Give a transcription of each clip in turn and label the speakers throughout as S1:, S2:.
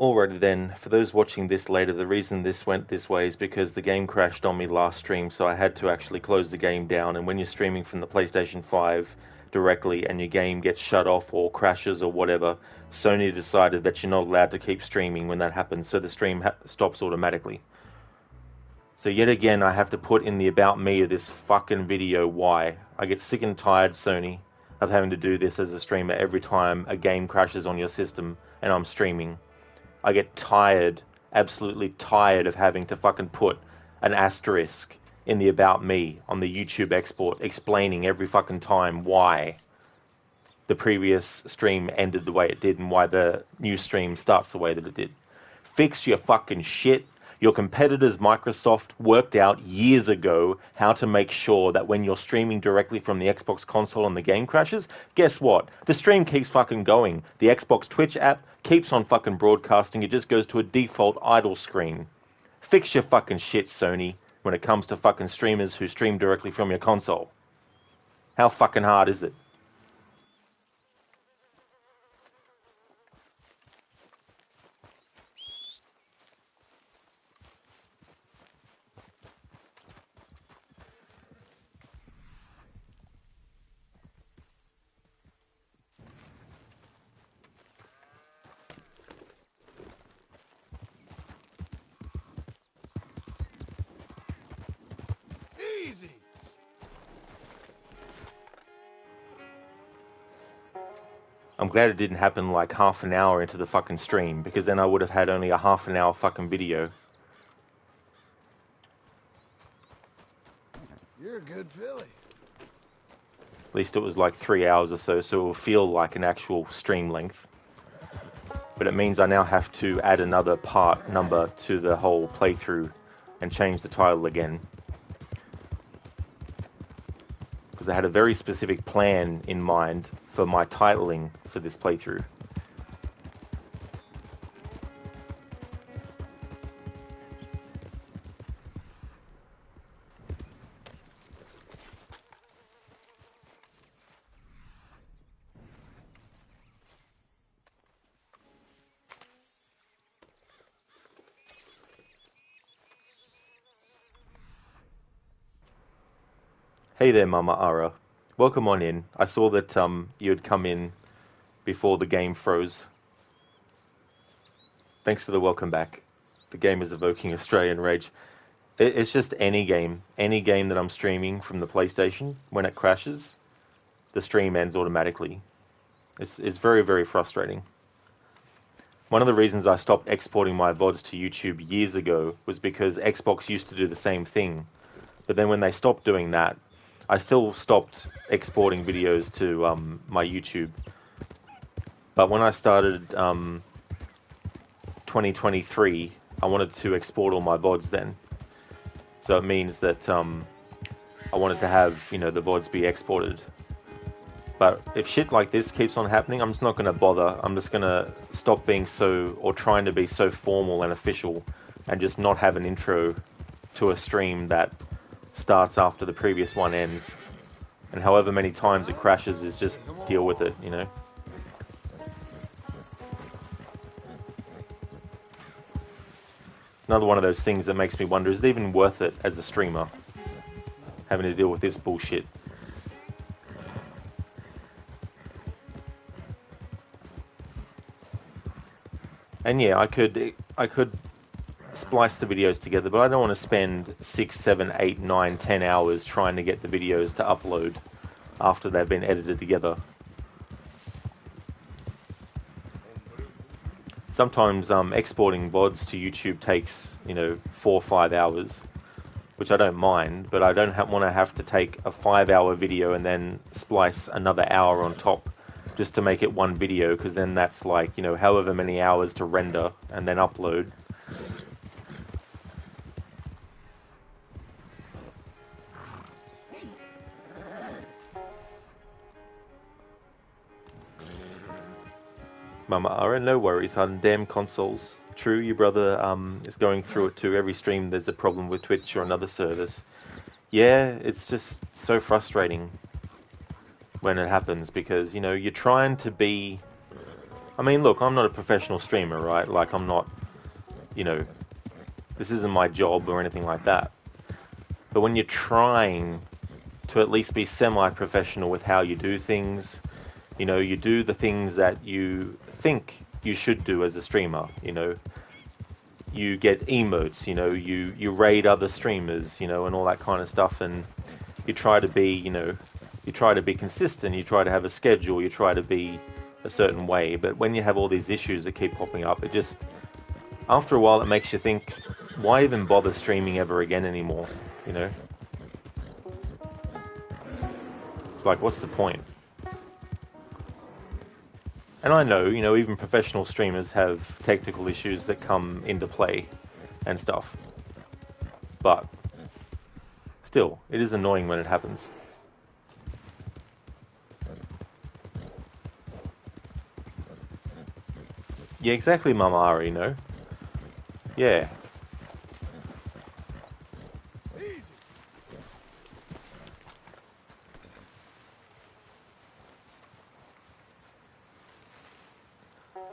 S1: Alrighty then, for those watching this later, the reason this went this way is because the game crashed on me last stream, so I had to actually close the game down, and when you're streaming from the PlayStation 5 directly and your game gets shut off or crashes or whatever, Sony decided that you're not allowed to keep streaming when that happens, so the stream stops automatically. So yet again, I have to put in the about me of this fucking video why. I get sick and tired, Sony, of having to do this as a streamer every time a game crashes on your system and I'm streaming. I get tired, absolutely tired of having to fucking put an asterisk in the about me on the YouTube export explaining every fucking time why the previous stream ended the way it did and why the new stream starts the way that it did. Fix your fucking shit. Your competitors, Microsoft, worked out years ago how to make sure that when you're streaming directly from the Xbox console and the game crashes, guess what? The stream keeps fucking going. The Xbox Twitch app keeps on fucking broadcasting. It just goes to a default idle screen. Fix your fucking shit, Sony, when it comes to fucking streamers who stream directly from your console. How fucking hard is it?
S2: Easy.
S1: I'm glad it didn't happen like half an hour into the fucking stream, because then I would have had only a half an hour fucking video.
S2: You're a good filly.
S1: At least it was like 3 hours or so, so it will feel like an actual stream length. But it means I now have to add another part number to the whole playthrough and change the title again. Because I had a very specific plan in mind for my titling for this playthrough. Hey there, Mama Ara. Welcome on in. I saw that you had come in before the game froze. Thanks for the welcome back. The game is evoking Australian rage. It's just any game. Any game that I'm streaming from the PlayStation, when it crashes, the stream ends automatically. It's very, very frustrating. One of the reasons I stopped exporting my VODs to YouTube years ago was because Xbox used to do the same thing. But then when they stopped doing that, I still stopped exporting videos to my YouTube. But when I started 2023, I wanted to export all my VODs then. So it means that I wanted to have, the VODs be exported. But if shit like this keeps on happening, I'm just not going to bother. I'm just going to stop being trying to be so formal and official, and just not have an intro to a stream that starts after the previous one ends. And however many times it crashes is just deal with it, It's another one of those things that makes me wonder, is it even worth it as a streamer, having to deal with this bullshit? And yeah, I could splice the videos together, but I don't want to spend 6, 7, 8, 9, 10 hours trying to get the videos to upload after they've been edited together. Sometimes exporting VODs to YouTube takes, 4 or 5 hours, which I don't mind, but I don't want to have to take a 5-hour video and then splice another hour on top just to make it one video, because then that's like, however many hours to render and then upload. Mama Ara, no worries, hun. Damn consoles. True, your brother is going through it too. Every stream there's a problem with Twitch or another service. Yeah, it's just so frustrating when it happens, because, you're trying to be... I mean, look, I'm not a professional streamer, right? Like, I'm not, you know, this isn't my job or anything like that. But when you're trying to at least be semi-professional with how you do things, you know, you do the things that you think you should do as a streamer, you know. You get emotes, you know, you raid other streamers, you know, and all that kind of stuff, and you try to be, you know, you try to be consistent, you try to have a schedule, you try to be a certain way. But when you have all these issues that keep popping up, it just, after a while, it makes you think, why even bother streaming ever again anymore, you know? It's like, what's the point? And I know, you know, even professional streamers have technical issues that come into play and stuff. But still, it is annoying when it happens. Yeah, exactly, Mama Ari, you know? Yeah.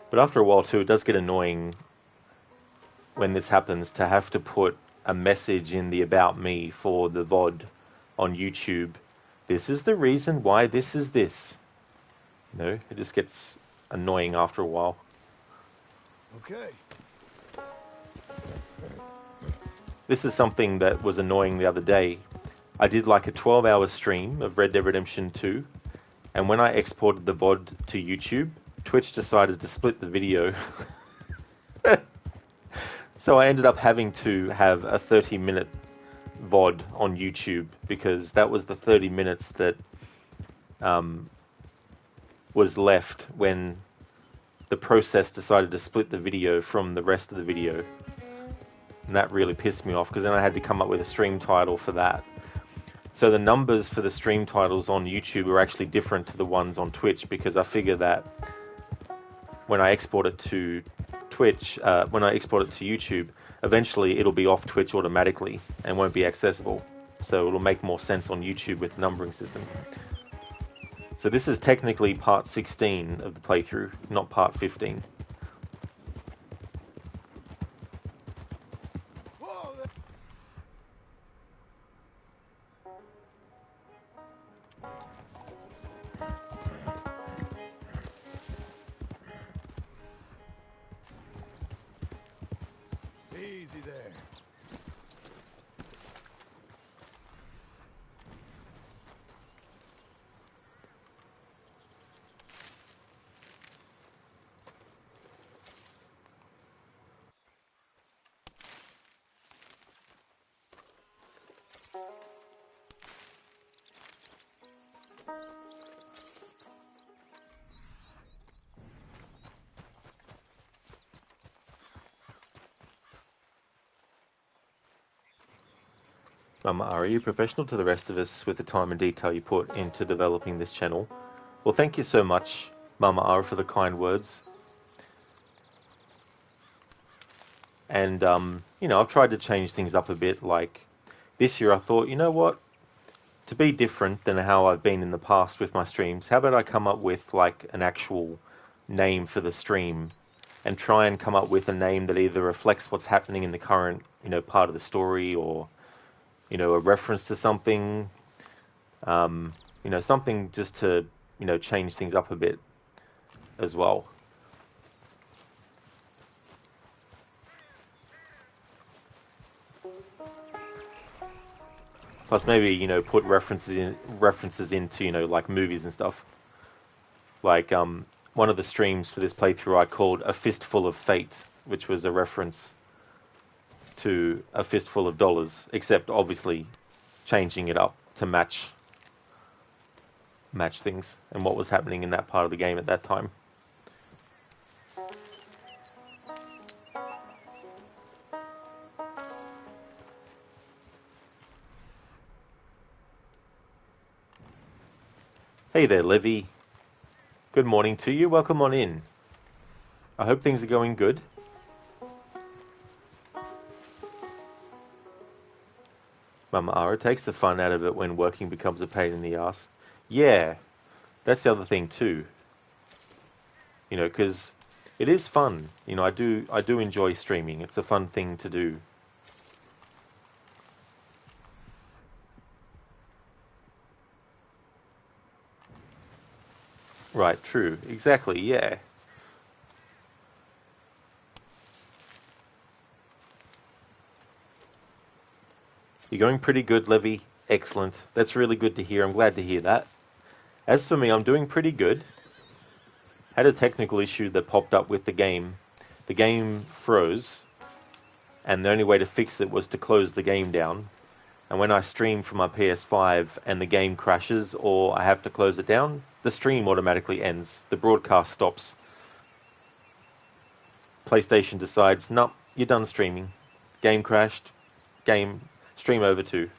S1: But after a while too, it does get annoying when this happens to have to put a message in the About Me for the VOD on YouTube. This is the reason why this is this. You know, it just gets annoying after a while.
S2: Okay.
S1: This is something that was annoying the other day. I did like a 12-hour stream of Red Dead Redemption 2, and when I exported the VOD to YouTube, Twitch decided to split the video. So I ended up having to have a 30-minute VOD on YouTube because that was the 30 minutes that was left when the process decided to split the video from the rest of the video. And that really pissed me off because then I had to come up with a stream title for that. So the numbers for the stream titles on YouTube are actually different to the ones on Twitch because I figure that when I export it to Twitch, when I export it to YouTube, eventually it'll be off Twitch automatically and won't be accessible. So it'll make more sense on YouTube with the numbering system. So this is technically part 16 of the playthrough, not part 15.
S2: Easy there.
S1: Are you professional to the rest of us with the time and detail you put into developing this channel? Well, thank you so much, Mama Ara, for the kind words. And, you know, I've tried to change things up a bit. Like, this year I thought, you know what? To be different than how I've been in the past with my streams, how about I come up with, like, an actual name for the stream and try and come up with a name that either reflects what's happening in the current, you know, part of the story or, you know, a reference to something, you know, something just to, you know, change things up a bit as well. Plus maybe, you know, put references into, you know, like movies and stuff. Like, one of the streams for this playthrough I called A Fistful of Fate, which was a reference to A Fistful of Dollars, except obviously changing it up to match things and what was happening in that part of the game at that time. Hey there, Levy. Good morning to you. Welcome on in. I hope things are going good. Mama Ara takes the fun out of it when working becomes a pain in the ass. Yeah, that's the other thing too. You know, because It is fun. You know, I do enjoy streaming. It's a fun thing to do. Right, true. Exactly, yeah. You're going pretty good, Levy. Excellent. That's really good to hear. I'm glad to hear that. As for me, I'm doing pretty good. Had a technical issue that popped up with the game. The game froze, and the only way to fix it was to close the game down. And when I stream from my PS5 and the game crashes or I have to close it down, the stream automatically ends. The broadcast stops. PlayStation decides, nope, you're done streaming. Game crashed. Game stream over too.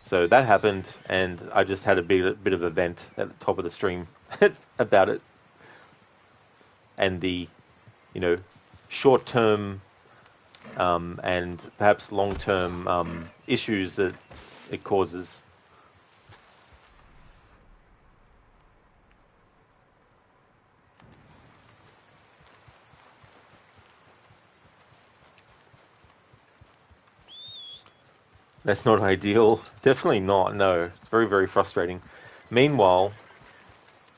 S1: So that happened, and I just had a bit of a vent at the top of the stream about it, and the, you know, short-term and perhaps long-term issues that it causes. That's not ideal. Definitely not. No, it's very, very frustrating. Meanwhile,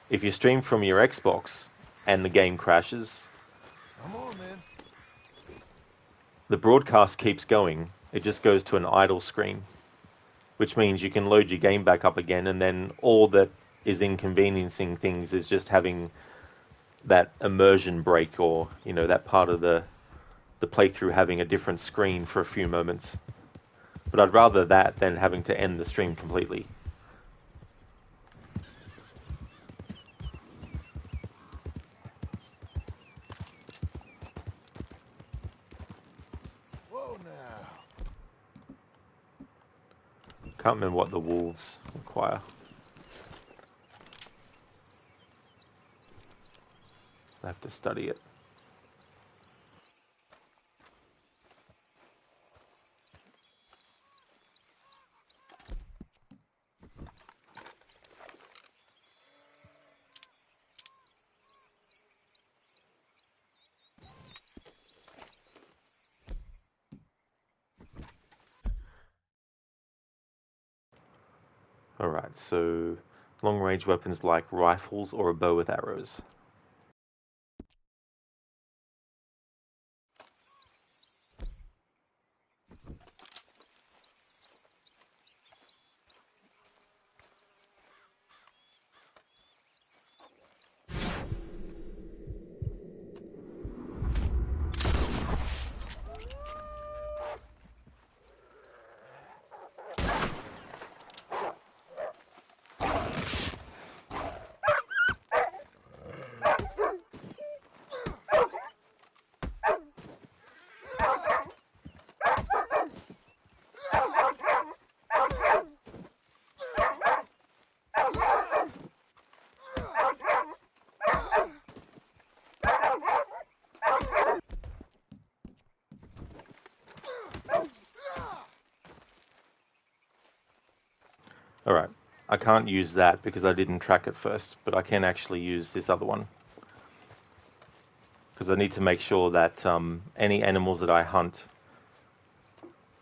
S1: if you stream from your Xbox and the game crashes,
S2: Come on, man.
S1: the broadcast keeps going. It just goes to an idle screen, which means you can load your game back up again, and then all that is inconveniencing things is just having that immersion break, or that part of the playthrough having a different screen for a few moments. But I'd rather that than having to end the stream completely.
S2: Whoa now.
S1: Can't remember what the wolves require. So I have to study it. Alright, so long-range weapons like rifles or a bow with arrows. Alright, I can't use that because I didn't track it first, but I can actually use this other one. Because I need to make sure that any animals that I hunt,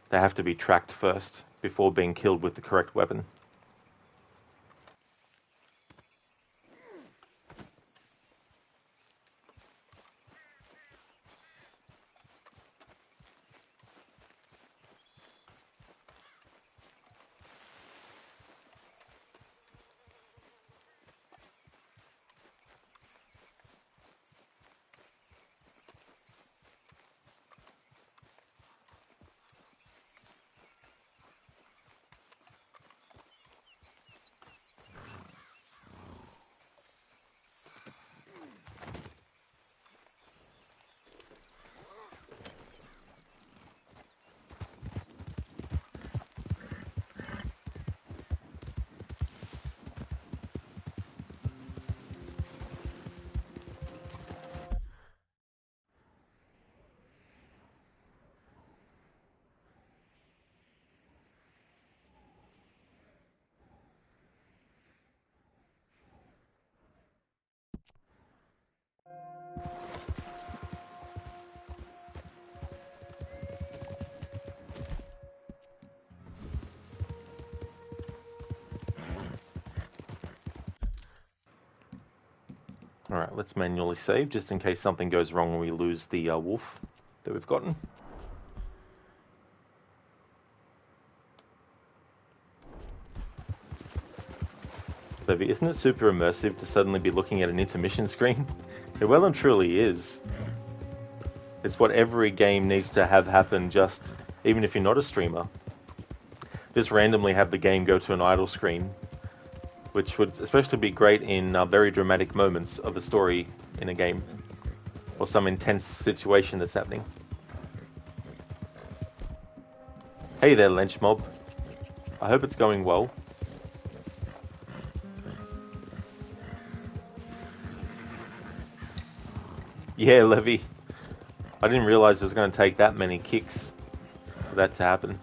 S1: they have to be tracked first before being killed with the correct weapon. Alright, let's manually save just in case something goes wrong and we lose the wolf that we've gotten. Levy, isn't it super immersive to suddenly be looking at an intermission screen? It well and truly is. It's what every game needs to have happen, just even if you're not a streamer. Just randomly have the game go to an idle screen, which would especially be great in very dramatic moments of a story in a game, or some intense situation that's happening. Hey there, Lench Mob. I hope it's going well. Yeah, Levy. I didn't realize it was going to take that many kicks for that to happen.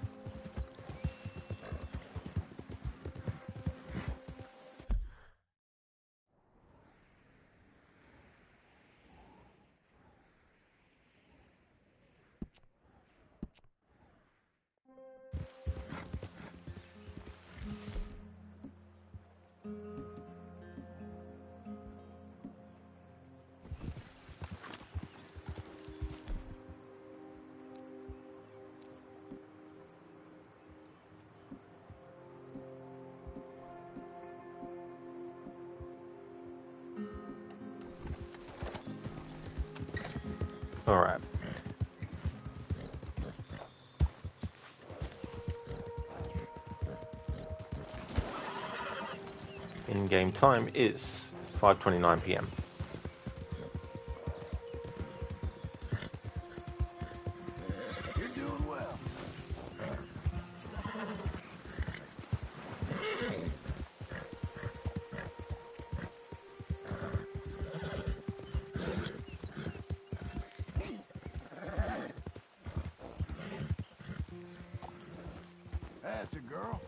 S1: Alright. In-game time is 5:29 PM.
S2: You're doing well. That's a girl.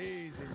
S2: Easy now.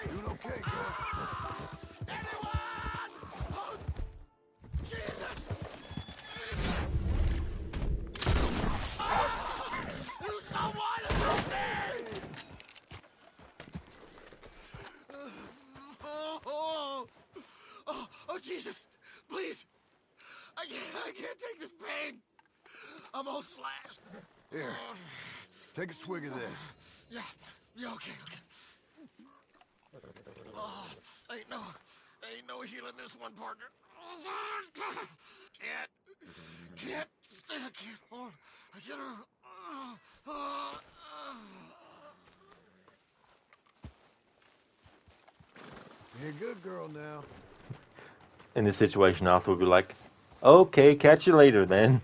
S2: Doing okay, girl.
S3: Oh, Jesus! Please! I can't take this pain! I'm all slashed.
S2: Here, take a swig of this.
S3: Yeah, okay. Oh, ain't no healing this one, partner. Can't stay, I can't hold. I can't.
S2: You're a good girl now.
S1: In this situation, Arthur would be like, okay, catch you later then.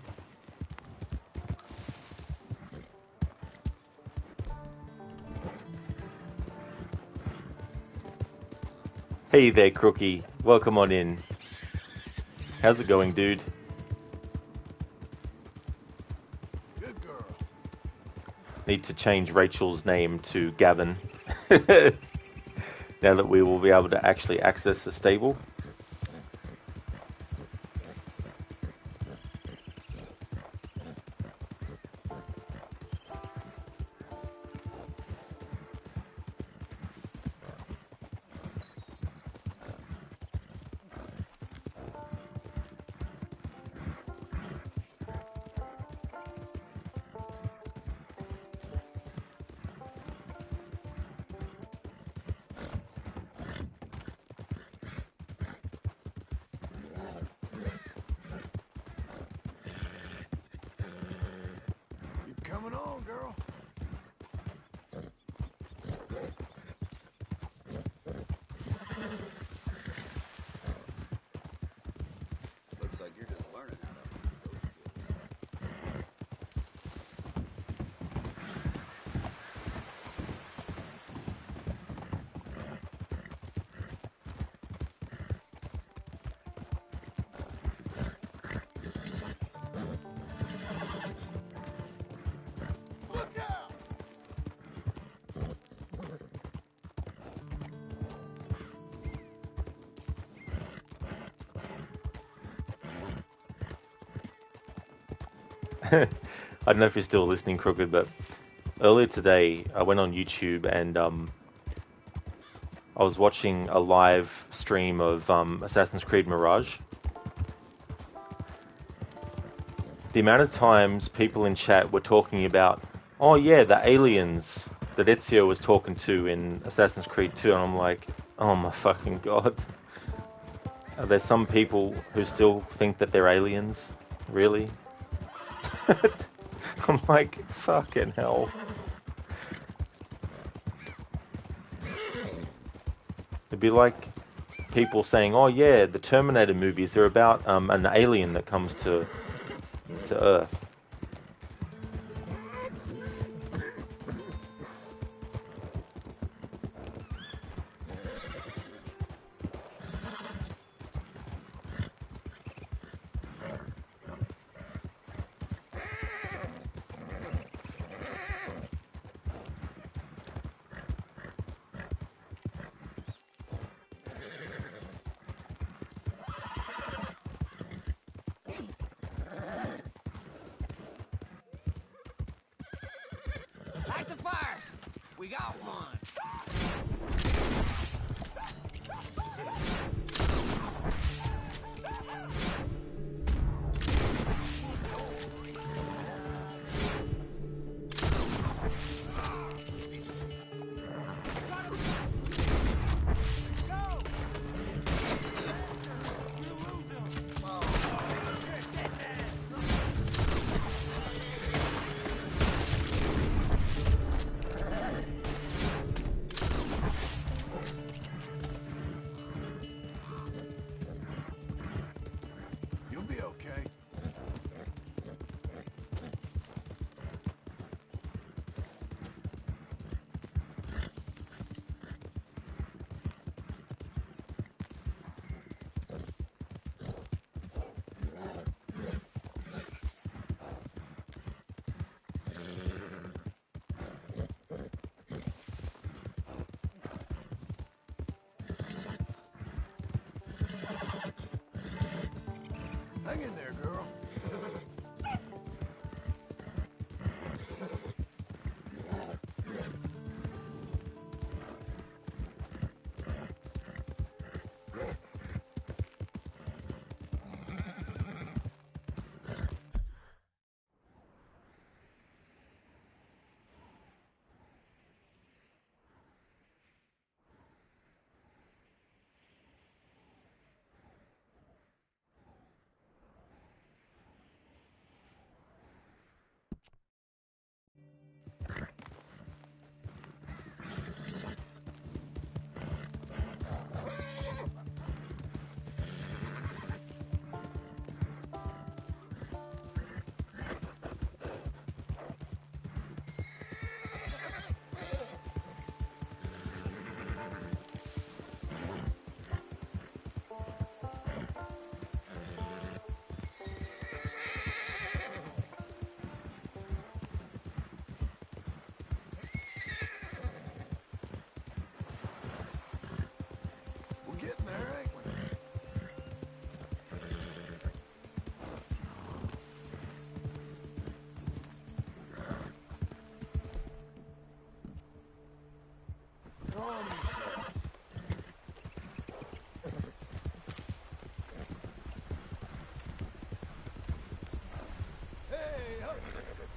S1: Hey there, Crookie. Welcome on in. How's it going, dude?
S2: Good girl.
S1: Need to change Rachel's name to Gavin. Now that we will be able to actually access the stable.
S2: Keep coming on, girl.
S4: Looks like you're just learning how to.
S3: Look out!
S1: I don't know if you're still listening, Crooked, but earlier today I went on YouTube and I was watching a live stream of Assassin's Creed Mirage. The amount of times people in chat were talking about, oh yeah, the aliens that Ezio was talking to in Assassin's Creed 2, and I'm like, oh my fucking god. Are there some people who still think that they're aliens? Really? I'm like, fucking hell. It'd be like people saying, oh yeah, the Terminator movies, they're about an alien that comes to Earth.
S5: Light the fires! We got one!
S2: You'll be okay. Hang in there, girl.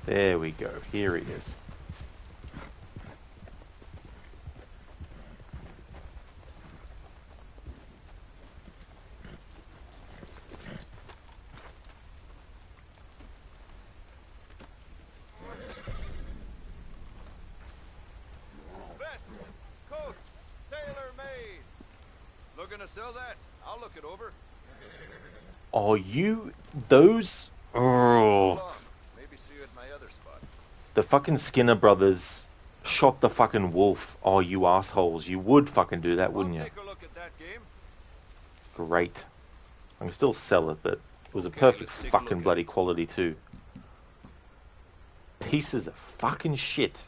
S1: There we go. Here he is.
S4: Vest, coat, tailor-made. Looking to sell that? I'll look it over.
S1: Oh, those... Oh,
S4: Long. Maybe see you at my other spot.
S1: the fucking Skinner brothers shot the fucking wolf. Oh, you assholes. You would fucking do that, wouldn't you?
S4: I'll take a look at that game.
S1: Great. I can still sell it, but it was a
S4: Okay,
S1: perfect
S4: let's take a
S1: fucking
S4: look at
S1: bloody
S4: it.
S1: quality too. Pieces of fucking shit.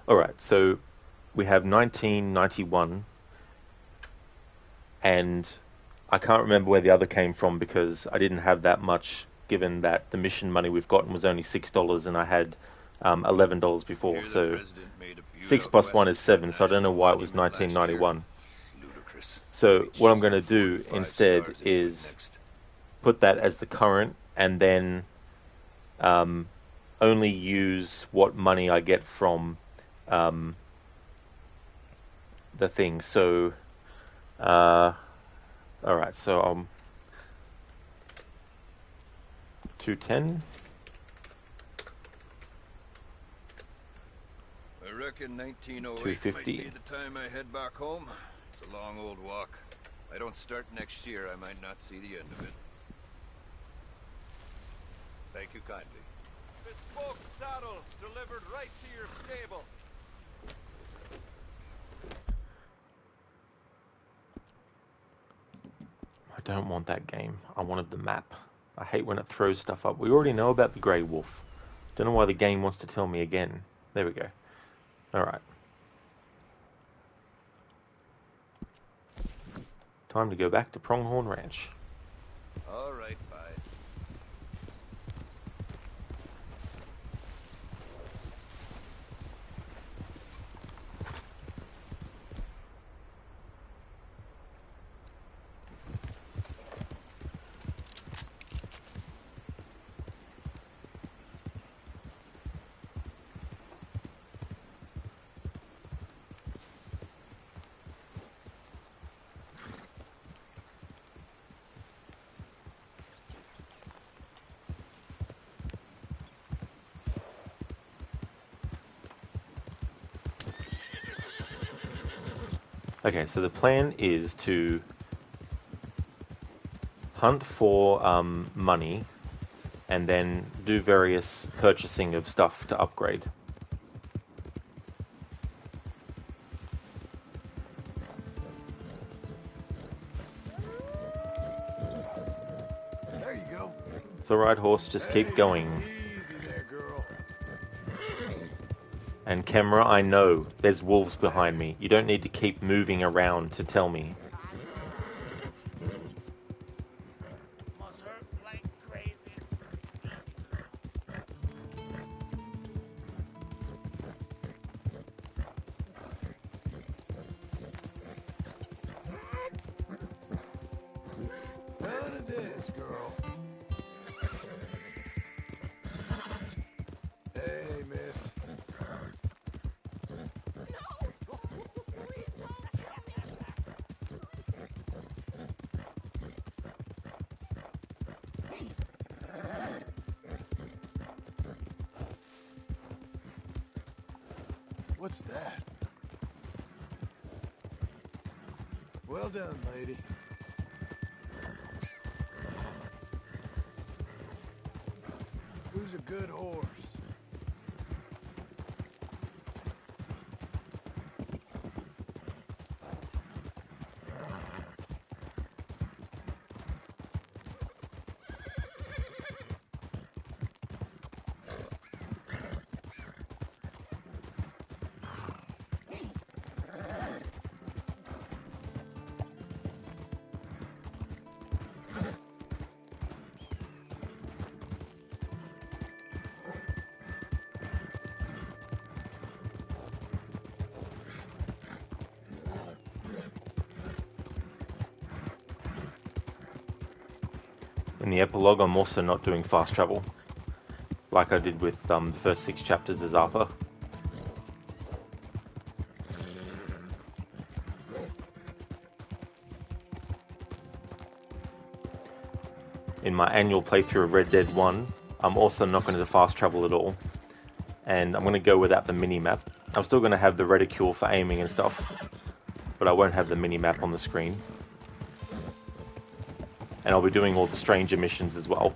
S1: Alright, so we have 1991, and I can't remember where the other came from because I didn't have that much, given that the mission money we've gotten was only $6 and I had $11 before.
S4: Here the
S1: So
S4: president made a beaut
S1: 6
S4: out
S1: plus
S4: west
S1: 1 is
S4: for
S1: 7, so I don't know
S4: National
S1: why it was
S4: Monument last year.
S1: 1991.
S4: Ludicrous.
S1: So
S4: Beach
S1: what I'm
S4: is
S1: going to
S4: on
S1: do
S4: 45
S1: instead
S4: stars into it
S1: is
S4: next.
S1: put that as the current, and then only use what money I get from the thing. So, all right. So 210.
S4: I reckon 1908 might
S1: 250.
S4: be the time I head back home. It's a long old walk. If I don't start next year, I might not see the end of it. Thank you kindly. Bespoke saddles delivered right to your stable.
S1: I don't want that game. I wanted the map. I hate when it throws stuff up. We already know about the Grey Wolf. Don't know why the game wants to tell me again. There we go. All right. Time to go back to Pronghorn Ranch.
S4: All right, bye.
S1: Okay, so the plan is to hunt for money and then do various purchasing of stuff to upgrade.
S2: There you go.
S1: It's alright, horse, just keep going.
S2: Easy there, girl.
S1: And camera, I know there's wolves behind me. You don't need to keep moving around to tell me.
S3: Must hurt like crazy.
S2: None of this, girl. Hey, miss. What's that? Well done, lady. Who's a good horse?
S1: In the epilogue, I'm also not doing fast travel, like I did with the first 6 chapters as Arthur. In my annual playthrough of Red Dead 1, I'm also not going to fast travel at all, and I'm going to go without the mini-map. I'm still going to have the reticule for aiming and stuff, but I won't have the mini-map on the screen. And I'll be doing all the stranger missions as well.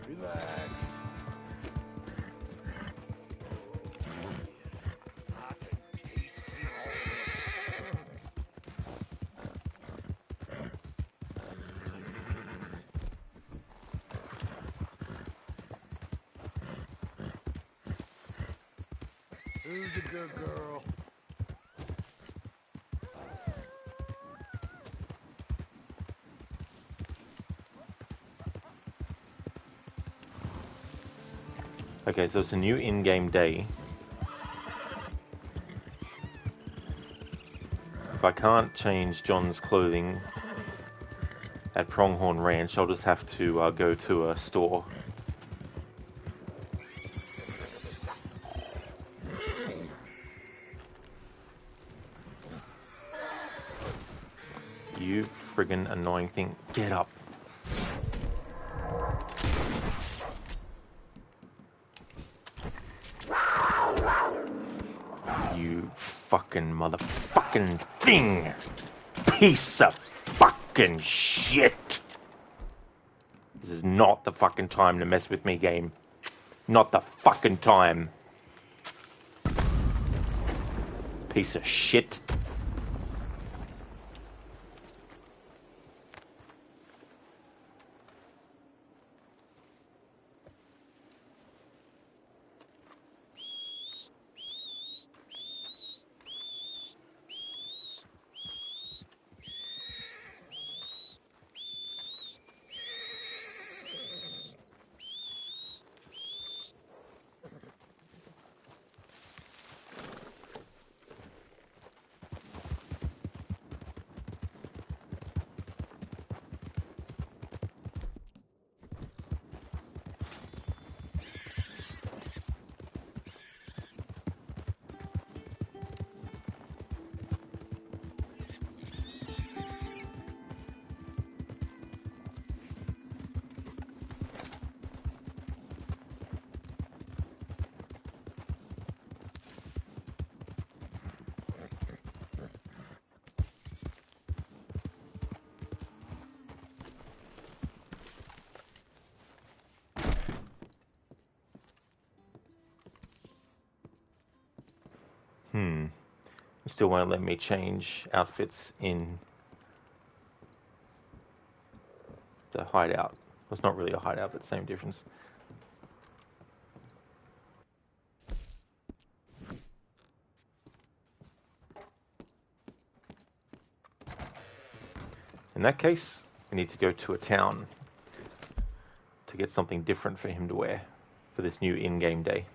S2: Relax. Who's a good girl?
S1: Okay, so it's a new in-game day. If I can't change John's clothing at Pronghorn Ranch, I'll just have to go to a store. You friggin' annoying thing. Get up. You fucking motherfucking thing. Piece of fucking shit. This is not the fucking time to mess with me, game. Not the fucking time. Piece of shit. Still won't let me change outfits in the hideout. Well, it's not really a hideout, but same difference. In that case, we need to go to a town to get something different for him to wear for this new in-game day.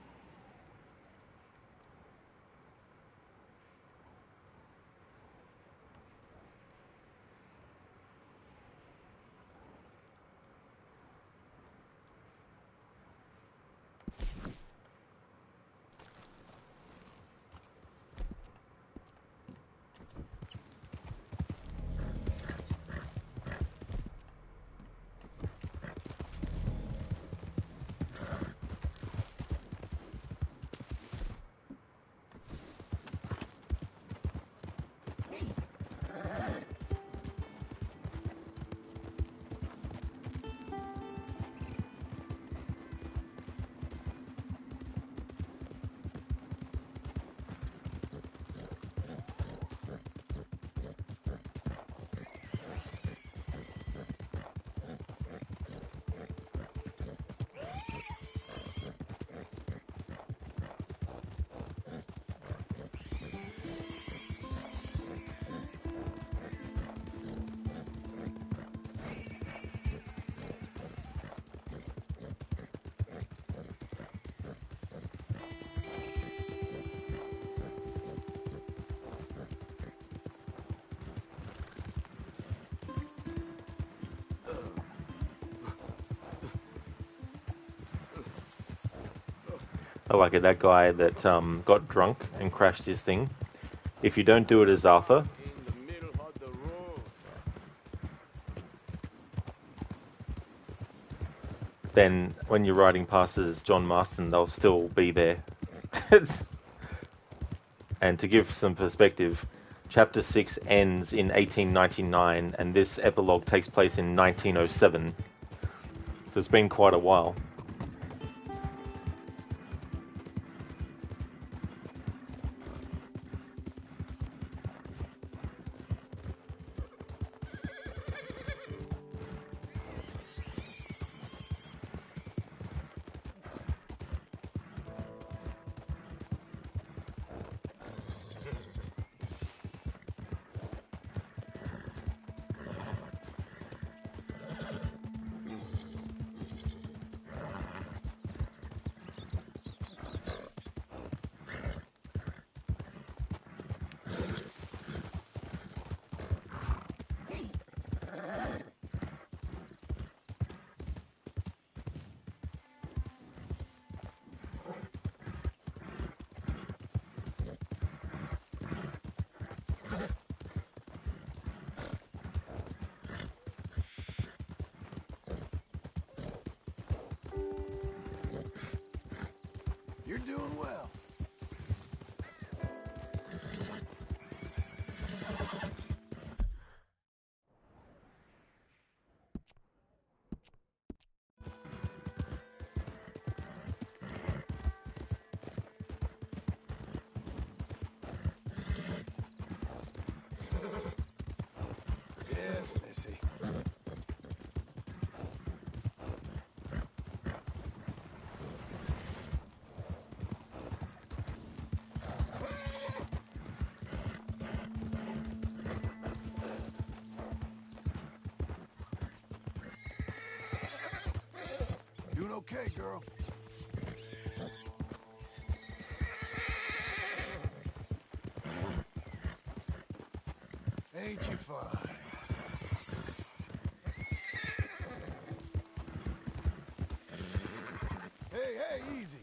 S1: I like it. That guy that got drunk and crashed his thing. If you don't do it as Arthur,
S3: In the middle of the road.
S1: then when you're riding past as John Marston, they'll still be there. And to give some perspective, Chapter 6 ends in 1899, and this epilogue takes place in 1907. So it's been quite a while.
S2: You're doing well. Yes, Missy. Doing okay, girl. Ain't you fine? Hey, hey, easy.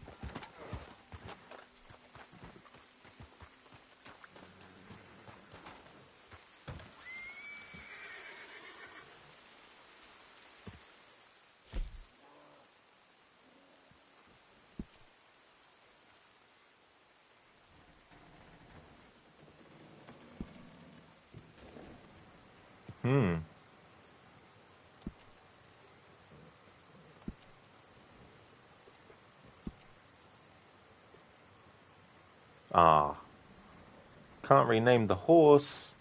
S1: Ah. Can't rename the horse.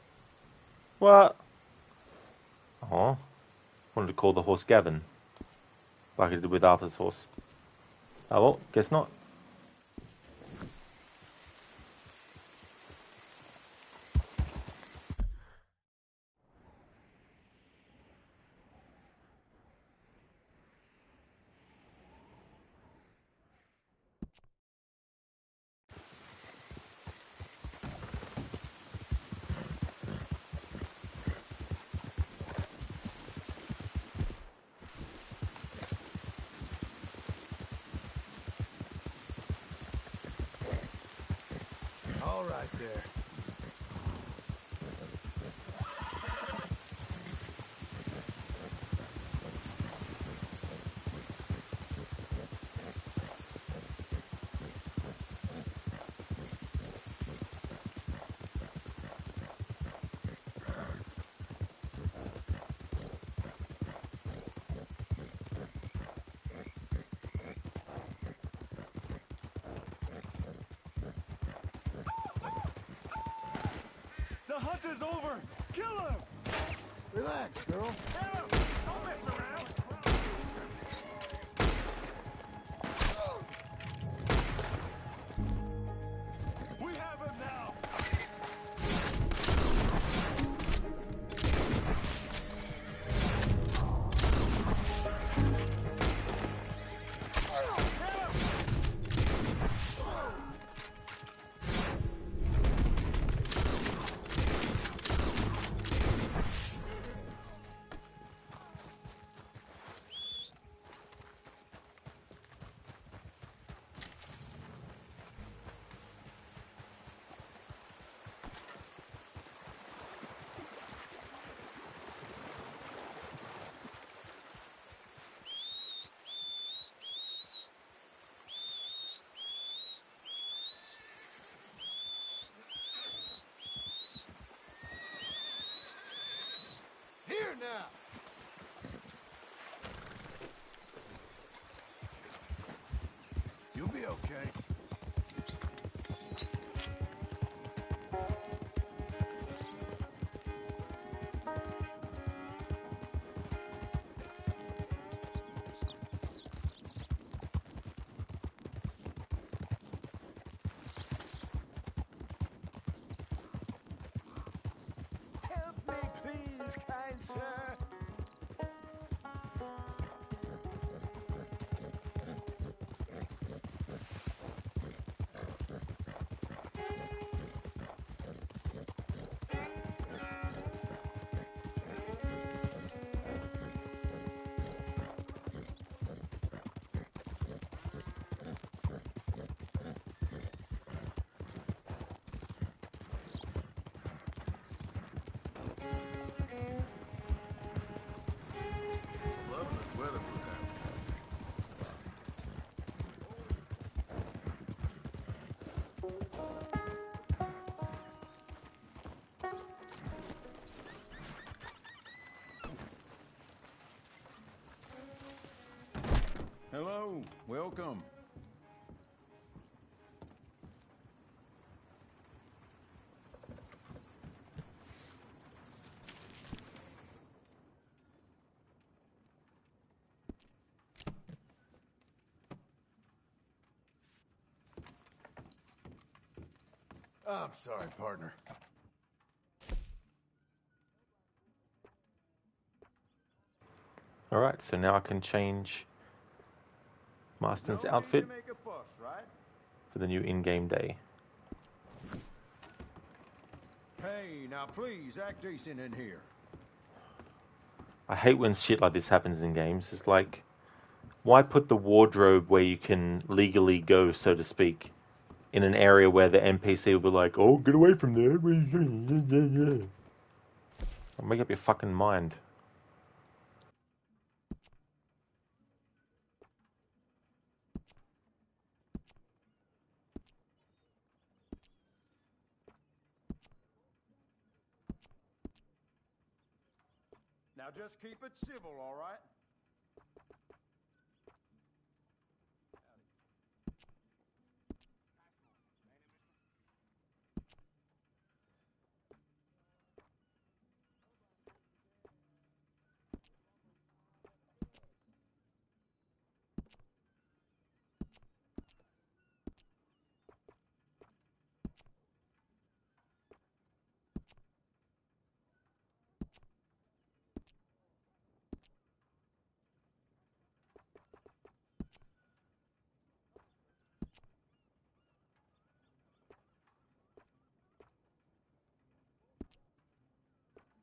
S1: What? Oh. Wanted to call the horse Gavin. Like I did with Arthur's horse. Oh well, guess not.
S2: All right there.
S3: The hunt is over! Kill him!
S2: Relax, girl.
S3: Don't mess around! We have him now!
S4: Greetings, kind sir.
S2: Loving this weather we're having.
S4: Hello, welcome.
S2: I'm sorry, partner.
S1: Alright, so now I can change Marston's
S4: No
S1: outfit
S4: need to make a fuss, right?
S1: for the new in-game day.
S4: Hey, now please act decent in here.
S1: I hate when shit like this happens in games. It's like, why put the wardrobe where you can legally go, so to speak, in an area where the NPC will be like, oh, get away from there. Make up your fucking mind.
S4: Now just keep it civil, all right?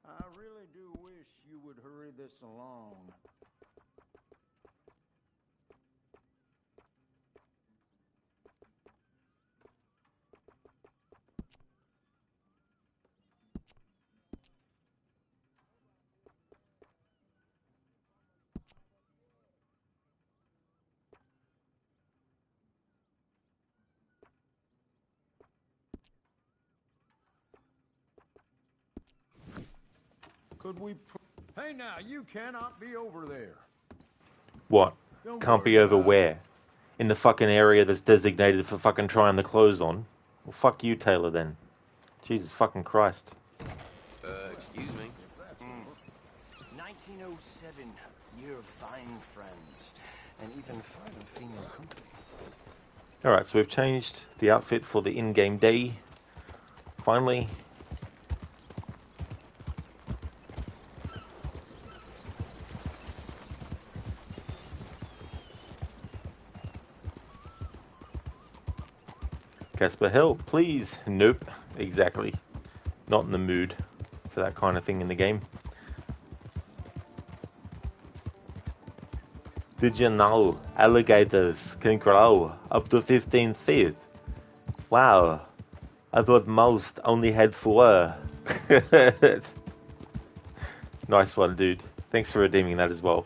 S4: I really do wish you would hurry this along. Could we... Hey now, you cannot be over there.
S1: What?
S2: Don't
S1: Can't
S2: worry
S1: be over
S2: about it.
S1: where? In the fucking area that's designated for fucking trying the clothes on? Well, fuck you, Taylor, then. Jesus fucking Christ.
S3: Excuse me.
S5: 1907, year of fine friends, and even fine female company.
S1: Alright, so we've changed the outfit for the in-game day. Finally. Casper, help, please. Nope, exactly. Not in the mood for that kind of thing in the game. Did you know alligators can grow up to 15 feet? Wow, I thought most only had 4. Nice one, dude. Thanks for redeeming that as well.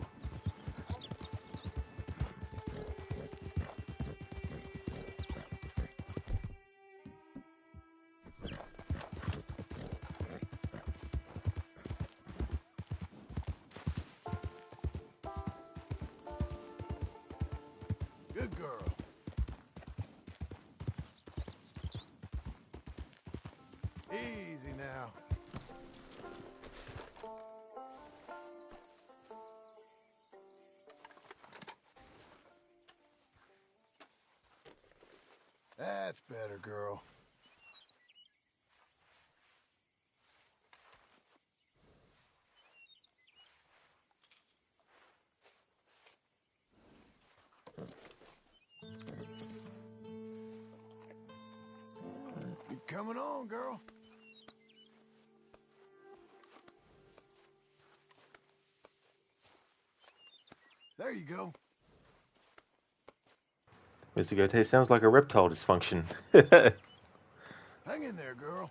S2: Good girl. Easy now. That's better, girl. coming on, girl. There you go.
S1: Mr. Gote sounds like a reptile dysfunction.
S2: Hang in there, girl.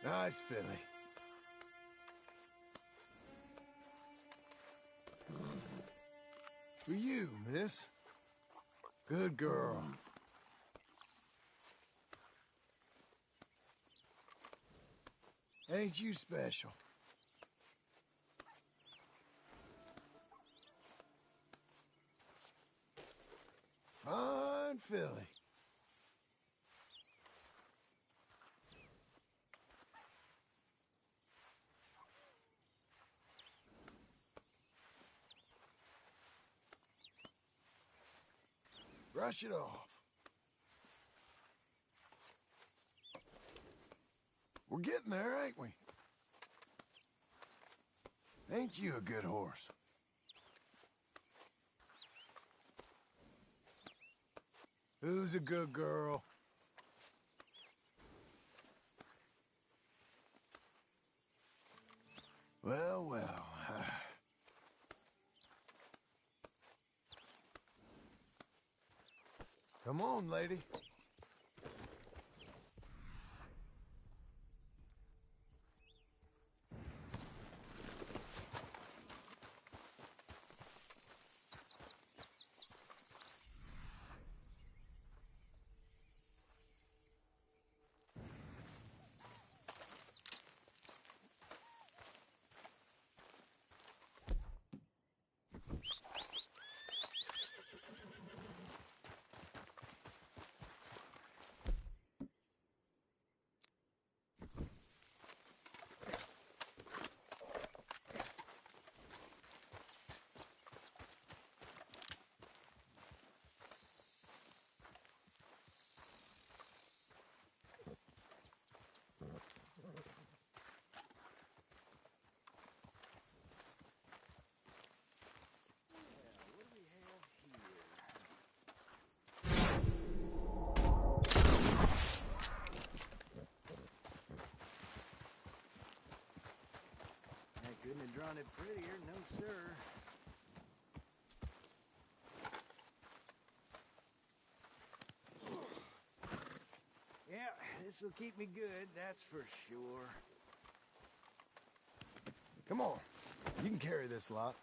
S2: Nice filly. For you, miss. Good girl. Ain't you special? Fine filly. Brush it off. We're getting there, ain't we? Ain't you a good horse? Who's a good girl? Well, well. Come on, lady.
S5: I couldn't have drawn it prettier, no sir. Yeah, this'll keep me good, that's for sure.
S2: Come on. You can carry this lot.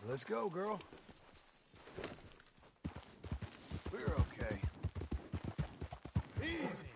S2: Let's go, girl. We're okay. Easy.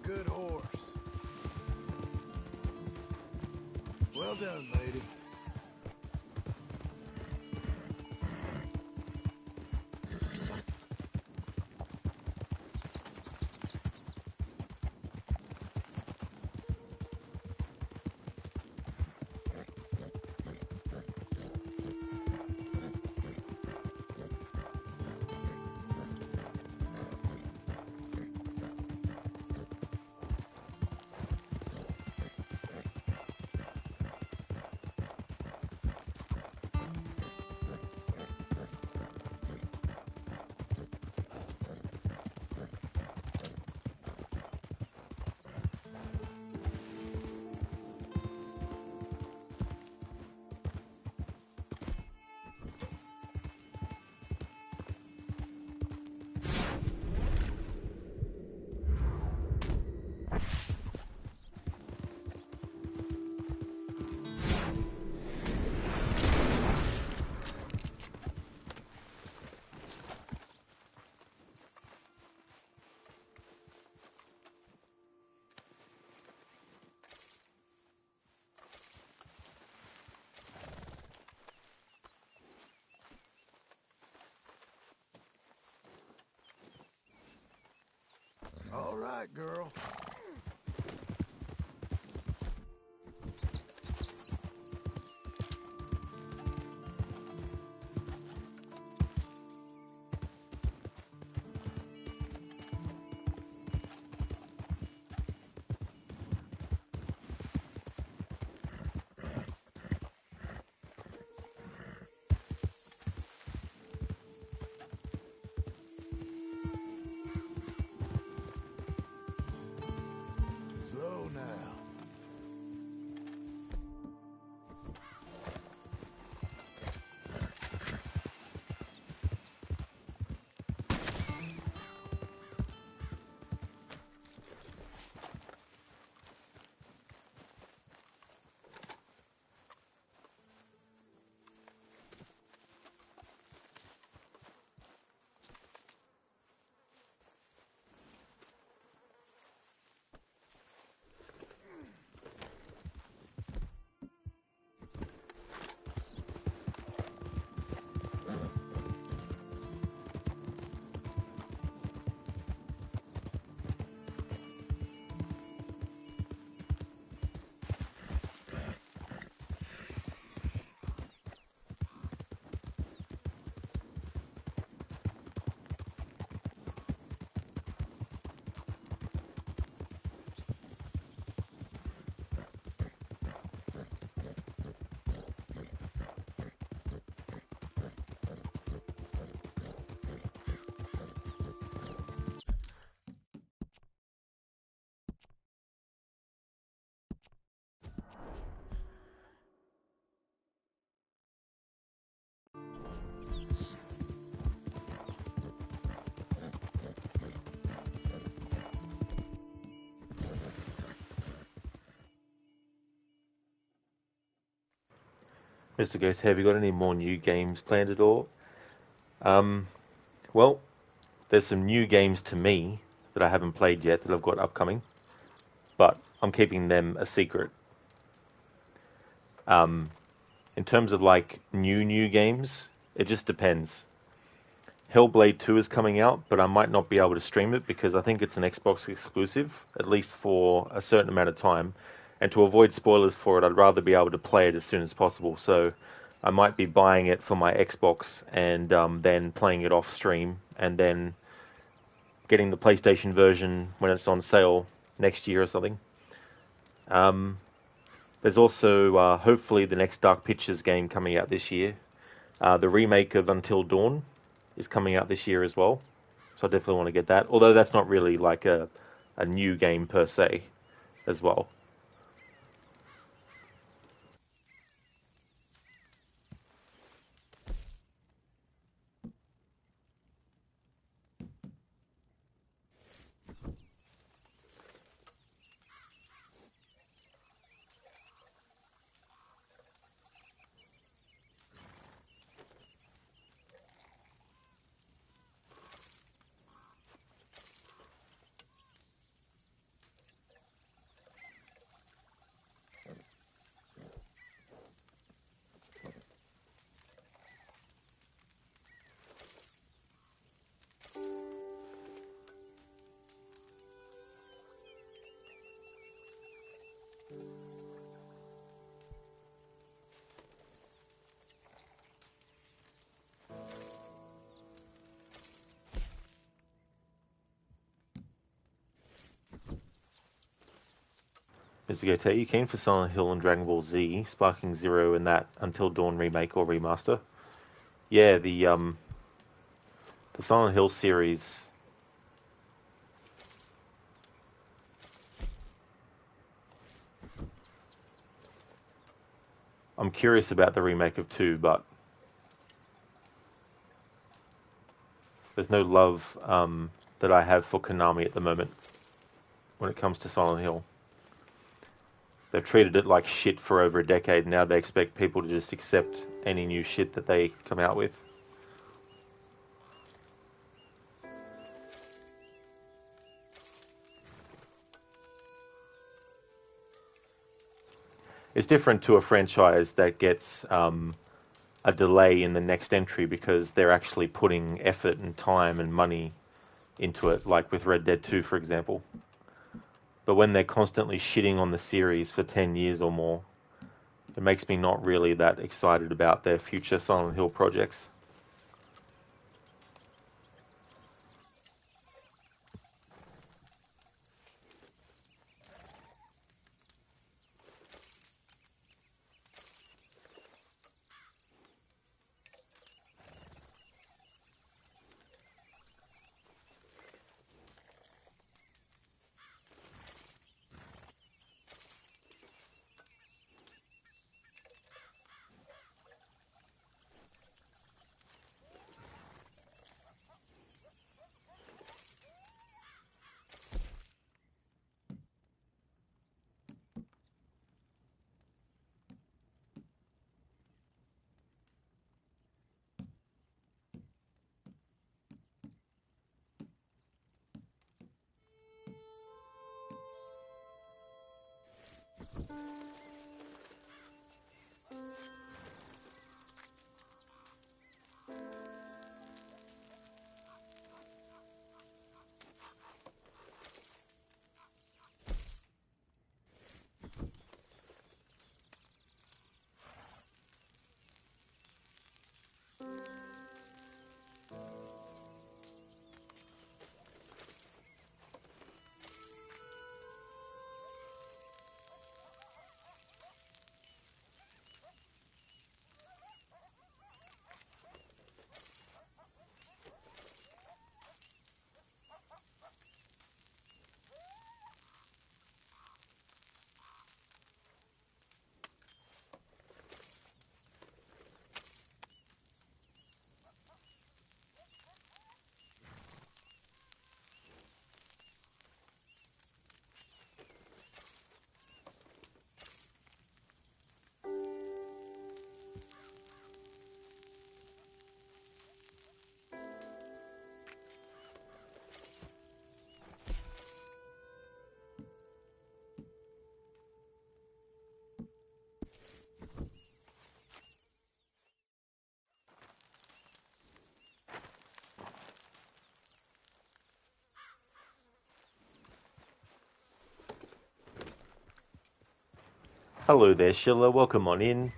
S2: good horse. Well done, lady. All right, girl. Slow now.
S1: Mr. Ghost, have you got any more new games planned at all? Um, well, there's some new games to me that I haven't played yet that I've got upcoming, but I'm keeping them a secret. In terms of like new games, it just depends. Hellblade 2 is coming out, but I might not be able to stream it because I think it's an Xbox exclusive, at least for a certain amount of time. And to avoid spoilers for it, I'd rather be able to play it as soon as possible. So I might be buying it for my Xbox and then playing it off stream, and then getting the PlayStation version when it's on sale next year or something. There's also hopefully the next Dark Pictures game coming out this year. The remake of Until Dawn is coming out this year as well. So I definitely want to get that. Although that's not really like a new game per se as well. Mr. Gote, you keen for Silent Hill and Dragon Ball Z, Sparking Zero, and that Until Dawn remake or remaster? Yeah, the Silent Hill series. I'm curious about the remake of 2, but there's no love that I have for Konami at the moment when it comes to Silent Hill. They've treated it like shit for over a decade, and now they expect people to just accept any new shit that they come out with. It's different to a franchise that gets a delay in the next entry because they're actually putting effort and time and money into it, like with Red Dead 2, for example. But when they're constantly shitting on the series for 10 years or more, it makes me not really that excited about their future Silent Hill projects. Hello there, Sheila. Welcome on in.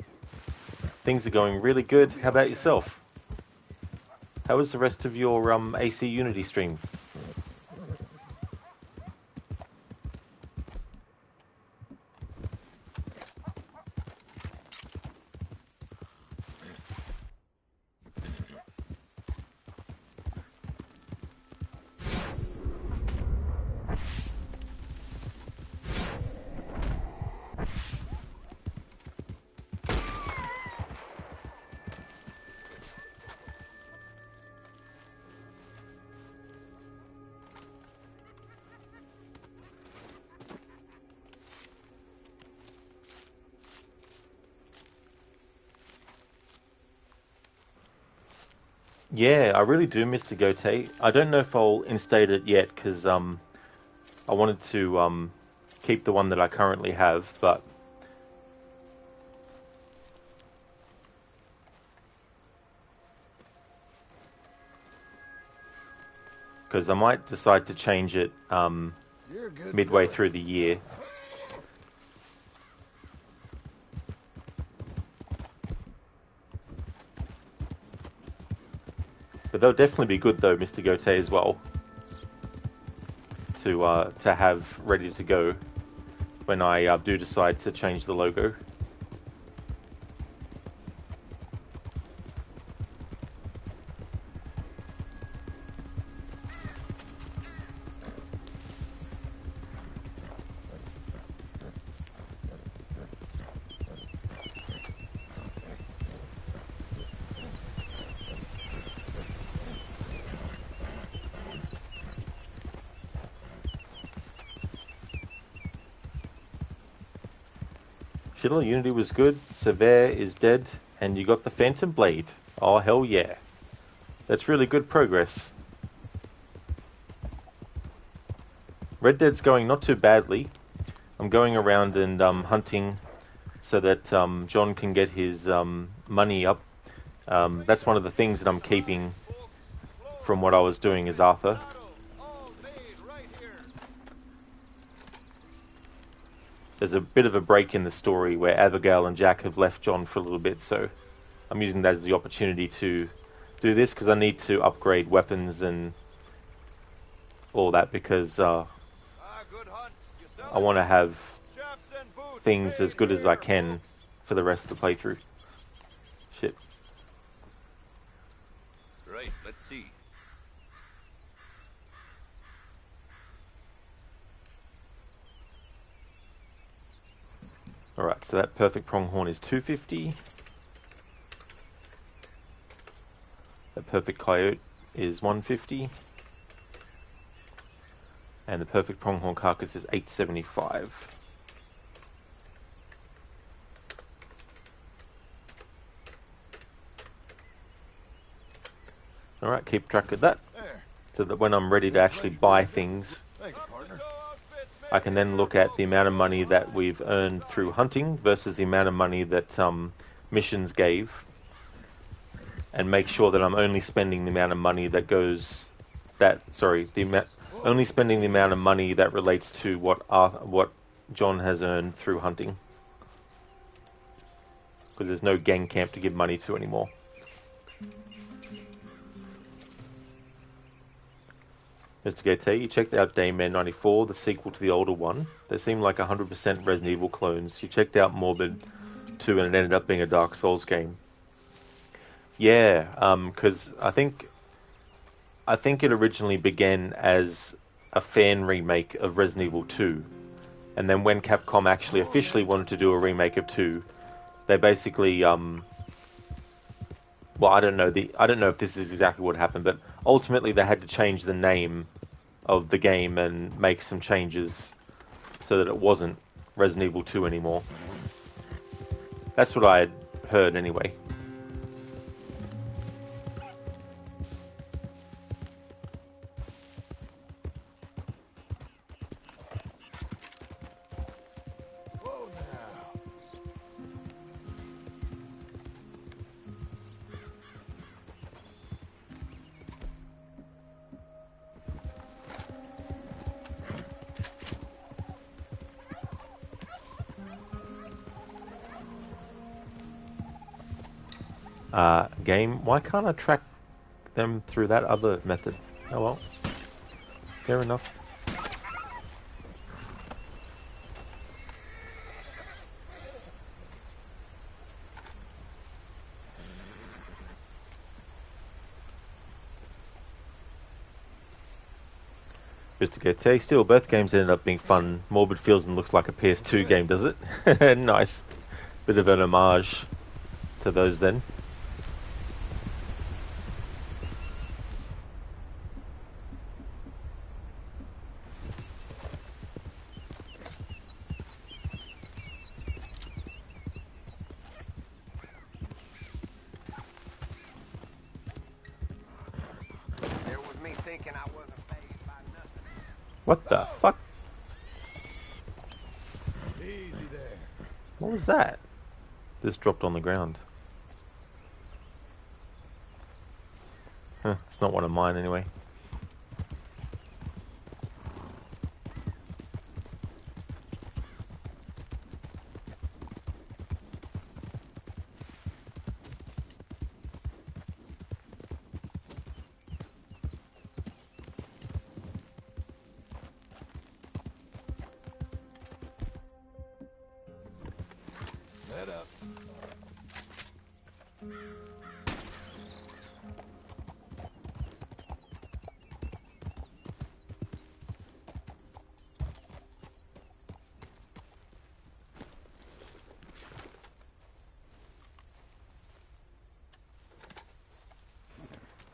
S1: Things are going really good. How about yourself? How was the rest of your AC Unity stream? Yeah, I really do, Mr. Gote. I don't know if I'll instate it yet because I wanted to keep the one that I currently have, but because I might decide to change it
S2: You're a good
S1: midway
S2: fella.
S1: through the year. But they'll definitely be good though, Mr. Gote, as well, to have ready to go. when I do decide to change the logo. Shiddle, Unity was good, Severe is dead, and you got the Phantom Blade. Oh, hell yeah. That's really good progress. Red Dead's going not too badly. I'm going around and hunting so that John can get his money up. That's one of the things that I'm keeping from what I was doing as Arthur. There's a bit of a break in the story where Abigail and Jack have left John for a little bit, so I'm using that as the opportunity to do this because I need to upgrade weapons and all that because I want to have things as good as I can for the rest of the playthrough. Shit.
S4: Right, let's see.
S1: Alright, so that perfect pronghorn is 250. The perfect coyote is 150. And the perfect pronghorn carcass is 875. Alright, keep track of that. So that when I'm ready to actually buy things, I can then look at the amount of money that we've earned through hunting versus the amount of money that missions gave, and make sure that I'm only spending the amount of money that only spending the amount of money that relates to what John has earned through hunting, because there's no gang camp to give money to anymore. Mr. Gaete, you checked out Dayman 94, the sequel to the older one. They seem like 100% Resident Evil clones. You checked out Morbid 2 and it ended up being a Dark Souls game. Yeah, because I think it originally began as a fan remake of Resident Evil 2. And then when Capcom actually officially wanted to do a remake of 2, they basically well, I don't know if this is exactly what happened, but ultimately they had to change the name of the game and make some changes so that it wasn't Resident Evil 2 anymore. That's what I had heard anyway. Game, why can't I track them through that other method? Oh well, fair enough. Mr. Gaete, still both games ended up being fun. Morbid feels and looks like a PS2 game, does it? Nice. Bit of an homage to those then. What the fuck?
S2: Easy there.
S1: What was that? This dropped on the ground. Huh, it's not one of mine anyway.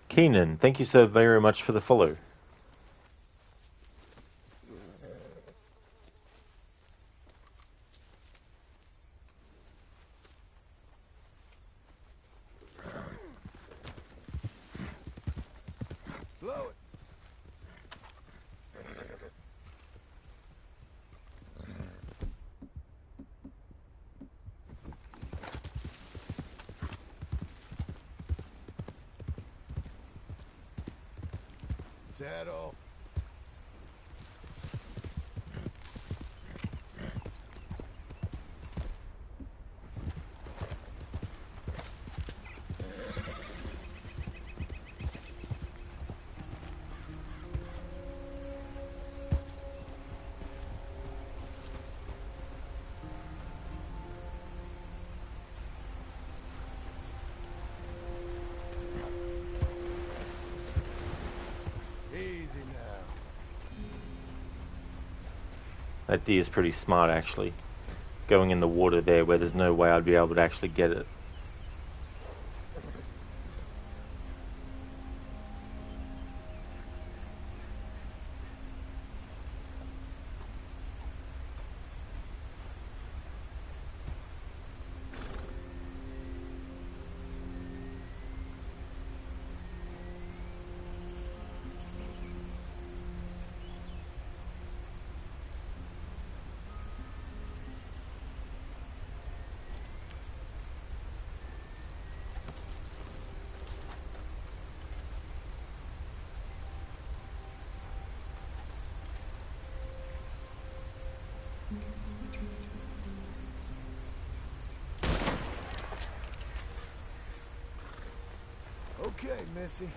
S1: Keenan, thank you so very much for the follow.
S2: Blow it. Is that all? Easy now.
S1: That deer's pretty smart, actually. Going in the water there where there's no way I'd be able to actually get it.
S2: Okay, Missy.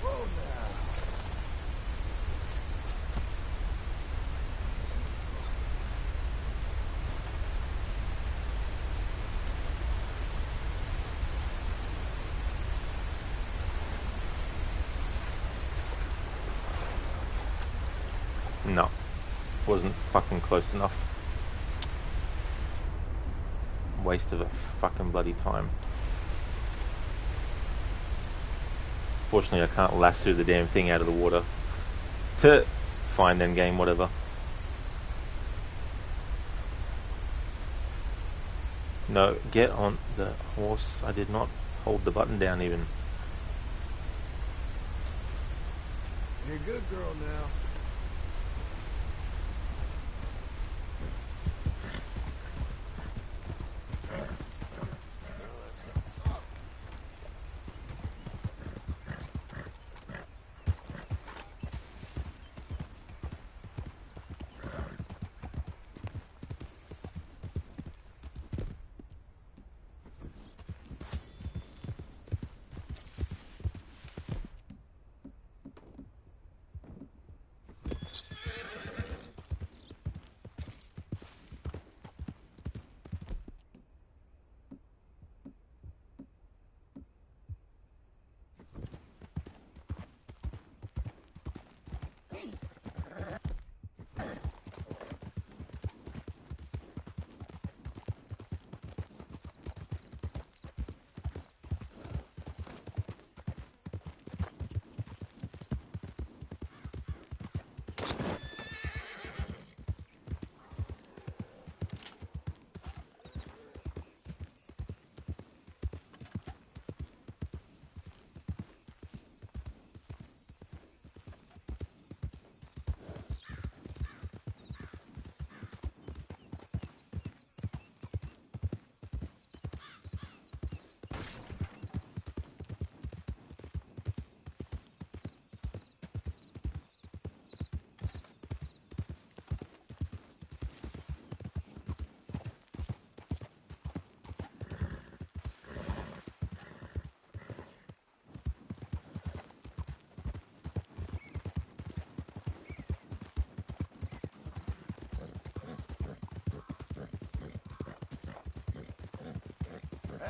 S2: Whoa now.
S1: No. Wasn't fucking close enough. Waste of a fucking bloody time. Fortunately, I can't lasso the damn thing out of the water. Fine then, game, whatever. No, get on the horse. I did not hold the button down even.
S2: You're a good girl now.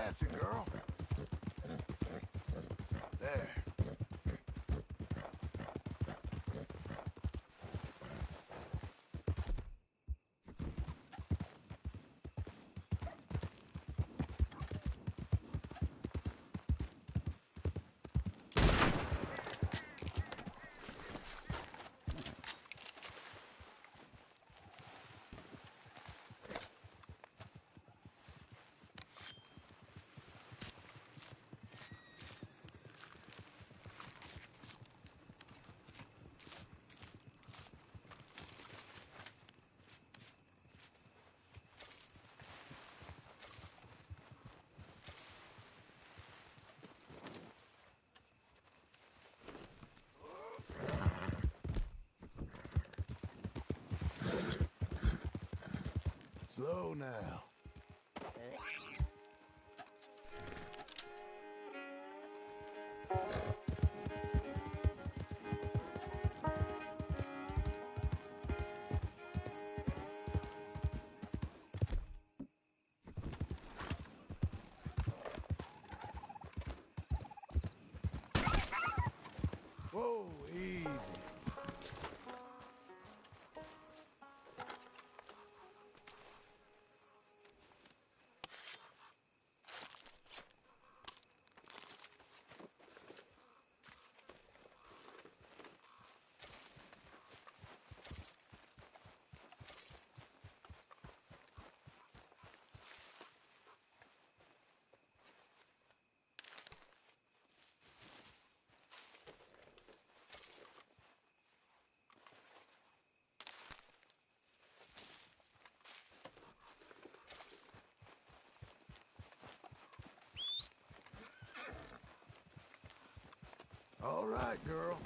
S2: That's it, girl. There. Slow now. Whoa, easy. All right, girl.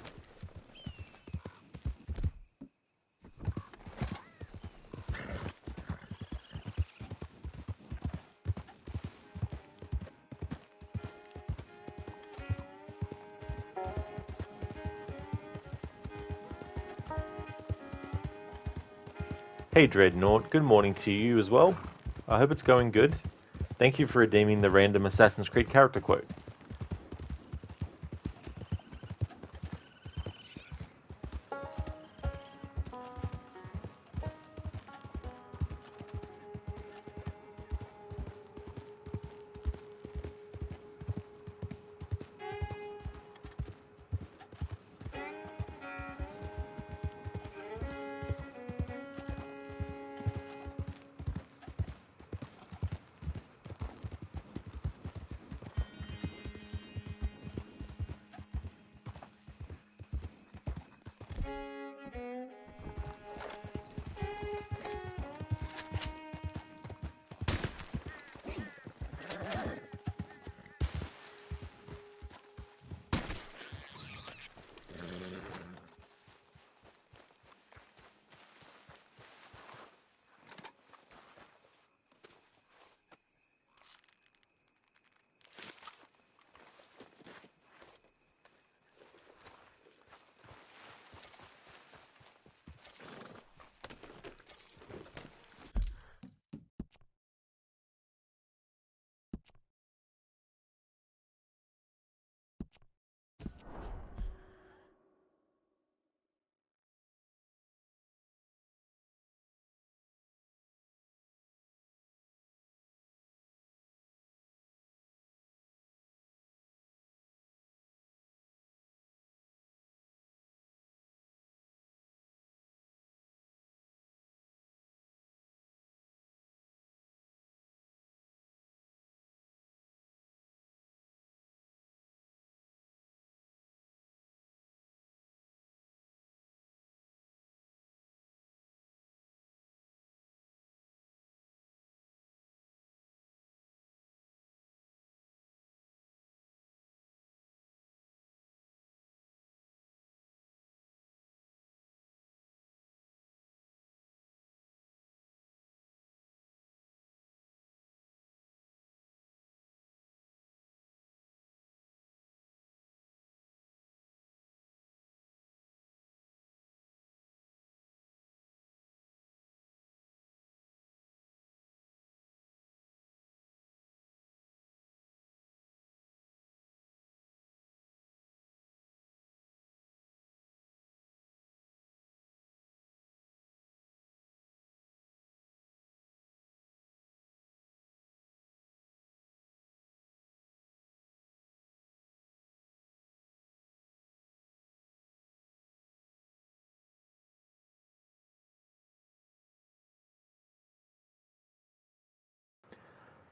S1: Hey Dreadnought, good morning to you as well. I hope it's going good. Thank you for redeeming the random Assassin's Creed character quote.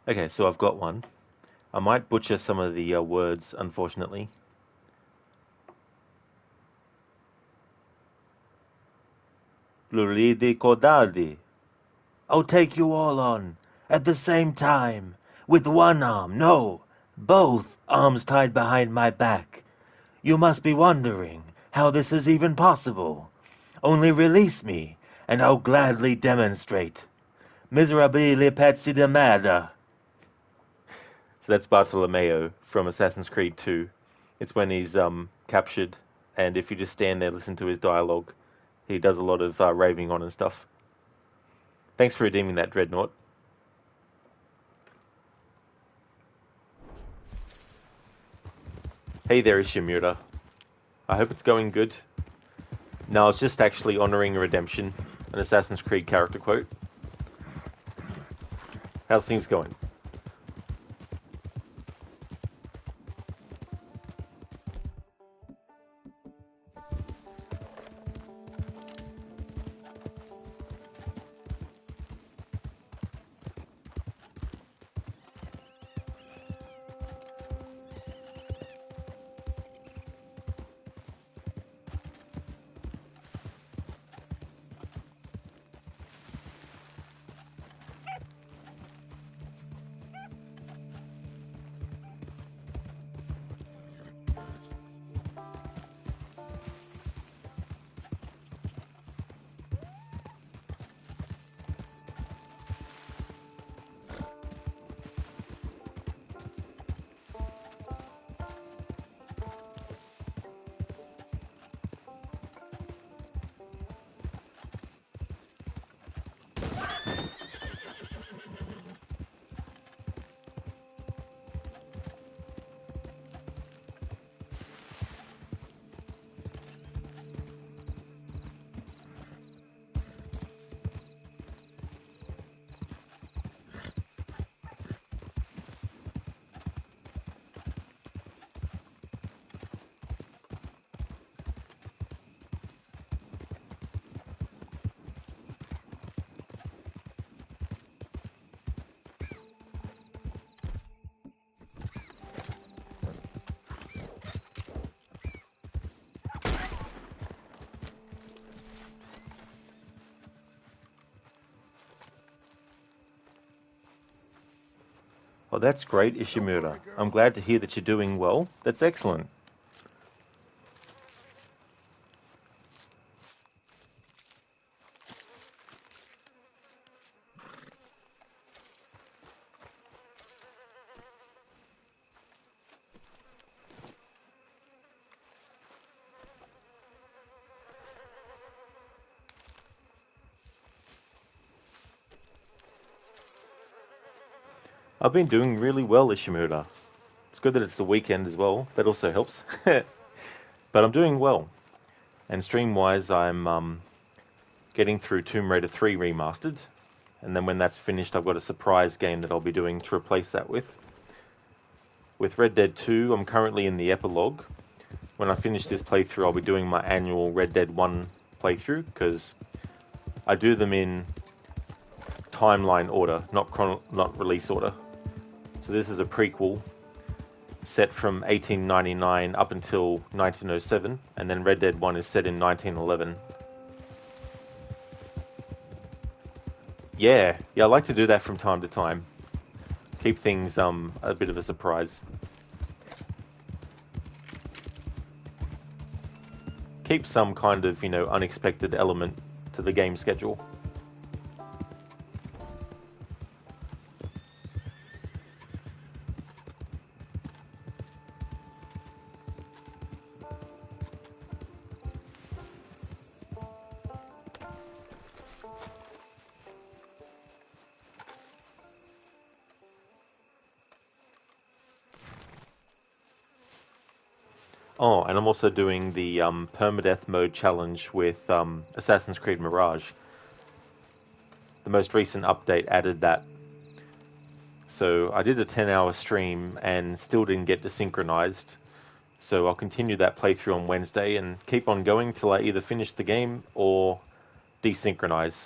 S1: Okay, so I've got one. I might butcher some of the words, unfortunately. Lulidi Kodadi. I'll take you all on, at the same time, with one arm, no, both arms tied behind my back. You must be wondering how this is even possible. Only release me, and I'll gladly demonstrate. Miserabile pezzi di merda. So that's Bartolomeo from Assassin's Creed 2. It's when he's captured, and if you just stand there, listen to his dialogue, he does a lot of raving on and stuff. Thanks for redeeming that, Dreadnought. Hey there, Ishimura. I hope it's going good. No, it's just actually honouring redemption, an Assassin's Creed character quote. How's things going? Well, that's great, Ishimura. I'm glad to hear that you're doing well. That's excellent. I've been doing really well, Ishimura. It's good that it's the weekend as well. That also helps. But I'm doing well. And stream-wise, I'm getting through Tomb Raider 3 Remastered. And then when that's finished, I've got a surprise game that I'll be doing to replace that with. With Red Dead 2, I'm currently in the epilogue. When I finish this playthrough, I'll be doing my annual Red Dead 1 playthrough, because I do them in timeline order, not release order. So this is a prequel set from 1899 up until 1907, and then Red Dead 1 is set in 1911. Yeah, I like to do that from time to time. Keep things a bit of a surprise. Keep some kind of, unexpected element to the game schedule. Oh, and I'm also doing the permadeath mode challenge with Assassin's Creed Mirage. The most recent update added that. So I did a 10-hour stream and still didn't get desynchronized. So I'll continue that playthrough on Wednesday and keep on going till I either finish the game or desynchronize.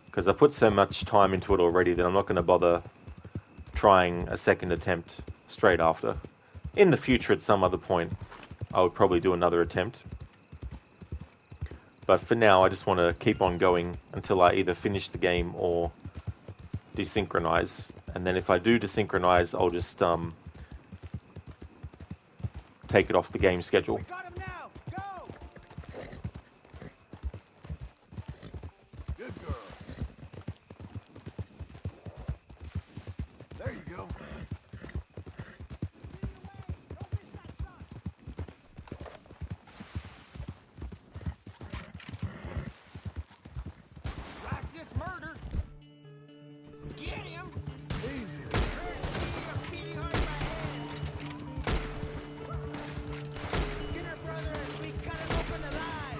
S1: Because I put so much time into it already that I'm not going to bother trying a second attempt straight after. In the future, at some other point, I would probably do another attempt. But for now, I just want to keep on going until I either finish the game or desynchronize. And then if I do desynchronize, I'll just take it off the game schedule.
S3: We got him now! Go!
S2: Good girl. There you go.
S3: Praxis murder! Get him!
S2: Easy.
S3: Skinner brothers, we cut him open alive!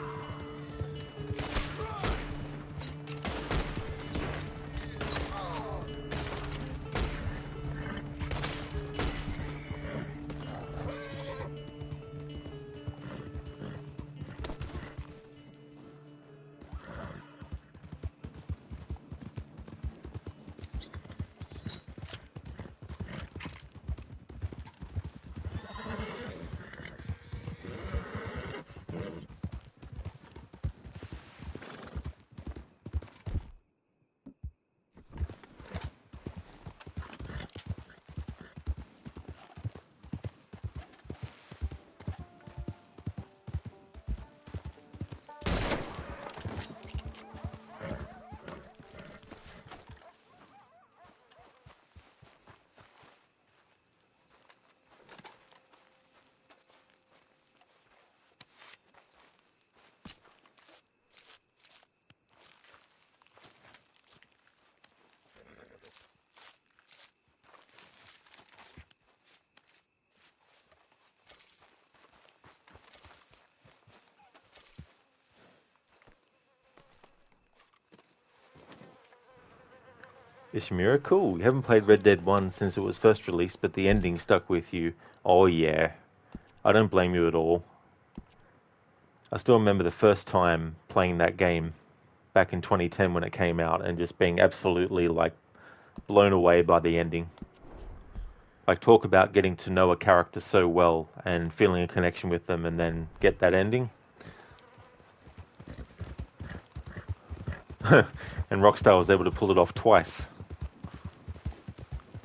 S1: Ishimura, cool. You haven't played Red Dead 1 since it was first released, but the ending stuck with you. Oh yeah. I don't blame you at all. I still remember the first time playing that game back in 2010 when it came out and just being absolutely, like, blown away by the ending. Like, talk about getting to know a character so well and feeling a connection with them and then get that ending. And Rockstar was able to pull it off twice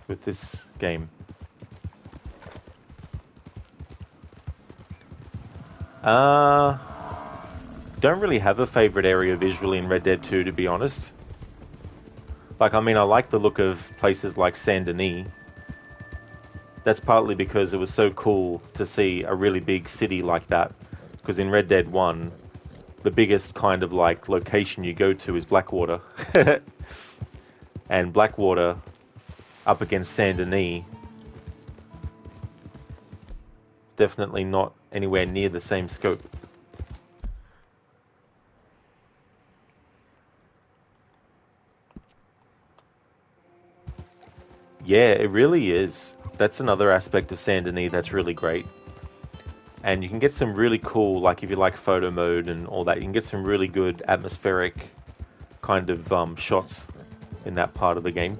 S1: with this game. Don't really have a favorite area visually in Red Dead 2, to be honest. Like, I mean, I like the look of places like Saint Denis. That's partly because it was so cool to see a really big city like that. Because in Red Dead 1, the biggest kind of like location you go to is Blackwater. And Blackwater up against Saint Denis is definitely not anywhere near the same scope. Yeah, it really is. That's another aspect of Saint Denis that's really great. And you can get some really cool, like if you like photo mode and all that, you can get some really good atmospheric kind of shots in that part of the game.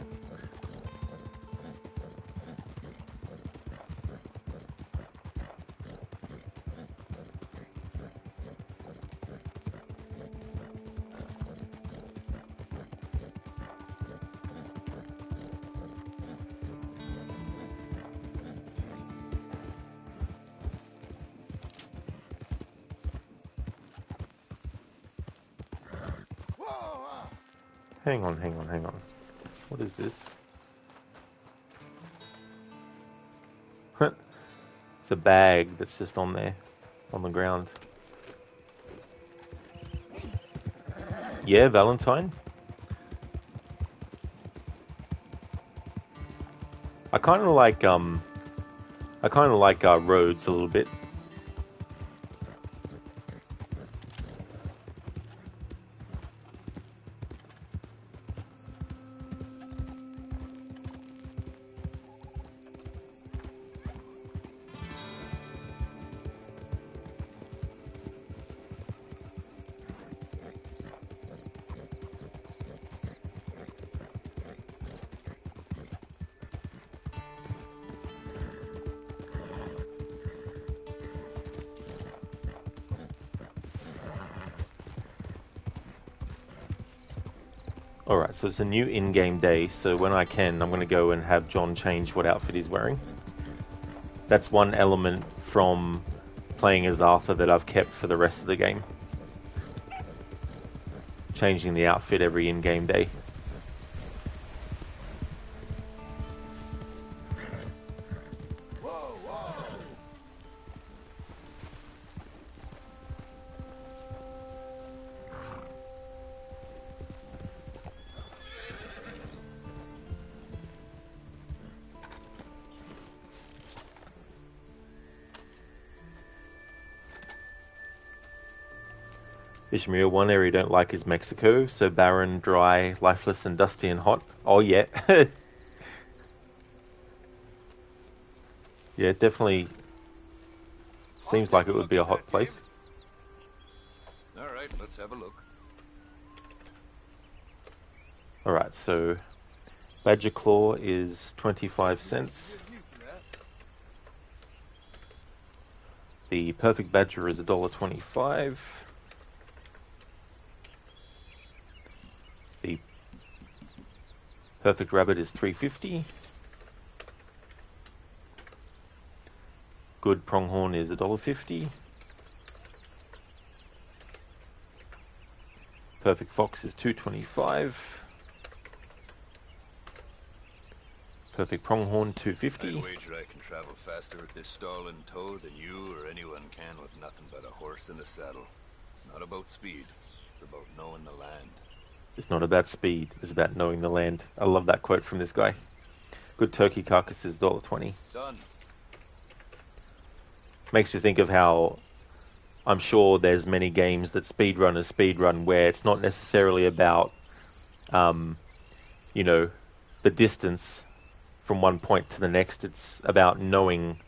S1: Hang on. What is this? It's a bag that's just on there, on the ground. Yeah, Valentine. I kind of like roads a little bit. Alright, so it's a new in-game day, so when I can, I'm going to go and have John change what outfit he's wearing. That's one element from playing as Arthur that I've kept for the rest of the game. Changing the outfit every in-game day. Ishmael, one area you don't like is Mexico, so barren, dry, lifeless, and dusty and hot. Oh yeah. Yeah, it definitely seems like it would be a hot place.
S4: All right, let's have a look.
S1: Alright, so Badger Claw is 25 cents. The Perfect Badger is $1.25. The Perfect Rabbit is $3.50. Good Pronghorn is $1.50. Perfect Fox is $2.25. Perfect Pronghorn
S4: I'd
S1: $2.50.
S4: wager I can travel faster with this stall in tow than you or anyone can with nothing but a horse and a saddle. It's not about speed. It's about knowing the land.
S1: It's not about speed, it's about knowing the land. I love that quote from this guy. Good turkey carcass is $1.20.
S4: Done.
S1: Makes you think of how I'm sure there's many games that speedrun where it's not necessarily about, you know, the distance from one point to the next. It's about knowing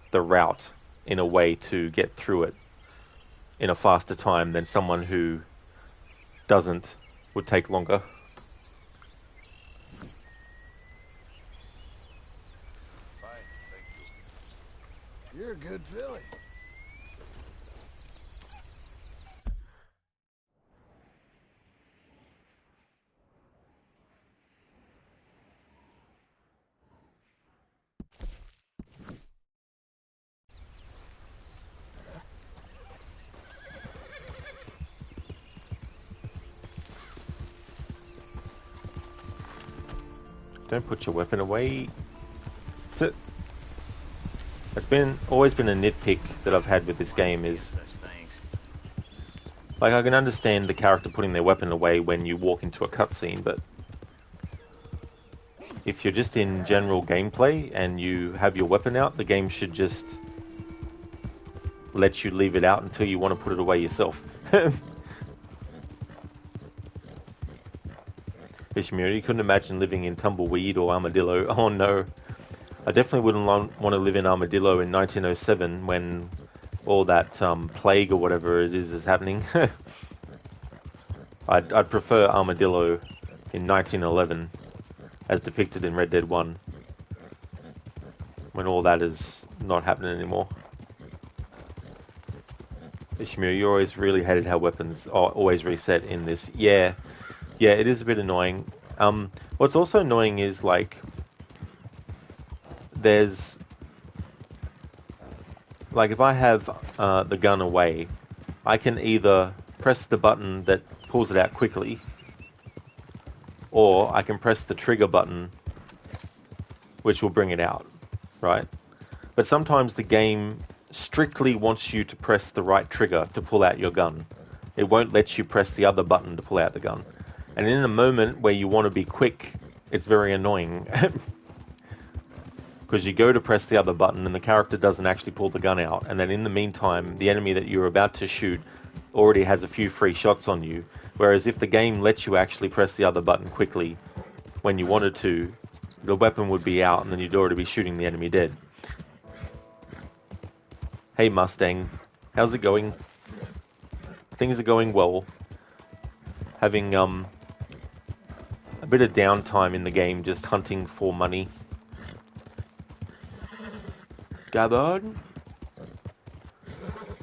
S1: the route in a way to get through it in a faster time than someone who doesn't would take longer.
S4: Fine, thank you.
S3: You're a good filly.
S1: Don't put your weapon away. That's it. It's always been a nitpick that I've had with this game is, like, I can understand the character putting their weapon away when you walk into a cutscene, but if you're just in general gameplay and you have your weapon out, the game should just let you leave it out until you want to put it away yourself. Ishmael, you couldn't imagine living in Tumbleweed or Armadillo. Oh no. I definitely wouldn't want to live in Armadillo in 1907 when all that plague or whatever it is happening. I'd prefer Armadillo in 1911 as depicted in Red Dead 1 when all that is not happening anymore. Ishmael, you always really hated how weapons are always reset in this. Yeah, it is a bit annoying. What's also annoying is, like, there's, like, if I have the gun away, I can either press the button that pulls it out quickly, or I can press the trigger button, which will bring it out, right? But sometimes the game strictly wants you to press the right trigger to pull out your gun. It won't let you press the other button to pull out the gun. And in a moment where you want to be quick, it's very annoying. Because you go to press the other button and the character doesn't actually pull the gun out. And then in the meantime, the enemy that you're about to shoot already has a few free shots on you. Whereas if the game lets you actually press the other button quickly when you wanted to, the weapon would be out and then you'd already be shooting the enemy dead. Hey Mustang, how's it going? Things are going well. Having a bit of downtime in the game, just hunting for money. Gavin?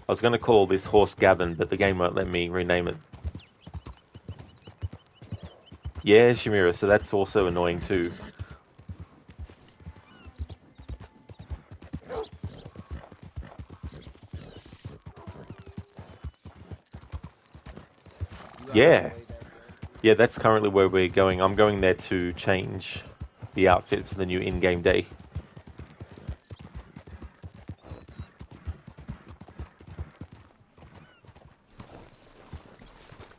S1: I was going to call this horse Gavin, but the game won't let me rename it. Yeah, Shimira, so that's also annoying too. Yeah. Yeah, that's currently where we're going. I'm going there to change the outfit for the new in-game day.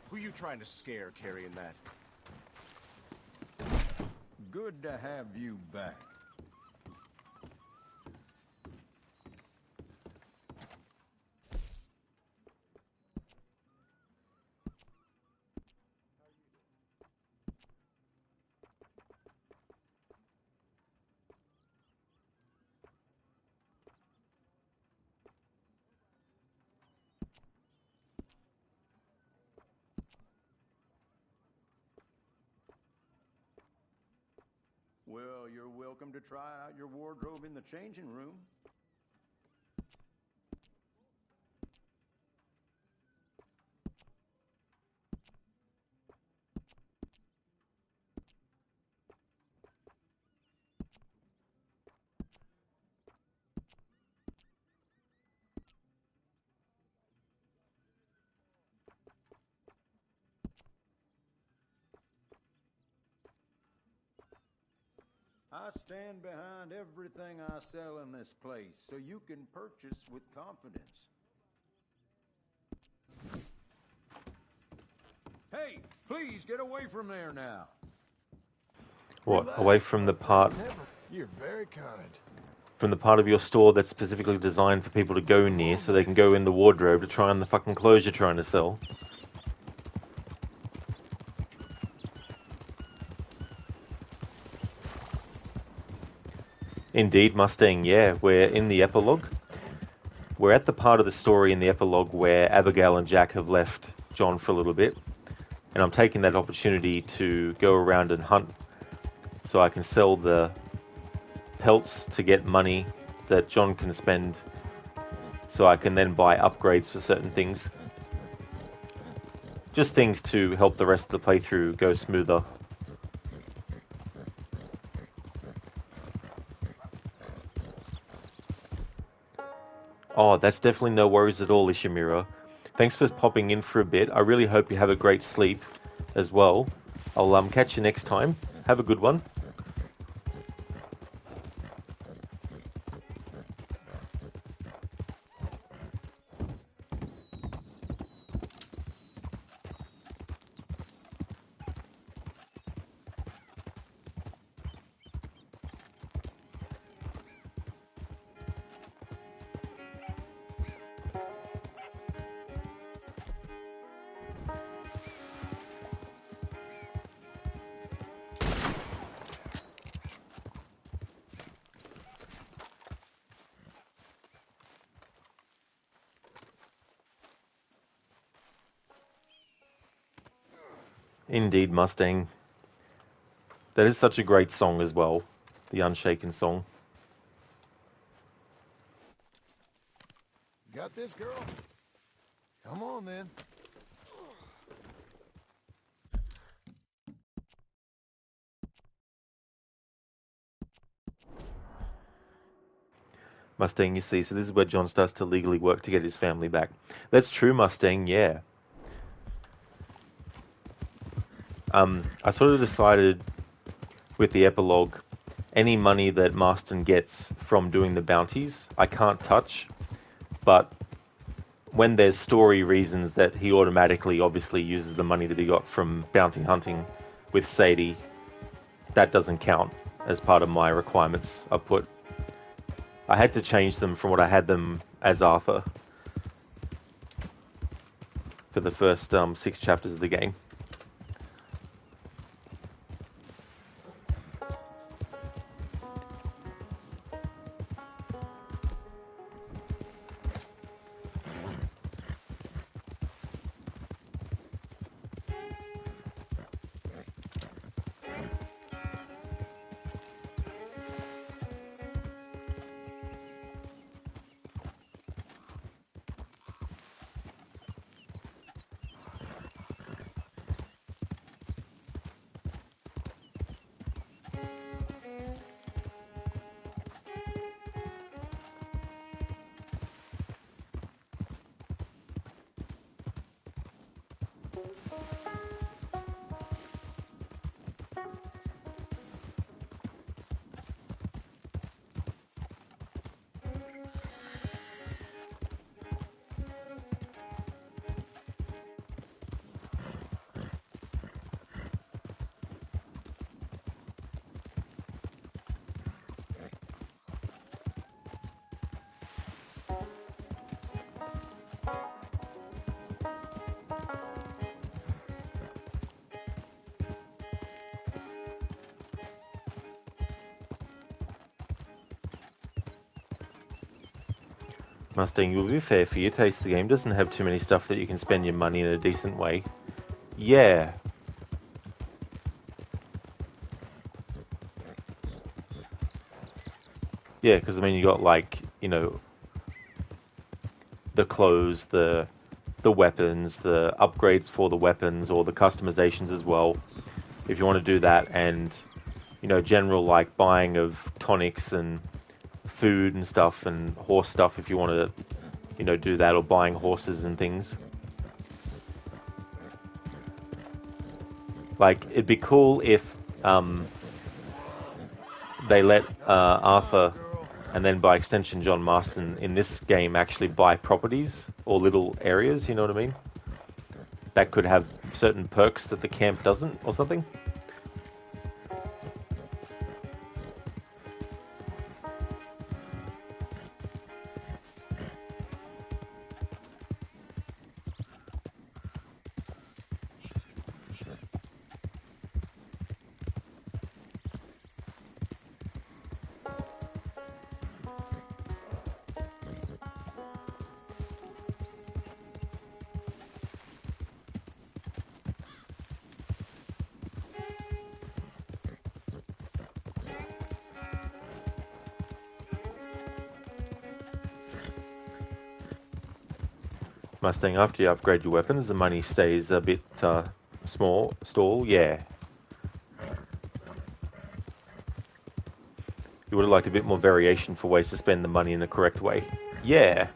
S5: Who you trying to scare carrying that?
S2: Good to have you back.
S6: Well, you're welcome to try out your wardrobe in the changing room. I stand behind everything I sell in this place, so you can purchase with confidence. Hey, please get away from there now.
S1: What, away from the part
S2: You're very kind.
S1: from the part of your store that's specifically designed for people to go near so they can go in the wardrobe to try on the fucking clothes you're trying to sell. Indeed, Mustang, yeah. We're in the epilogue. We're at the part of the story in the epilogue where Abigail and Jack have left John for a little bit. And I'm taking that opportunity to go around and hunt so I can sell the pelts to get money that John can spend so I can then buy upgrades for certain things. Just things to help the rest of the playthrough go smoother. Oh, that's definitely no worries at all, Ishimura. Thanks for popping in for a bit. I really hope you have a great sleep as well. I'll catch you next time. Have a good one. Indeed, Mustang. That is such a great song as well. The Unshaken song.
S2: Got this, girl? Come on, then.
S1: Mustang, you see, so this is where John starts to legally work to get his family back. That's true, Mustang, yeah. I sort of decided with the epilogue, any money that Marston gets from doing the bounties, I can't touch, but when there's story reasons that he automatically obviously uses the money that he got from bounty hunting with Sadie, that doesn't count as part of my requirements I've put. I had to change them from what I had them as Arthur for the first 6 chapters of the game. Mustang, will be fair for your taste. The game doesn't have too many stuff that you can spend your money in a decent way. Yeah. Yeah, because I mean, you got like, you know, the clothes, the weapons, the upgrades for the weapons, or the customizations as well. If you want to do that, and you know, general like buying of tonics and food and stuff, and horse stuff, if you want to, you know, do that, or buying horses and things. Like, it'd be cool if they let Arthur, and then by extension John Marston, in this game actually buy properties or little areas, you know what I mean? That could have certain perks that the camp doesn't, or something. Mustang, after you upgrade your weapons, the money stays a bit stall. Yeah. You would have liked a bit more variation for ways to spend the money in the correct way. Yeah.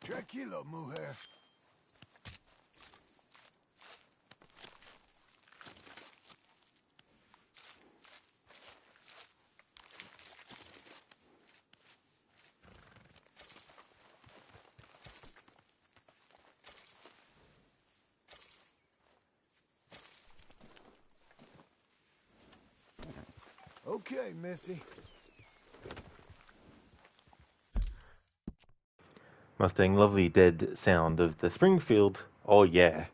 S2: Tranquilo, mujer. Okay, Missy.
S1: Mustang, lovely dead sound of the Springfield. Oh yeah.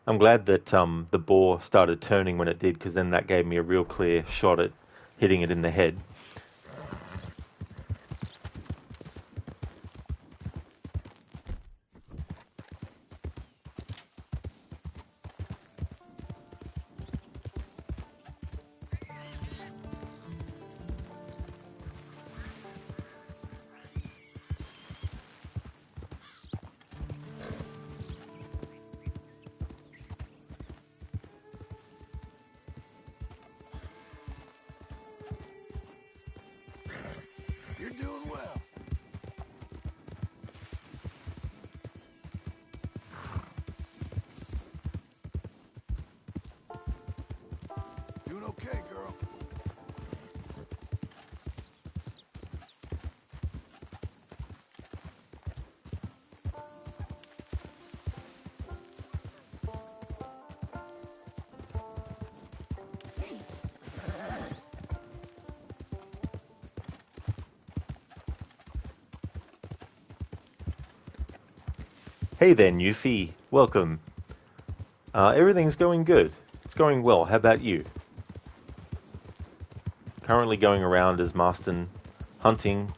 S1: I'm glad that the bore started turning when it did, because then that gave me a real clear shot at hitting it in the head.
S2: You're doing well. Doing okay, girl.
S1: Hey there, Newfie. Welcome. Everything's going good. It's going well. How about you? Currently going around as Marston, hunting,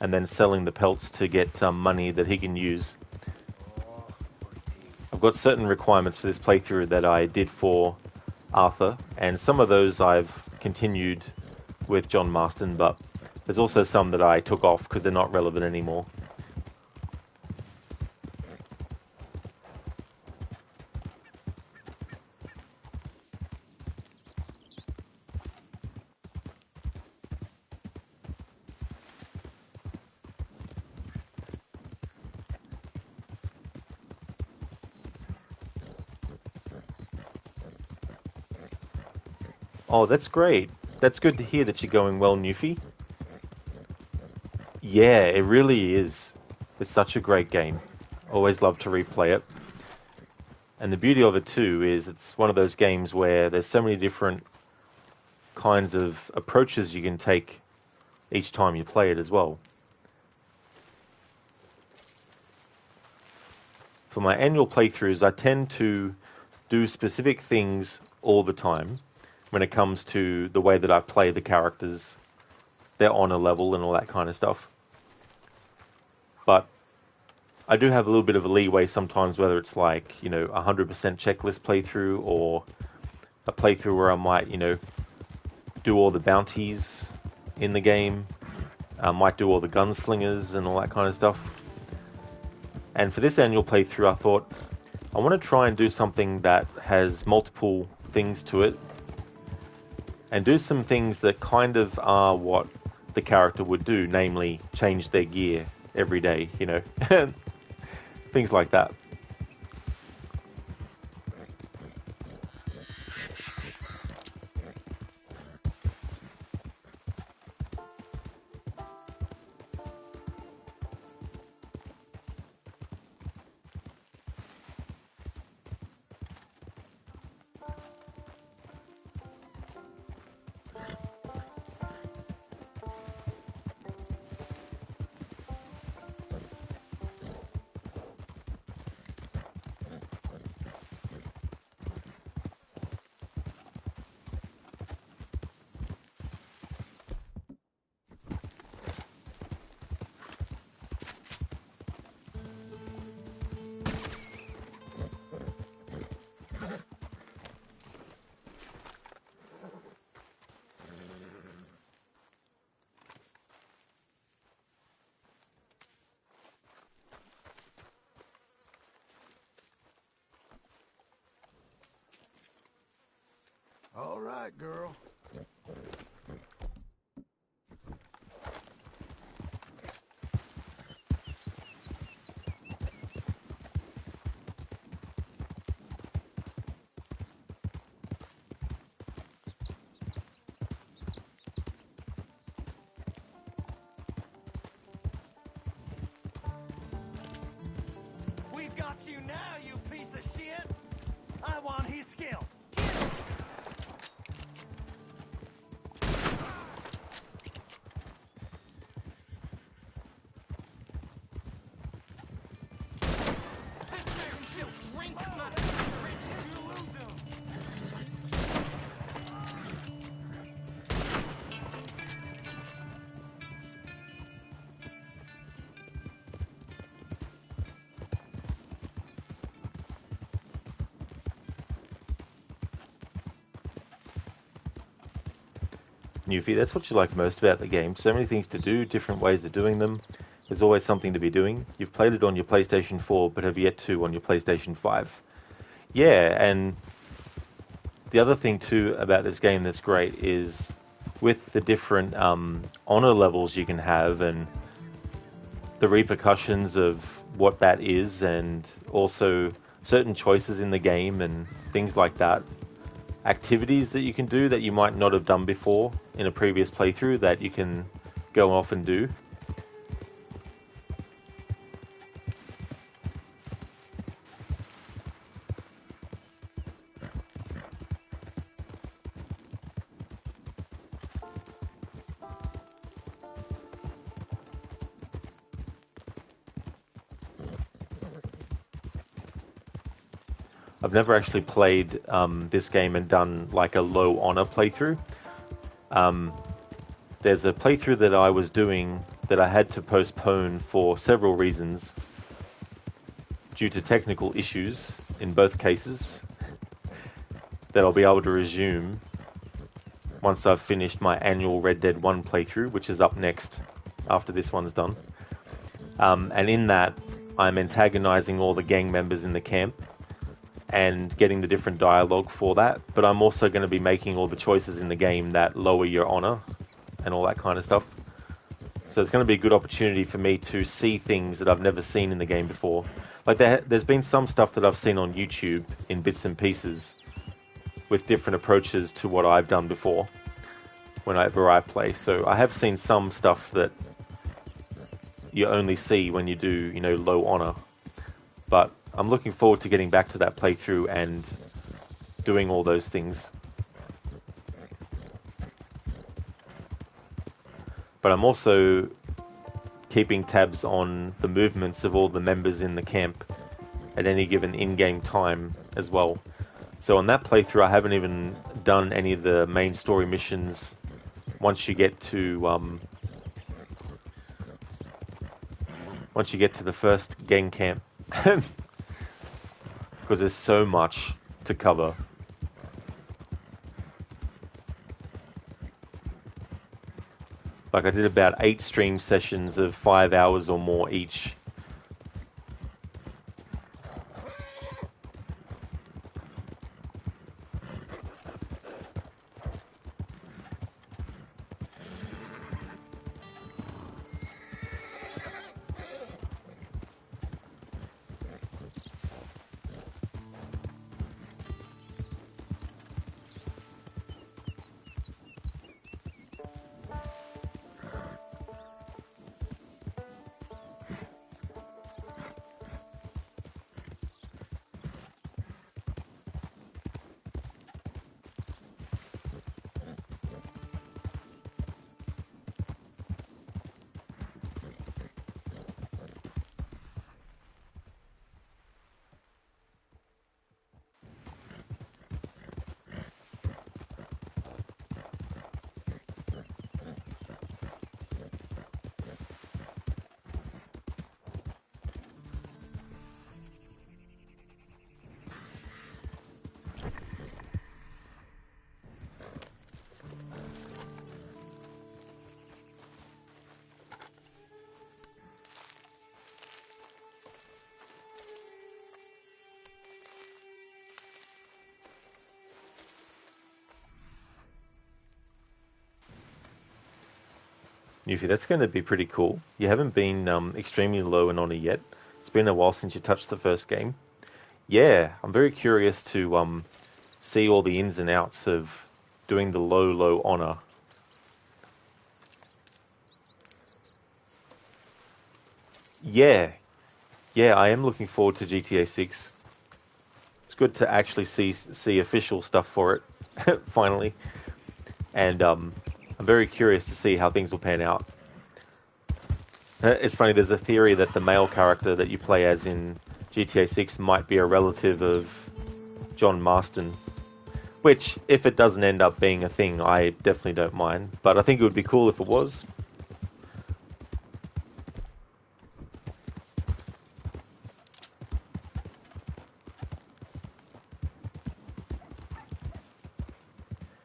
S1: and then selling the pelts to get money that he can use. I've got certain requirements for this playthrough that I did for Arthur, and some of those I've continued with John Marston, but there's also some that I took off because they're not relevant anymore. Oh, that's great. That's good to hear that you're going well, Newfie. Yeah, it really is. It's such a great game. Always love to replay it. And the beauty of it too is it's one of those games where there's so many different kinds of approaches you can take each time you play it as well. For my annual playthroughs, I tend to do specific things all the time when it comes to the way that I play the characters, their honor level and all that kind of stuff. But I do have a little bit of a leeway sometimes, whether it's like, 100% checklist playthrough or a playthrough where I might, do all the bounties in the game. I might do all the gunslingers and all that kind of stuff. And for this annual playthrough, I thought I want to try and do something that has multiple things to it and do some things that kind of are what the character would do, namely change their gear every day, things like that.
S2: All right, girl.
S5: We've got you now, you piece of shit! I want his skill!
S1: Newfie, that's what you like most about the game. So many things to do, different ways of doing them. There's always something to be doing. You've played it on your PlayStation 4, but have yet to on your PlayStation 5. Yeah, and the other thing too about this game that's great is with the different honor levels you can have and the repercussions of what that is, and also certain choices in the game and things like that. Activities that you can do that you might not have done before in a previous playthrough that you can go off and do. I've never actually played this game and done like a low honor playthrough. There's a playthrough that I was doing that I had to postpone for several reasons due to technical issues in both cases that I'll be able to resume once I've finished my annual Red Dead 1 playthrough, which is up next after this one's done. And in that, I'm antagonizing all the gang members in the camp and getting the different dialogue for that, but I'm also going to be making all the choices in the game that lower your honor and all that kind of stuff. So it's going to be a good opportunity for me to see things that I've never seen in the game before. Like there's been some stuff that I've seen on YouTube in bits and pieces, with different approaches to what I've done before whenever I play. So I have seen some stuff that you only see when you do, you know, low honor. But I'm looking forward to getting back to that playthrough and doing all those things. But I'm also keeping tabs on the movements of all the members in the camp at any given in-game time as well. So on that playthrough, I haven't even done any of the main story missions once you get to the first gang camp. Because there's so much to cover. Like I did about 8 stream sessions of 5 hours or more each. Yuffie, that's going to be pretty cool. You haven't been extremely low in honor yet. It's been a while since you touched the first game. Yeah, I'm very curious to see all the ins and outs of doing the low honor. Yeah, I am looking forward to GTA 6. It's good to actually see official stuff for it, finally. And I'm very curious to see how things will pan out. It's funny, there's a theory that the male character that you play as in GTA 6 might be a relative of John Marston. Which, if it doesn't end up being a thing, I definitely don't mind. But I think it would be cool if it was.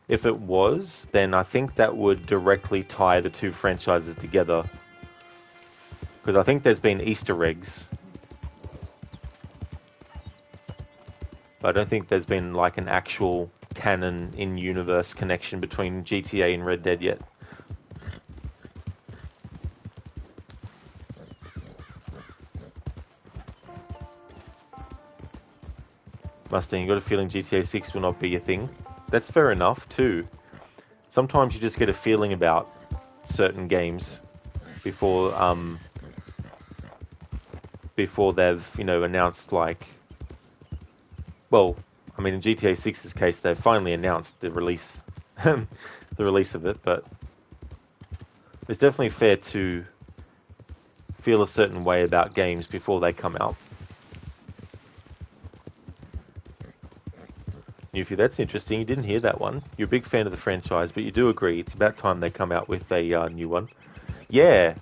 S1: If it was, then I think that would directly tie the two franchises together. Because I think there's been Easter eggs. But I don't think there's been like an actual canon in-universe connection between GTA and Red Dead yet. Mustang, you got a feeling GTA 6 will not be a thing? That's fair enough too. Sometimes you just get a feeling about certain games before they've, you know, announced, like, well, I mean in GTA 6's case they've finally announced the release the release of it, but it's definitely fair to feel a certain way about games before they come out. Yuffie, that's interesting. You didn't hear that one. You're a big fan of the franchise, but you do agree it's about time they come out with a new one. Yeah,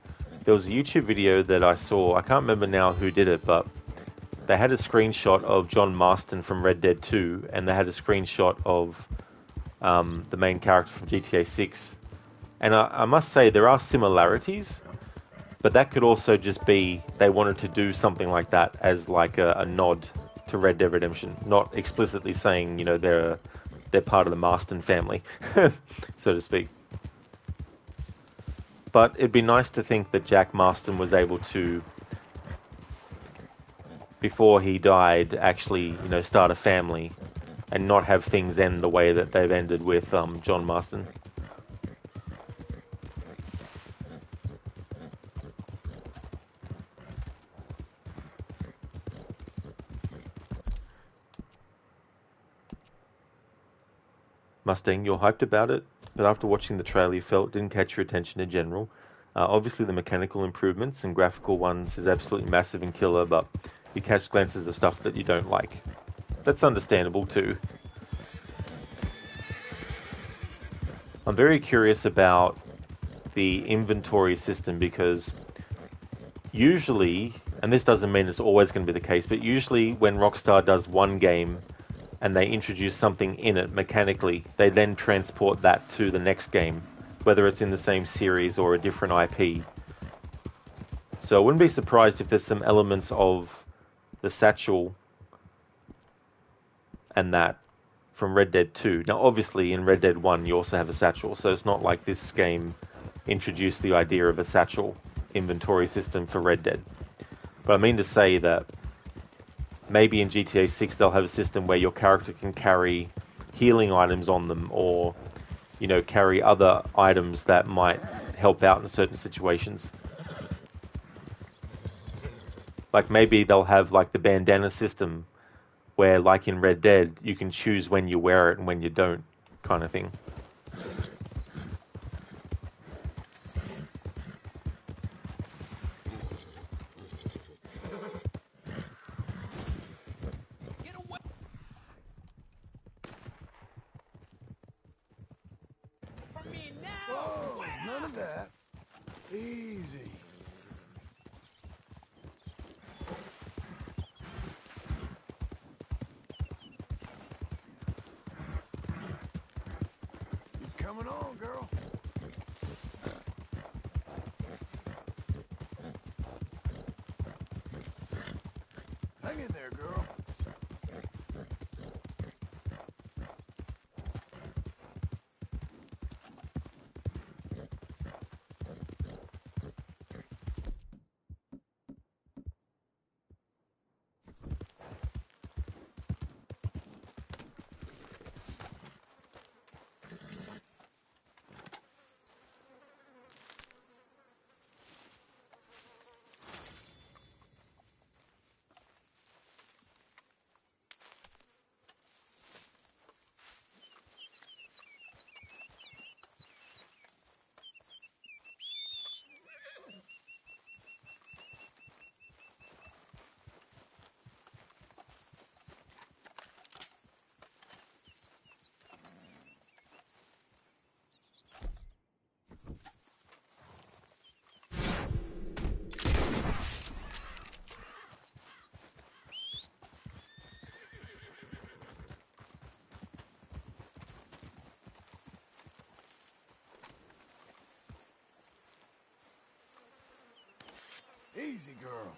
S1: there was a YouTube video that I saw. I can't remember now who did it, but they had a screenshot of John Marston from Red Dead 2, and they had a screenshot of the main character from GTA 6. And I must say, there are similarities, but that could also just be they wanted to do something like that as like a nod to Red Dead Redemption, not explicitly saying, you know, they're part of the Marston family, so to speak. But it'd be nice to think that Jack Marston was able to, before he died, actually, you know, start a family and not have things end the way that they've ended with John Marston. Mustang, you're hyped about it, but after watching the trailer you felt it didn't catch your attention in general. Obviously the mechanical improvements and graphical ones is absolutely massive and killer, but you catch glimpses of stuff that you don't like. That's understandable too. I'm very curious about the inventory system because usually, and this doesn't mean it's always going to be the case, but usually when Rockstar does one game and they introduce something in it mechanically, they then transport that to the next game, whether it's in the same series or a different IP. So I wouldn't be surprised if there's some elements of the satchel and that from Red Dead 2. Now obviously in Red Dead 1 you also have a satchel, so it's not like this game introduced the idea of a satchel inventory system for Red Dead. But I mean to say that maybe in GTA 6 they'll have a system where your character can carry healing items on them, or, you know, carry other items that might help out in certain situations. Like maybe they'll have like the bandana system where, like in Red Dead, you can choose when you wear it and when you don't, kind of thing.
S2: Whoa, none of that. Easy. Keep coming on, girl. Hang in there, girl. Easy, girl.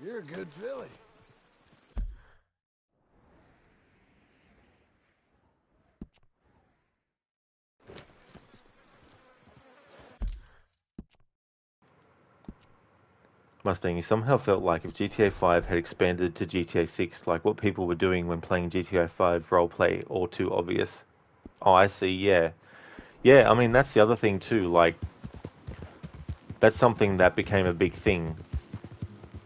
S2: You're a good filly.
S1: Mustang, you somehow felt like if GTA 5 had expanded to GTA 6, like what people were doing when playing GTA 5 roleplay, all too obvious. Oh, I see, yeah. Yeah, I mean, that's the other thing too, like, that's something that became a big thing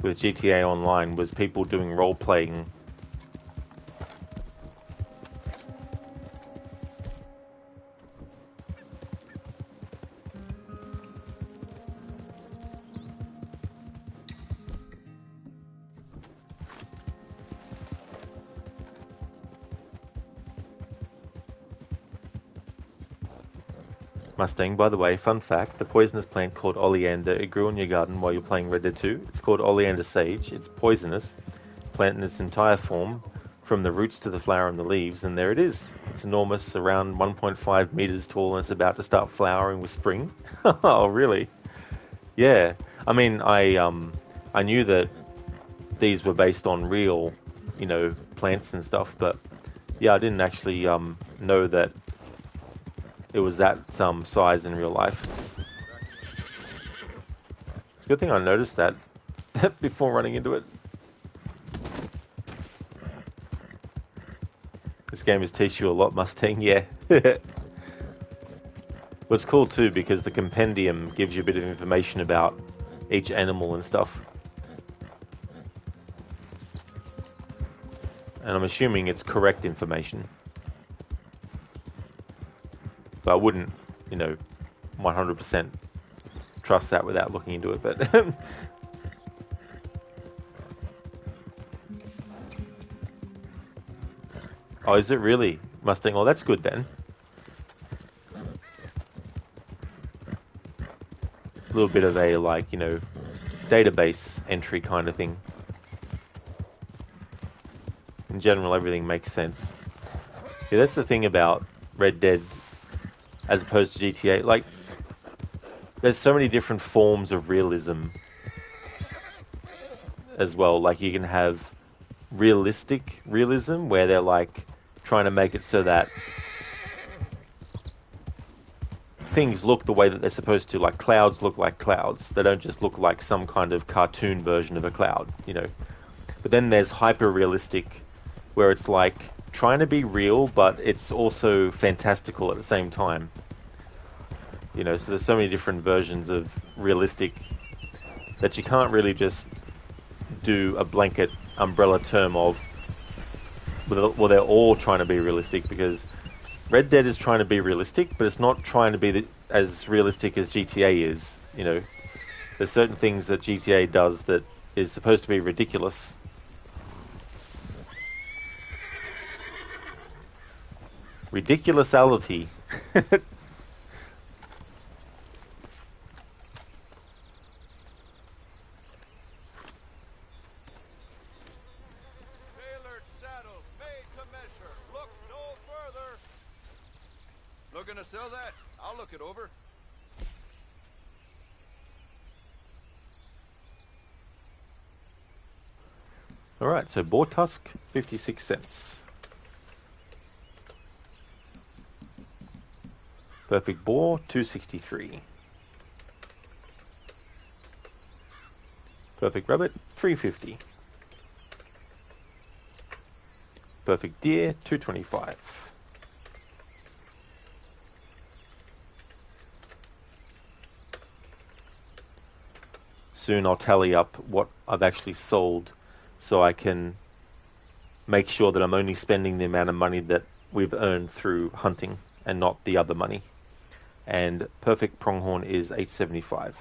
S1: with GTA Online, was people doing role-playing. Mustang, by the way, fun fact, the poisonous plant called oleander, it grew in your garden while you're playing Red Dead 2. It's called oleander sage. It's poisonous. Plant in its entire form, from the roots to the flower and the leaves, and there it is. It's enormous, around 1.5 meters tall, and it's about to start flowering with spring. Oh, really? Yeah. I mean, I knew that these were based on real, plants and stuff, but yeah, I didn't actually know that it was that size in real life. It's a good thing I noticed that before running into it. This game has teach you a lot, Mustang. Yeah. What's cool too, because the compendium gives you a bit of information about each animal and stuff. And I'm assuming it's correct information. But I wouldn't, 100% trust that without looking into it. But oh, is it really Mustang? Oh, that's good then. A little bit of a, database entry kind of thing. In general, everything makes sense. Yeah, that's the thing about Red Dead as opposed to GTA. Like, there's so many different forms of realism as well. Like, you can have realistic realism, where they're, trying to make it so that things look the way that they're supposed to. Like, clouds look like clouds. They don't just look like some kind of cartoon version of a cloud, But then there's hyper-realistic, where it's trying to be real, but it's also fantastical at the same time. So there's so many different versions of realistic that you can't really just do a blanket umbrella term of, well, they're all trying to be realistic, because Red Dead is trying to be realistic, but it's not trying to be as realistic as GTA is. There's certain things that GTA does that is supposed to be ridiculous. Ridiculousality.
S4: Looking to sell that? I'll look it over.
S1: Alright, so boar tusk, 56 cents. Perfect boar, 263. Perfect rabbit, 350. Perfect deer, 225. Soon I'll tally up what I've actually sold, so I can make sure that I'm only spending the amount of money that we've earned through hunting and not the other money. And perfect pronghorn is 875.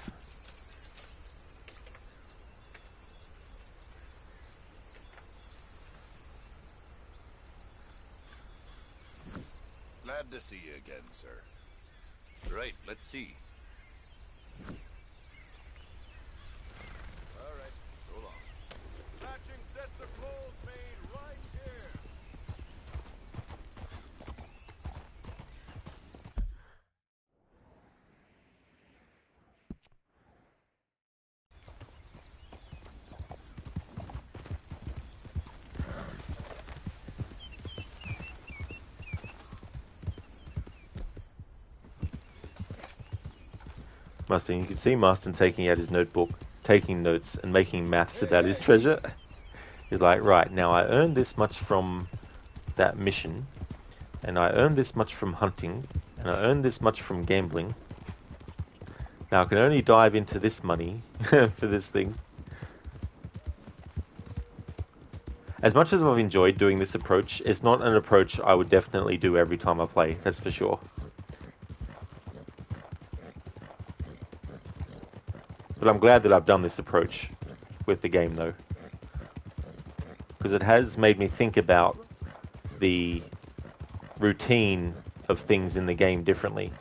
S4: Glad to see you again, sir. Right, let's see. All right, so long. Matching sets of clothes made right here.
S1: Marston, you can see Marston taking out his notebook, taking notes, and making maths about his treasure. He's like, right, now I earned this much from that mission, and I earned this much from hunting, and I earned this much from gambling. Now I can only dive into this money for this thing. As much as I've enjoyed doing this approach, it's not an approach I would definitely do every time I play, that's for sure. But I'm glad that I've done this approach with the game, though. Because it has made me think about the routine of things in the game differently.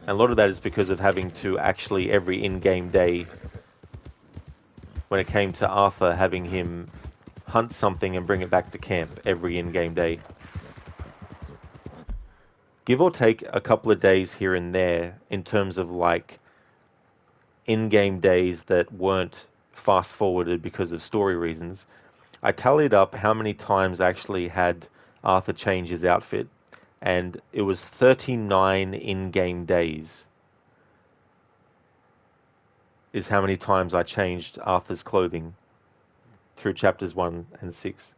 S1: And a lot of that is because of having to actually, every in-game day, when it came to Arthur, having him hunt something and bring it back to camp every in-game day. Give or take a couple of days here and there in terms of, like, in-game days that weren't fast-forwarded because of story reasons. I tallied up how many times I actually had Arthur change his outfit, and it was 39 in-game days is how many times I changed Arthur's clothing through chapters 1 and 6.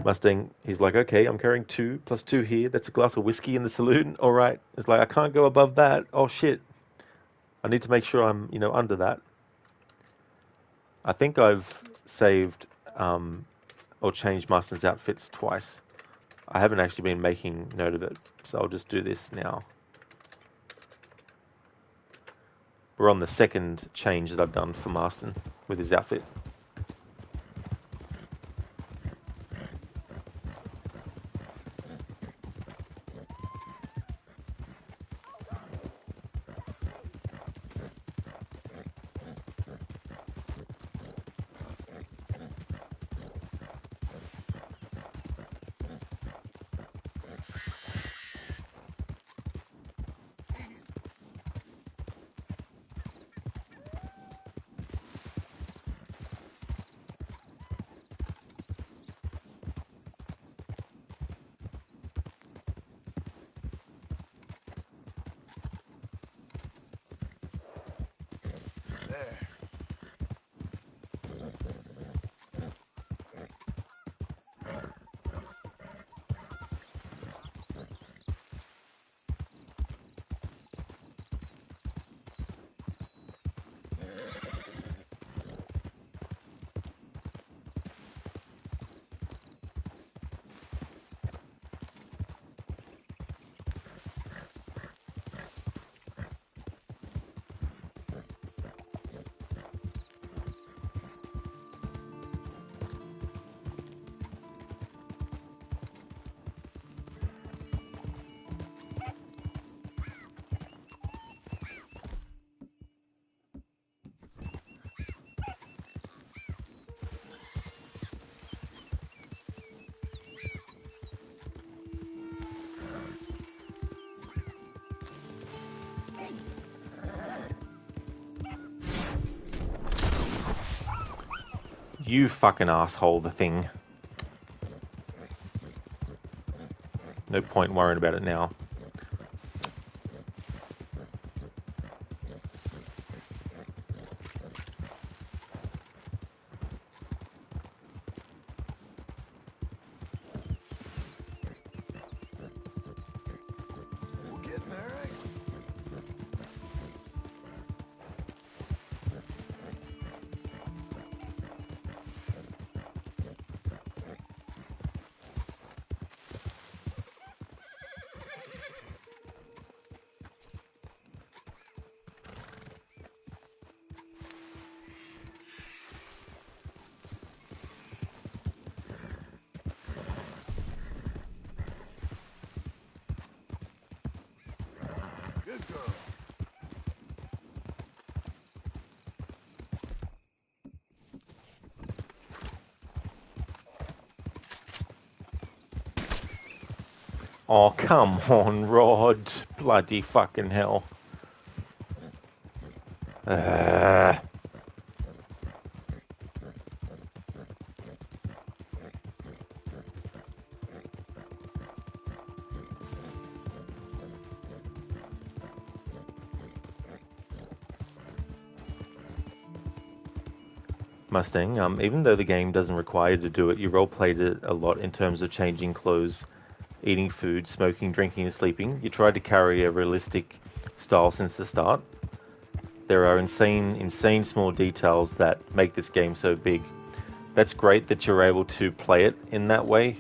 S1: Mustang, he's like, okay, I'm carrying 2 plus 2 here. That's a glass of whiskey in the saloon. All right. It's like, I can't go above that. Oh, shit. I need to make sure I'm, under that. I think I've saved or changed Marston's outfits twice. I haven't actually been making note of it, so I'll just do this now. We're on the second change that I've done for Marston with his outfit. You fucking asshole, the thing. No point worrying about it now.
S2: We're getting there, eh? Good girl.
S1: Oh, come on, Rod. Bloody fucking hell. Mustang, even though the game doesn't require you to do it, you role-played it a lot in terms of changing clothes, eating food, smoking, drinking, and sleeping. You tried to carry a realistic style since the start. There are insane small details that make this game so big. That's great that you're able to play it in that way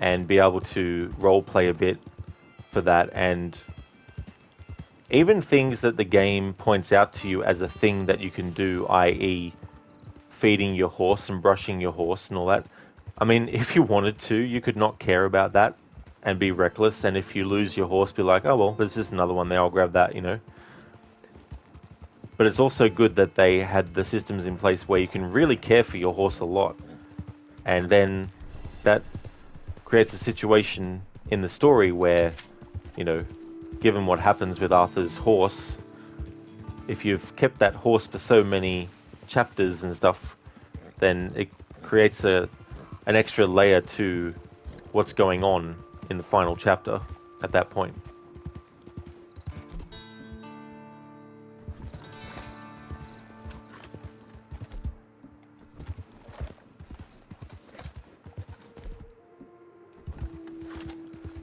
S1: and be able to role-play a bit for that, and even things that the game points out to you as a thing that you can do, i.e. feeding your horse and brushing your horse and all that. I mean, if you wanted to, you could not care about that and be reckless, and if you lose your horse, be like, oh well, there's just another one there, I'll grab that, But it's also good that they had the systems in place where you can really care for your horse a lot, and then that creates a situation in the story where, given what happens with Arthur's horse, if you've kept that horse for so many chapters and stuff, then it creates an extra layer to what's going on in the final chapter at that point.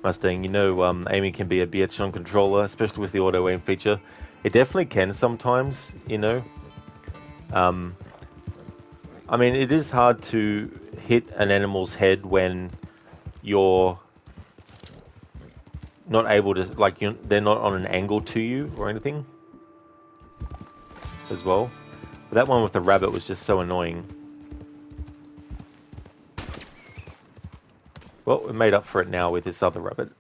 S1: Mustang, aiming can be a bitch on controller, especially with the auto aim feature. It definitely can sometimes, I mean, it is hard to hit an animal's head when you're not able to, like, they're not on an angle to you or anything as well. But that one with the rabbit was just so annoying. Well, we made up for it now with this other rabbit.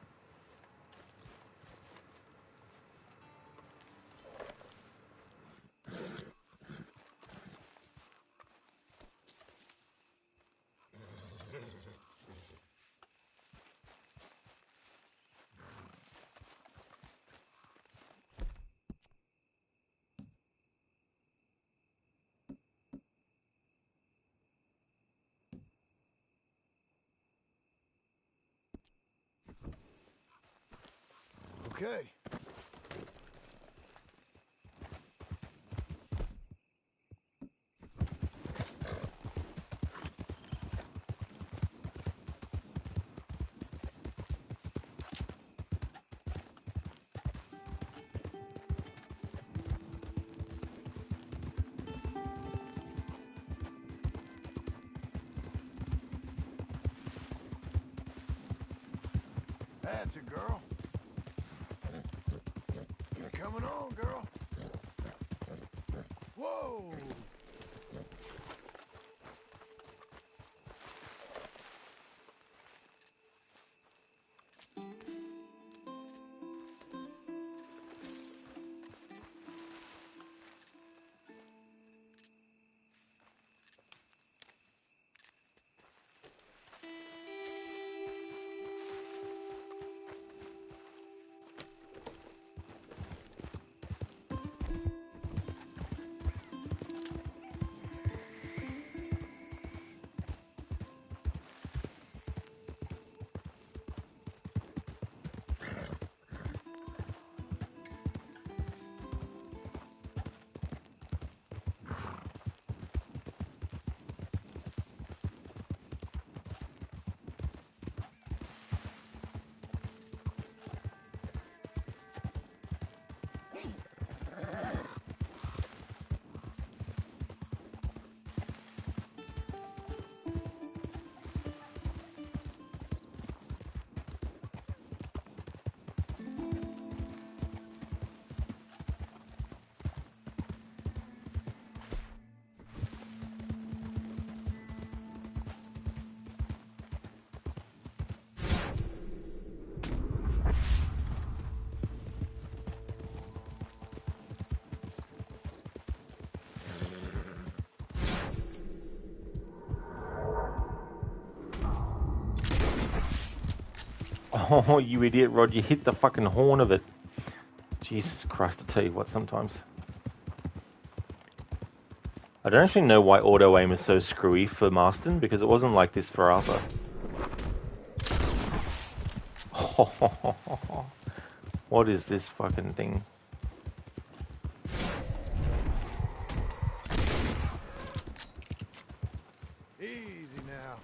S2: Okay. That's it, girl. You're coming on, girl. Whoa!
S1: Oh, you idiot, Rod, you hit the fucking horn of it. Jesus Christ, I tell you what, sometimes. I don't actually know why auto-aim is so screwy for Marston, because it wasn't like this for Arthur. What is this fucking thing?
S2: Easy now.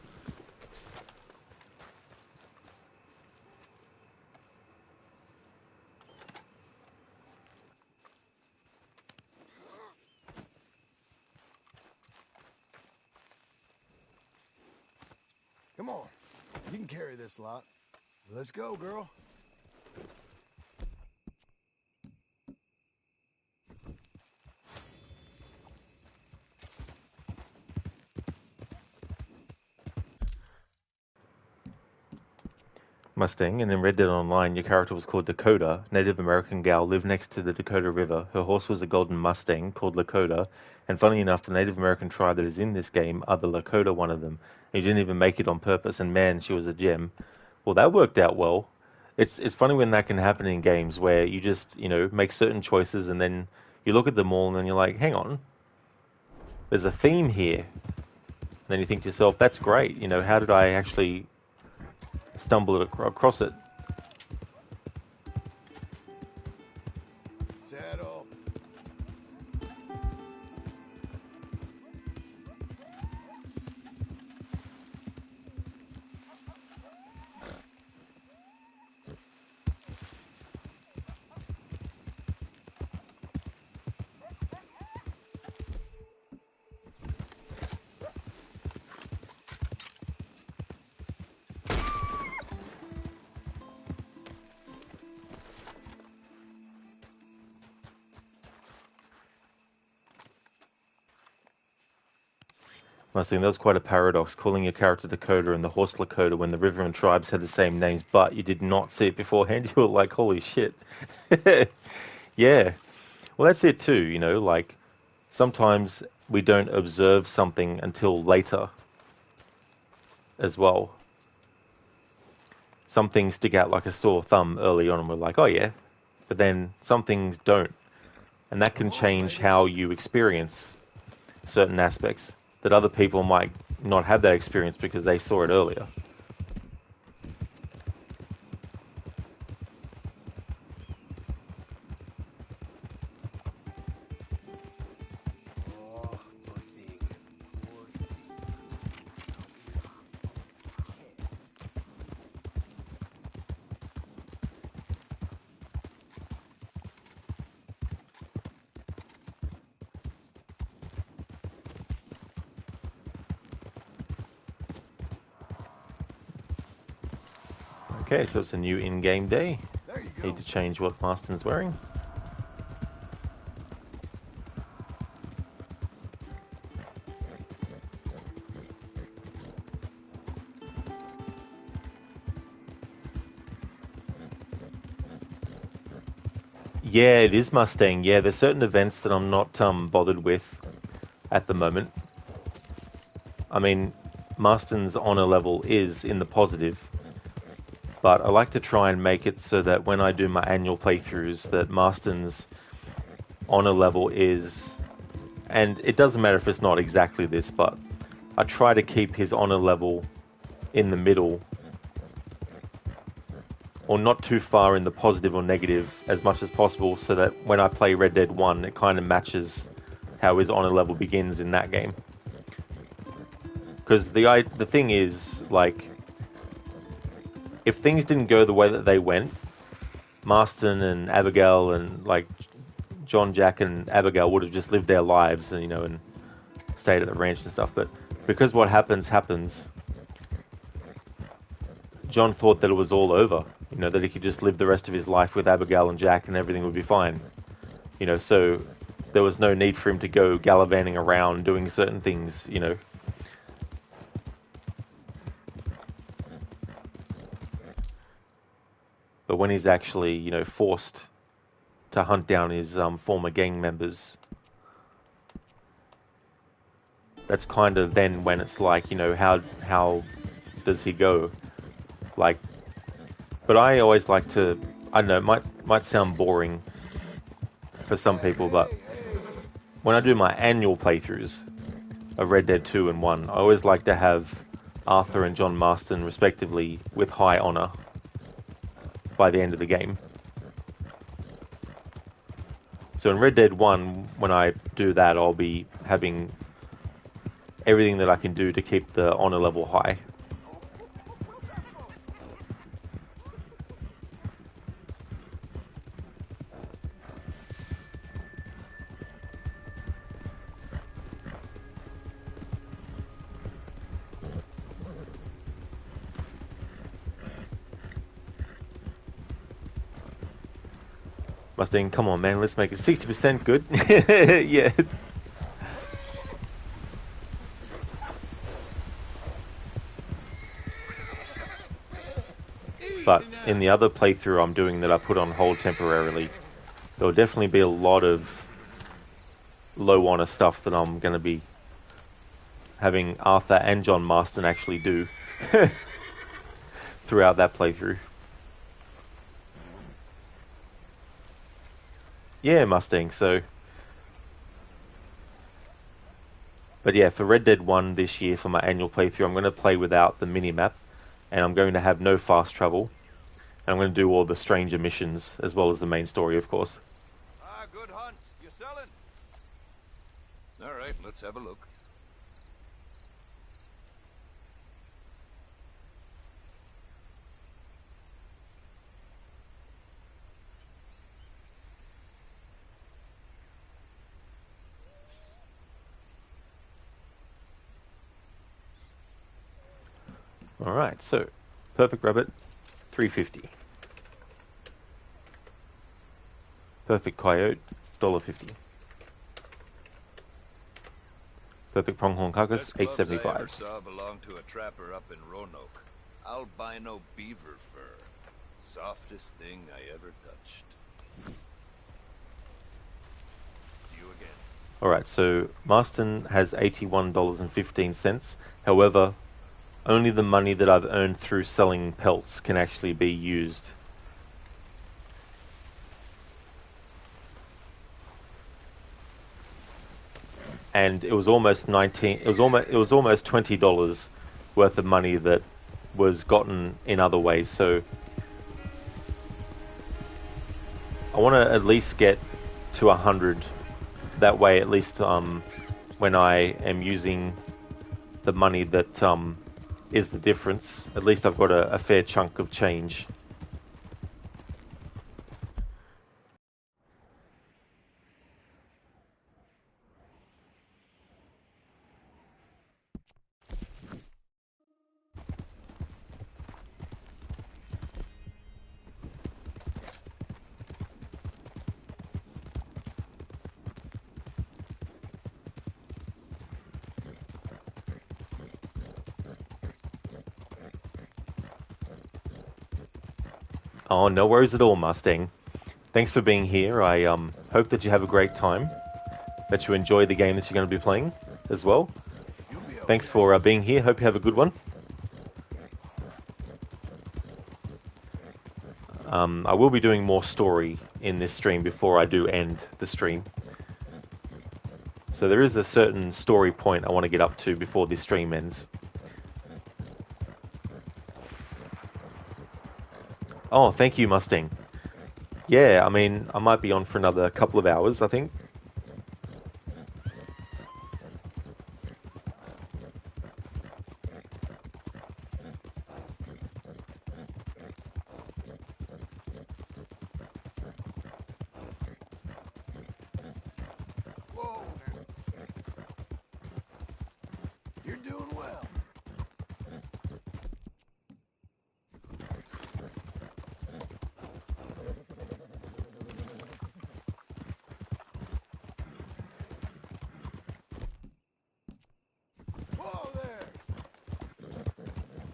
S2: Come on. You can carry this lot. Let's go, girl.
S1: Mustang, and in Red Dead Online, your character was called Dakota. Native American gal lived next to the Dakota River. Her horse was a golden Mustang called Lakota, and funny enough, the Native American tribe that is in this game are the Lakota one of them. And you didn't even make it on purpose, and man, she was a gem. Well, that worked out well. It's funny when that can happen in games where you just, make certain choices and then you look at them all and then you're like, hang on, there's a theme here. And then you think to yourself, that's great. You know, how did I actually stumble across it?
S2: Settle.
S1: I was thinking that was quite a paradox, calling your character Dakota and the horse Lakota when the Riverman tribes had the same names, but you did not see it beforehand. You were like, holy shit. Yeah. Well, that's it too, you know, like sometimes we don't observe something until later as well. Some things stick out like a sore thumb early on and we're like, oh yeah, but then some things don't. And that can change how you experience certain aspects that other people might not have that experience because they saw it earlier. Okay, so it's a new in-game day.
S2: There you go.
S1: Need to change what Marston's wearing. Yeah, it is Mustang. Yeah, there's certain events that I'm not bothered with at the moment. I mean, Marston's honor level is in the positive, but I like to try and make it so that when I do my annual playthroughs, that Marston's honor level is, and it doesn't matter if it's not exactly this, but I try to keep his honor level in the middle, or not too far in the positive or negative as much as possible, so that when I play Red Dead 1, it kind of matches how his honor level begins in that game. Because the thing is, like, if things didn't go the way that they went, Marston and Abigail and, like, John, Jack, and Abigail would have just lived their lives and, you know, and stayed at the ranch and stuff. But because what happens, John thought that it was all over. You know, that he could just live the rest of his life with Abigail and Jack and everything would be fine. You know, so there was no need for him to go gallivanting around doing certain things, you know. But when he's actually, you know, forced to hunt down his former gang members, that's kind of then when it's like, you know, how does he go? Like, but I always like to, I don't know, it might sound boring for some people, but when I do my annual playthroughs of Red Dead 2 and 1, I always like to have Arthur and John Marston respectively with high honor by the end of the game. So in Red Dead 1, when I do that, I'll be having everything that I can do to keep the honor level high. Mustang, come on, man, let's make it 60% good. Yeah. But in the other playthrough I'm doing that I put on hold temporarily, there'll definitely be a lot of low honor stuff that I'm going to be having Arthur and John Marston actually do throughout that playthrough. Yeah, Mustang, so But yeah, for Red Dead 1 this year for my annual playthrough, I'm going to play without the mini-map, and I'm going to have no fast travel, and I'm going to do all the stranger missions, as well as the main story, of course.
S4: Ah, good hunt. You selling? All right, let's have a look.
S1: Alright, so, Perfect Rabbit, $3.50. Perfect Coyote, $1.50. Perfect Pronghorn Carcass,
S4: Best gloves I ever
S1: $8.75.
S4: saw belonged to a trapper up in Roanoke. Albino beaver fur. Softest thing I ever touched. You again.
S1: Alright, so Marston has $81.15. However, only the money that I've earned through selling pelts can actually be used. And it was almost it was almost $20 worth of money that was gotten in other ways. So I want to at least get to 100. That way, at least when I am using the money that is the difference, at least I've got a fair chunk of change. Oh, no worries at all, Mustang. Thanks for being here. I hope that you have a great time, that you enjoy the game that you're going to be playing as well. Thanks for being here. Hope you have a good one. I will be doing more story in this stream before I do end the stream. So there is a certain story point I want to get up to before this stream ends. Oh, thank you, Mustang. Yeah, I mean, I might be on for another couple of hours, I think.
S2: Whoa, now. You're doing well. Whoa there.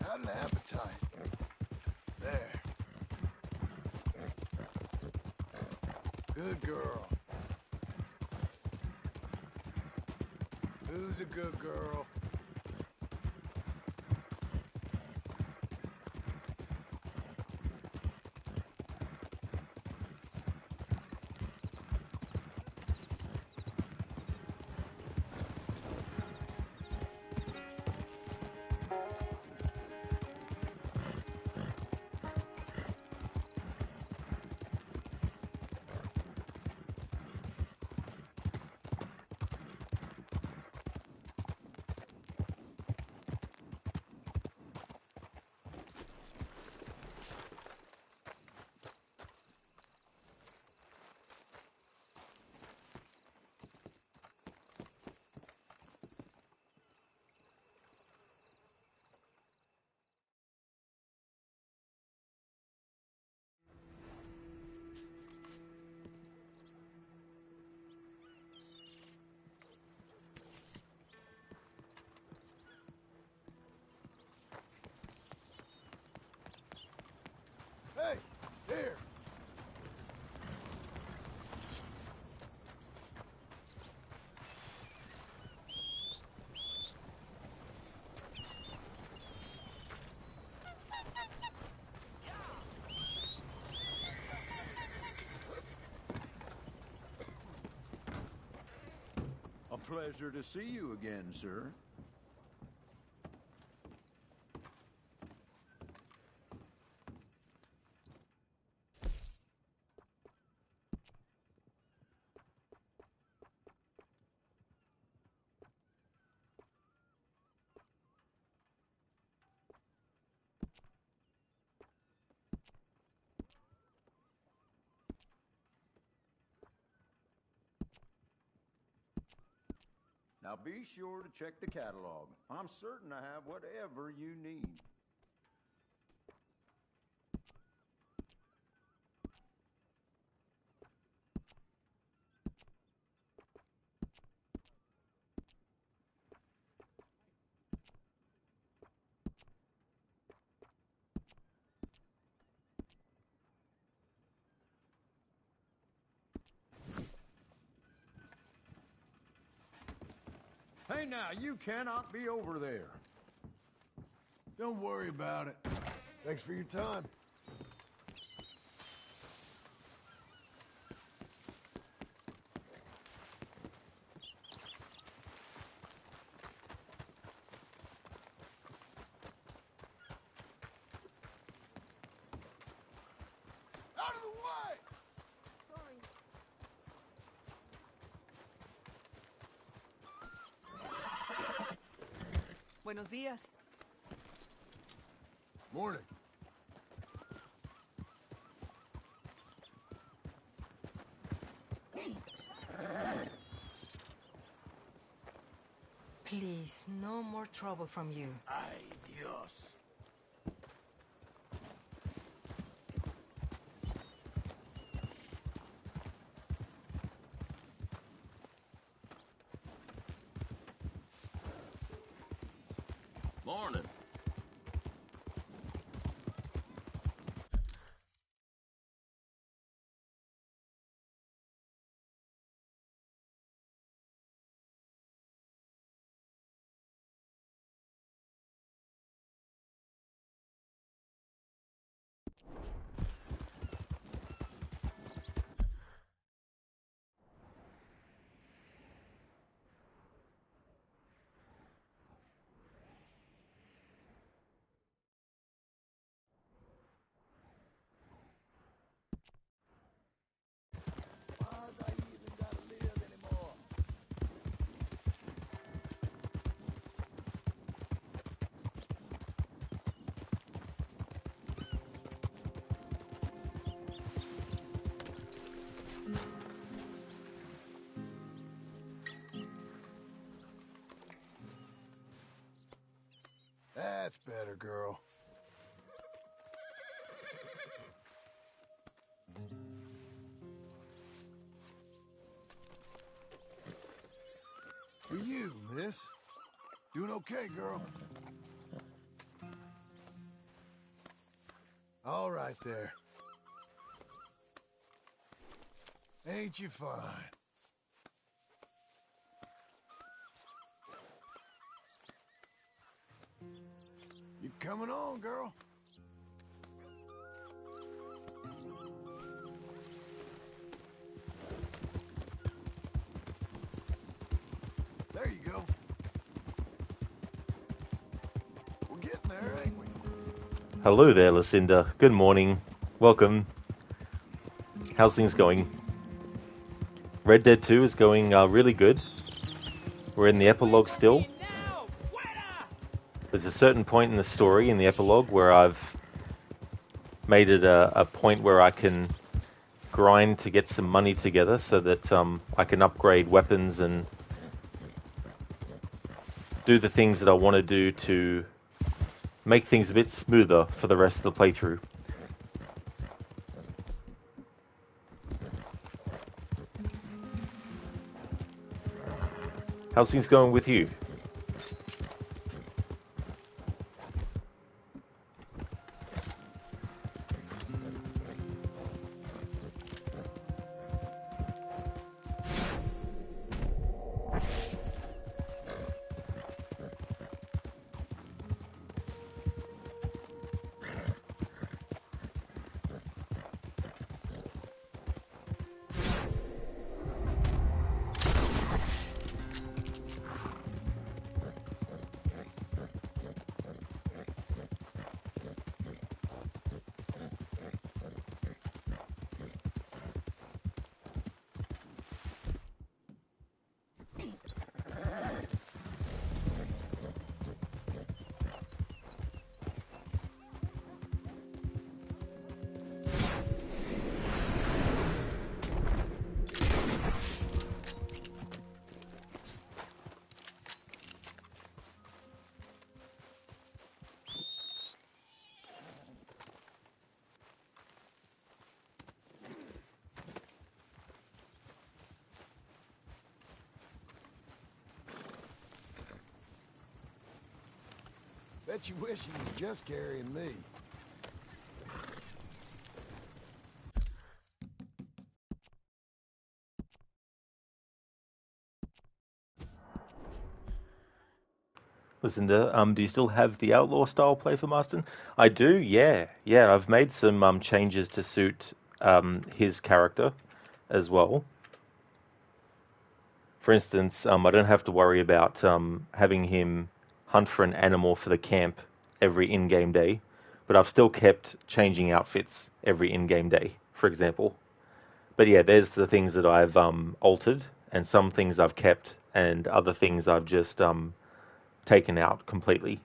S2: Had an appetite. There. Good girl. Who's a good girl?
S6: pleasure to see you again, sir. Now be sure to check the catalog. I'm certain I have whatever you need. Hey now, you cannot be over there.
S2: Don't worry about it. Thanks for your time.
S3: Out of the way!
S7: Buenos días.
S2: Morning.
S7: Please, no more trouble from you.
S3: Ay, Dios.
S4: Morning.
S3: Why's I even gotta live anymore?
S2: That's better, girl. For you, miss. Doing okay, girl. All right there. Ain't you fine? You coming on, girl? There you go. We're getting there, ain't we?
S1: Hello there, Lucinda. Good morning. Welcome. How's things going? Red Dead 2 is going really good. We're in the epilogue still. There's a certain point in the story, in the epilogue, where I've made it a point where I can grind to get some money together so that I can upgrade weapons and do the things that I want to do to make things a bit smoother for the rest of the playthrough. How's things going with you?
S2: bet you wish he was just carrying me.
S1: Listen, do you still have the outlaw style play for Marston? I do, yeah. Yeah, I've made some changes to suit his character as well. For instance, I don't have to worry about having him hunt for an animal for the camp every in-game day, but I've still kept changing outfits every in-game day, for example. But yeah, there's the things that I've altered, and some things I've kept, and other things I've just taken out completely.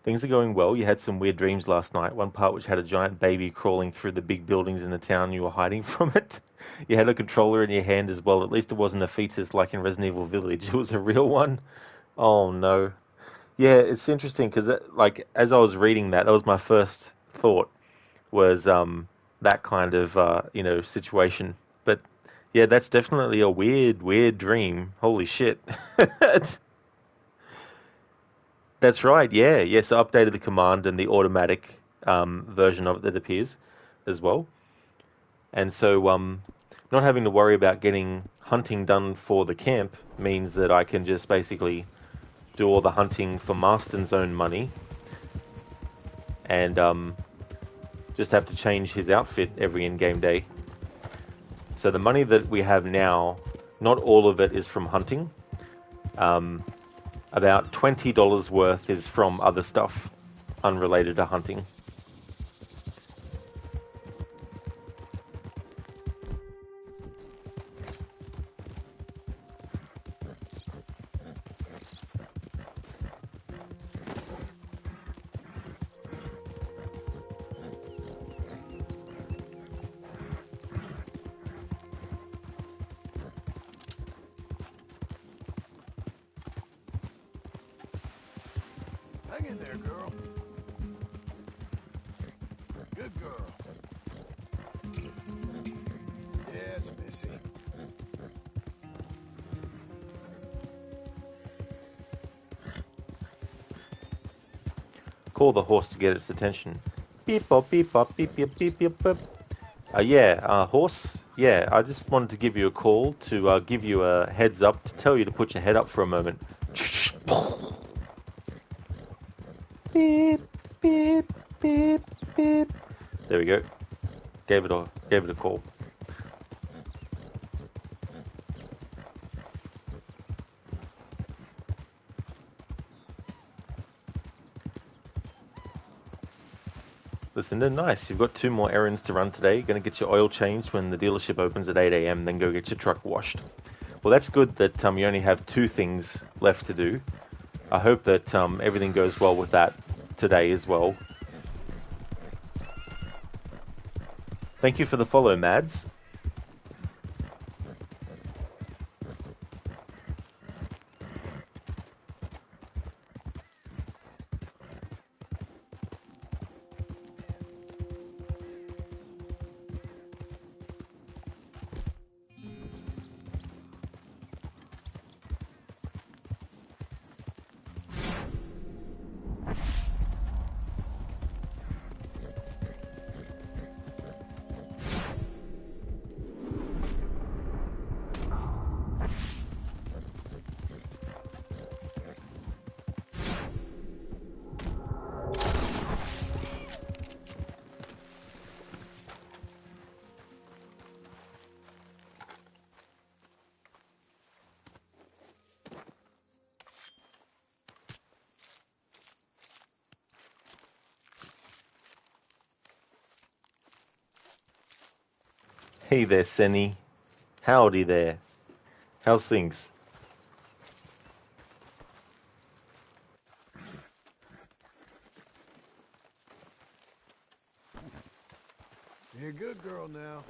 S1: Things are going well. You had some weird dreams last night. One part which had a giant baby crawling through the big buildings in the town. You were hiding from it. You had a controller in your hand as well. At least it wasn't a fetus like in Resident Evil Village. It was a real one. Oh no. Yeah, it's interesting because like as I was reading that, that was my first thought was that kind of situation. But yeah, that's definitely a weird dream. Holy shit. That's right. Yeah, yeah. So updated the command and the automatic version of it that appears as well. And so not having to worry about getting hunting done for the camp means that I can just basically do all the hunting for Marston's own money and just have to change his outfit every in-game day. So the money that we have now, not all of it is from hunting. About $20 worth is from other stuff unrelated to hunting.
S2: Hang in there, girl. Good girl. Yes, Missy.
S1: Call the horse to get its attention. Beep bop beep bop beep beep beep beep beep. Horse. Yeah, I just wanted to give you a call to give you a heads up to tell you to put your head up for a moment. Beep beep beep beep. There we go. Gave it a call. Listen, they're nice. You've got 2 more errands to run today. You're going to get your oil changed when the dealership opens at 8 a.m., then go get your truck washed. Well, that's good that you only have 2 things left to do. I hope that everything goes well with that today as well. Thank you for the follow, Mads. Hey there, Senny. Howdy there. How's things?
S2: You're a good girl now.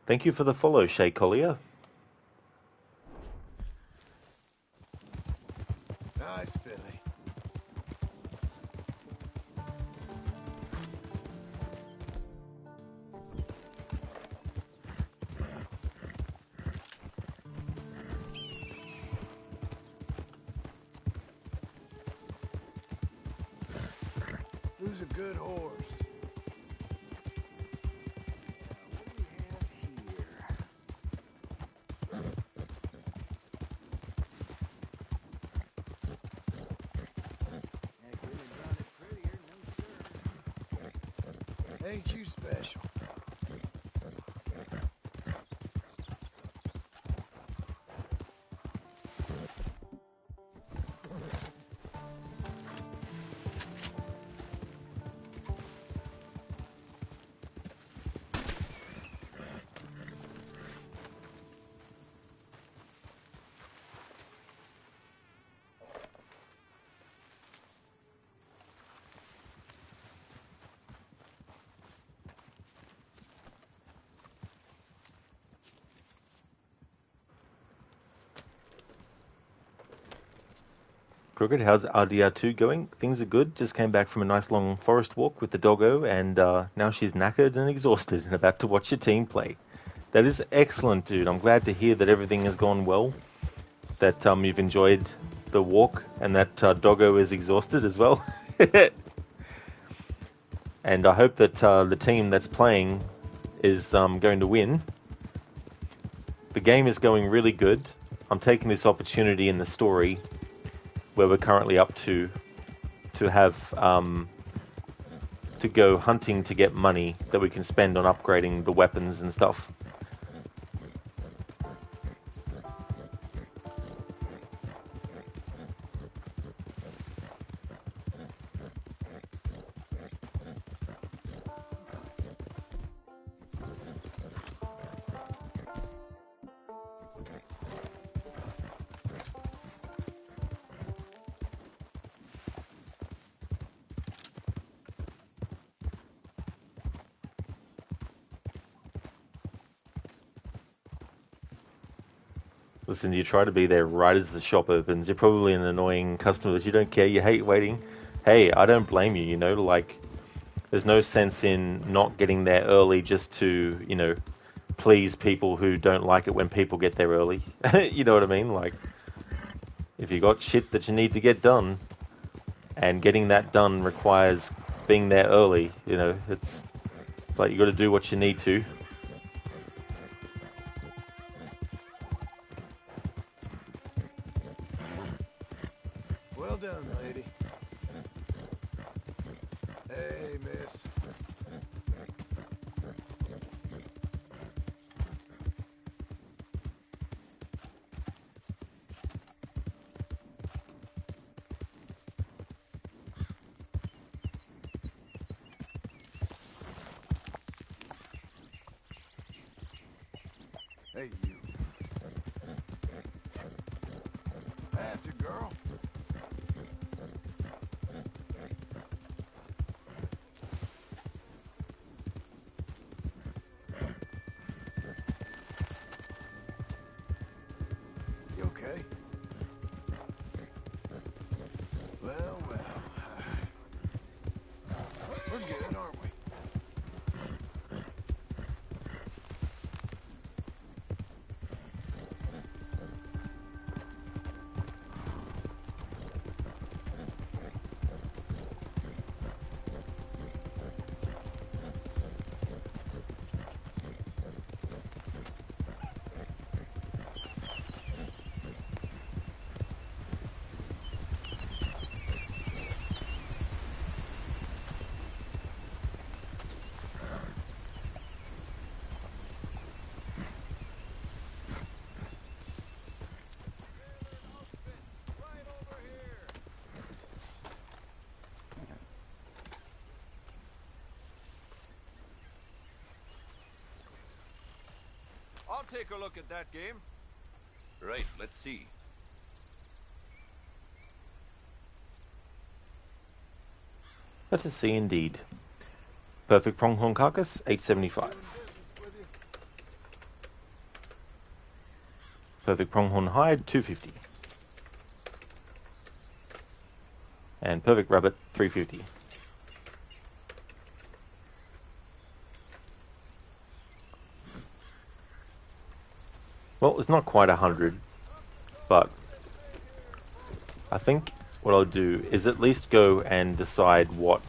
S1: Thank you for the follow, Shay Collier.
S2: Nice filly. a good horse. Ain't you special?
S1: Crooked, how's RDR2 going? Things are good. Just came back from a nice long forest walk with the doggo, and now she's knackered and exhausted and about to watch your team play. That is excellent, dude. I'm glad to hear that everything has gone well, that you've enjoyed the walk, and that doggo is exhausted as well. And I hope that the team that's playing is going to win. The game is going really good. I'm taking this opportunity in the story where we're currently up to have to go hunting to get money that we can spend on upgrading the weapons and stuff. Listen, you try to be there right as the shop opens. You're probably an annoying customer that you don't care. You hate waiting. Hey, I don't blame you, like, there's no sense in not getting there early just to, please people who don't like it when people get there early. You know what I mean? Like, if you got shit that you need to get done, and getting that done requires being there early, it's like you got to do what you need to.
S2: Well done, lady. Hey, miss. Hey, you. That's a girl. You okay? Well, well. We're good, aren't we?
S6: I'll take a look at that game.
S4: Right, let's see.
S1: Let us see indeed. Perfect pronghorn carcass, 875. Perfect pronghorn hide, 250. And perfect rabbit, 350. Well, it's not quite 100, but I think what I'll do is at least go and decide what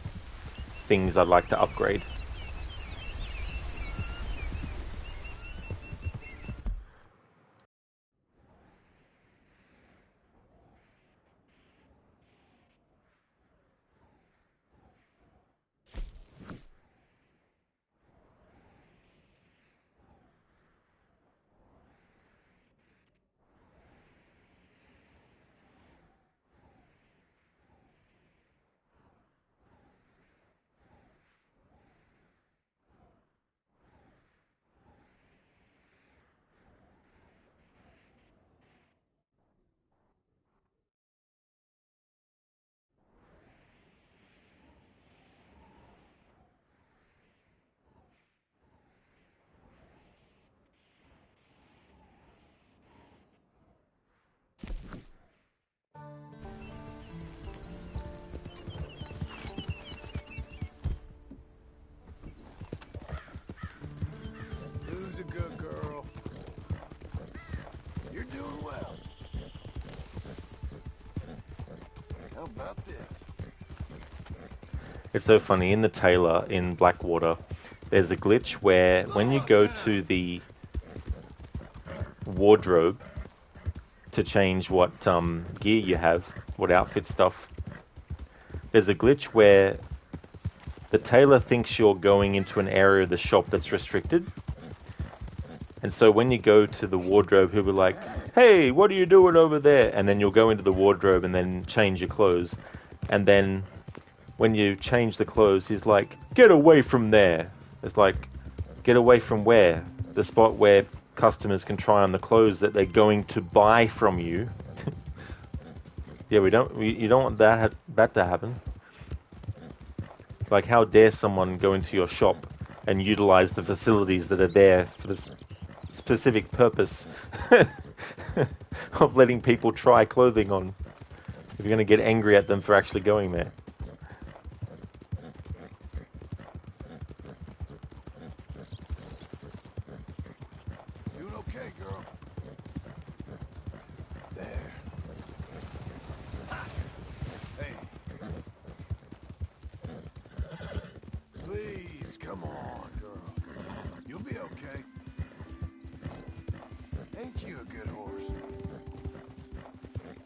S1: things I'd like to upgrade.
S2: Who's a good girl? You're doing well. How about this?
S1: It's so funny, in the Taylor in Blackwater, there's a glitch where when you go to the wardrobe to change what gear you have, what outfit stuff, there's a glitch where the tailor thinks you're going into an area of the shop that's restricted. And so when you go to the wardrobe, he'll be like, hey, what are you doing over there? And then you'll go into the wardrobe and then change your clothes. And then when you change the clothes, he's like, get away from there. It's like, get away from where? The spot where customers can try on the clothes that they're going to buy from you. Yeah, you don't want that to happen. Like, how dare someone go into your shop and utilize the facilities that are there for this specific purpose of letting people try clothing on, if you're going to get angry at them for actually going there.
S2: Doing okay, girl. There. Hey. Please, come on, girl. You'll be okay. Ain't you a good horse?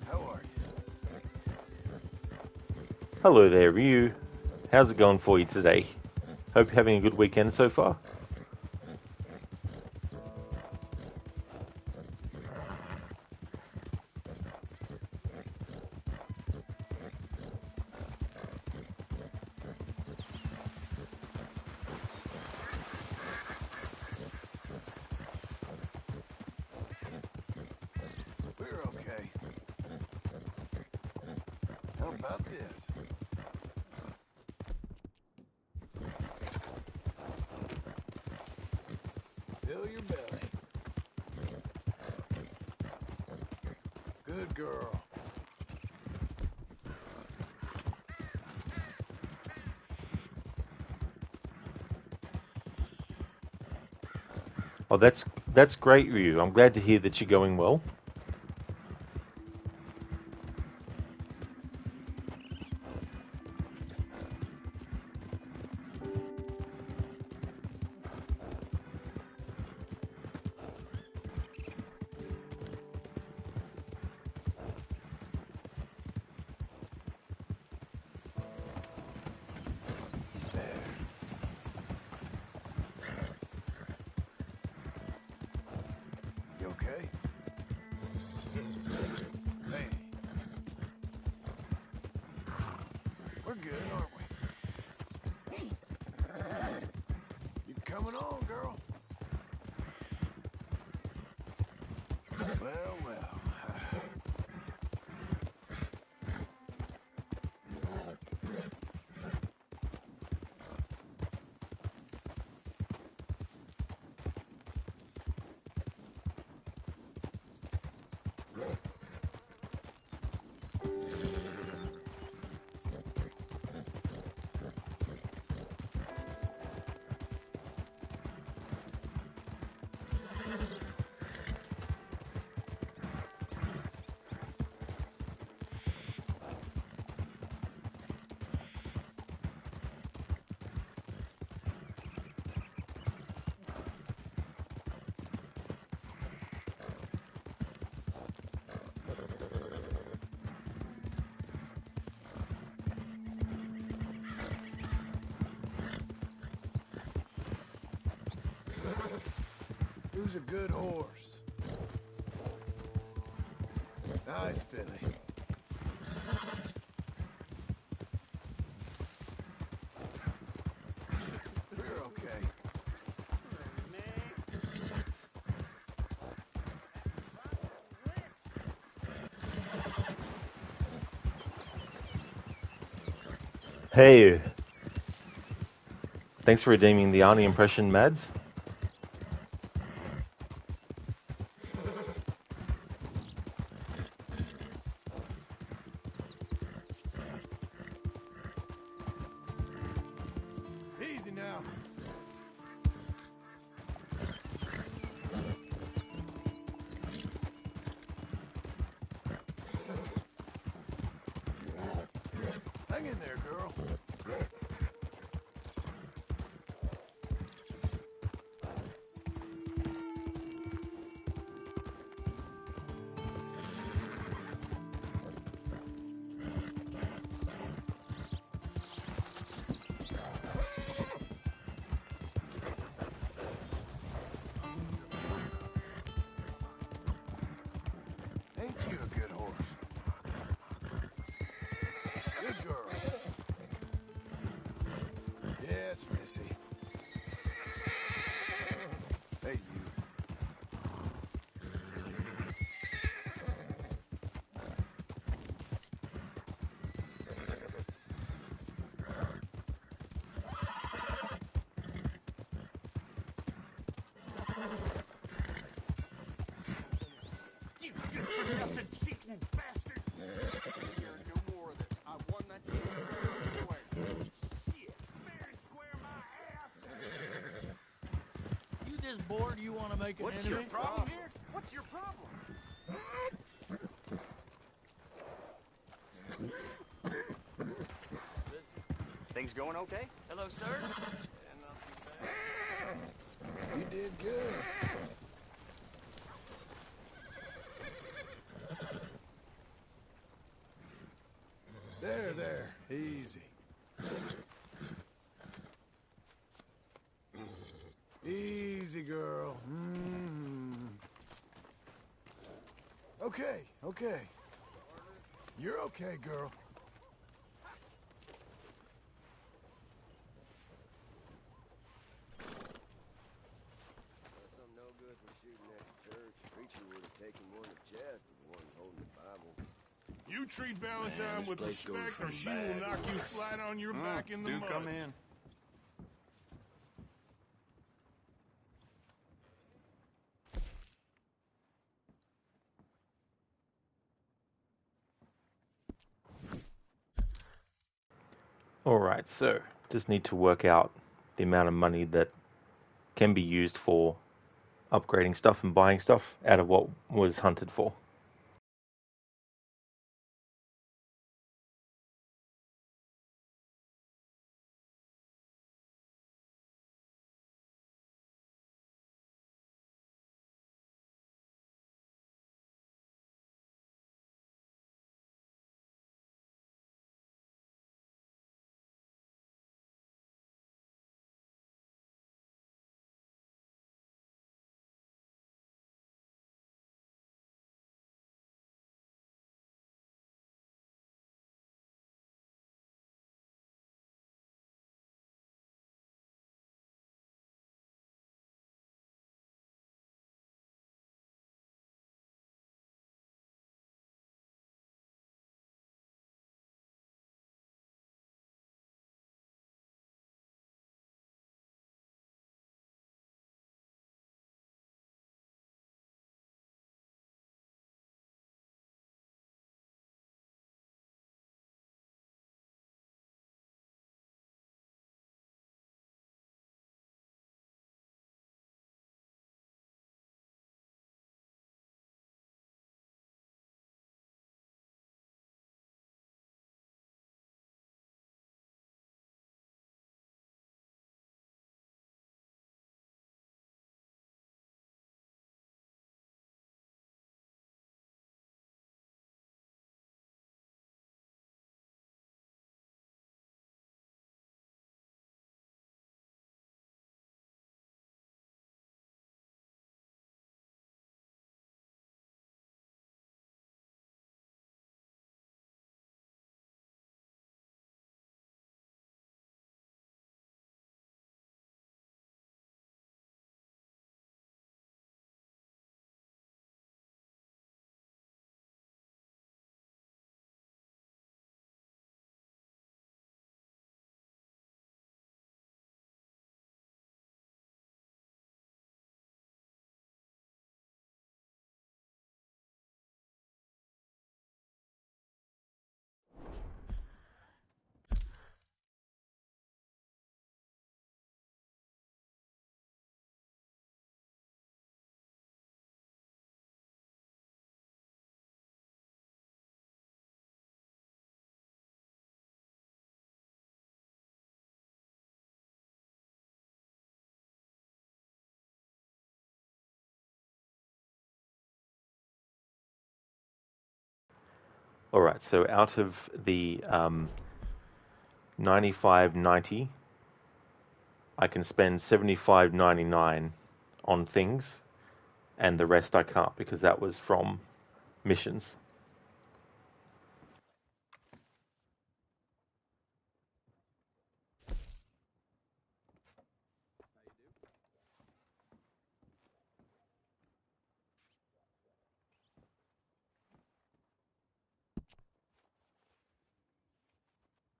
S2: How are you?
S1: Hello there, Ryu. How's it going for you today? Hope you're having a good weekend so far.
S2: We're okay. How about this? Fill your belly. Good girl.
S1: Oh, that's great, Ryu. I'm glad to hear that you're going well.
S2: You okay? Hey. We're good, aren't we? You coming on, girl? Well, well. Who's a good horse? Nice filly. We're okay.
S1: Hey, thanks for redeeming the Arnie impression, Mads.
S2: Easy now. Hang in there, girl. Ain't you a good horse? Good girl. Yes, Missy. Hey, you.
S5: You good for nothing, cheating bastard! You're no more of this. I won that game fair and square. Shit, fair and square my ass!
S8: You this bored you want to make an
S5: What's
S8: enemy?
S5: your problem here? What's your problem? Things going okay? Hello, sir?
S2: You did good. There. Easy. Easy, girl. Okay. You're okay, girl.
S9: I'm no good for shooting at the church. Preacher would have taken one to chest with the one holding the Bible.
S10: You treat Valentine with respect or she will knock you flat on your back in the mud.
S5: Come in.
S1: Alright, so just need to work out the amount of money that can be used for upgrading stuff and buying stuff out of what was hunted for. All right, so out of the 95.90, I can spend 75.99 on things, and the rest I can't because that was from missions.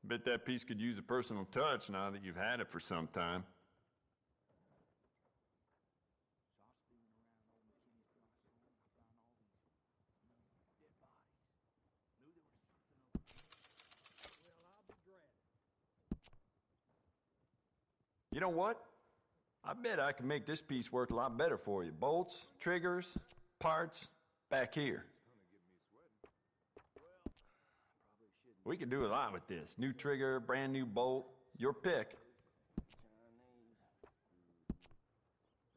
S6: Bet that piece could use a personal touch now that you've had it for some time. You know what? I bet I can make this piece work a lot better for you. Bolts, triggers, parts, back here. We could do a lot with this. New trigger, brand new bolt, your pick.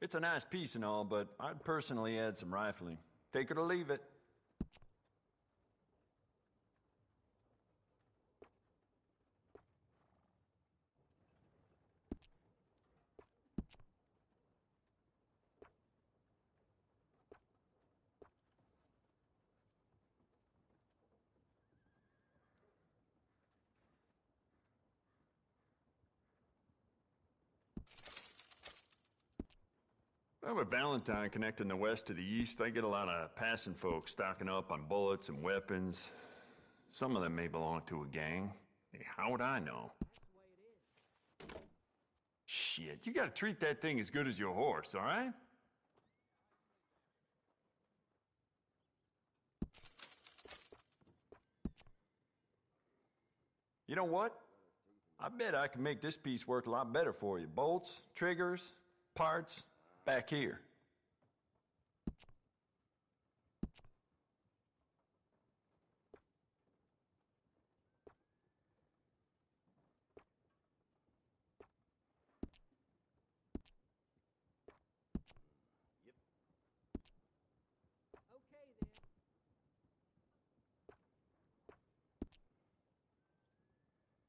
S6: It's a nice piece and all, but I'd personally add some rifling. Take it or leave it. Well, with Valentine connecting the west to the east, I get a lot of passing folks stocking up on bullets and weapons. Some of them may belong to a gang. Hey, how would I know? Shit, you gotta treat that thing as good as your horse, all right? You know what? I bet I can make this piece work a lot better for you. Bolts, triggers, parts, back here.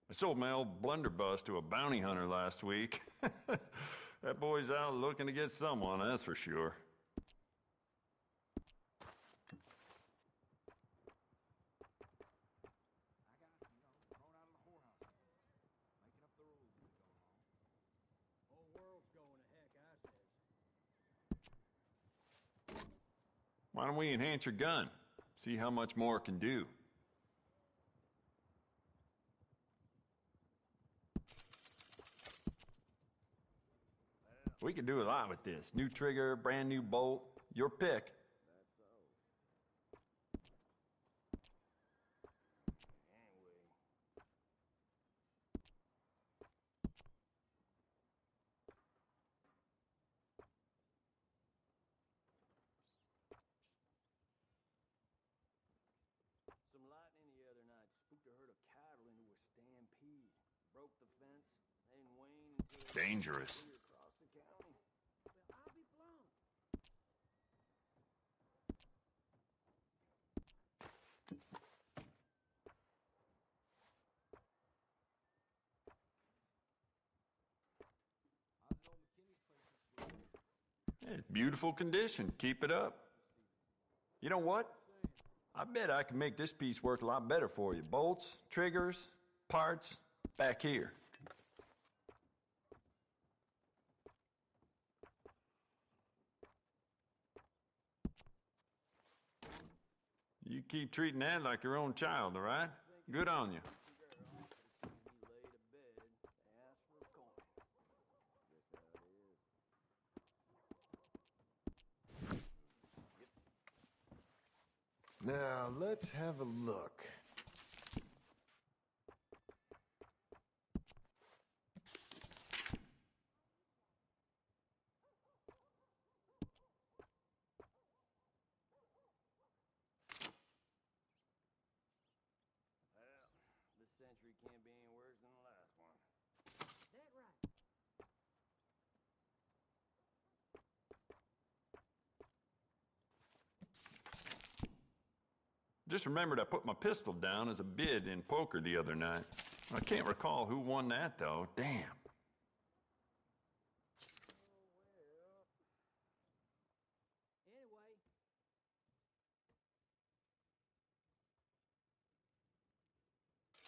S6: I sold my old blunderbuss to a bounty hunter last week. That boy's out looking to get someone, that's for sure. Why don't we enhance your gun? See how much more it can do. We could do a lot with this. New trigger, brand new bolt, your pick.
S9: Some lightning the other night spooked a herd of cattle into a stampede. Broke the fence, then Wayne until
S6: Dangerous.
S9: across the county. Well, I'll be blown.
S6: Beautiful condition. Keep it up. You know what? I bet I can make this piece work a lot better for you. Bolts, triggers, parts, back here. You keep treating that like your own child, all right? Good on you.
S2: Now, let's have a look.
S9: This century can't be any worse than the last one. That right.
S6: Just remembered I put my pistol down as a bid in poker the other night. I can't recall who won that, though. Damn.
S9: Anyway,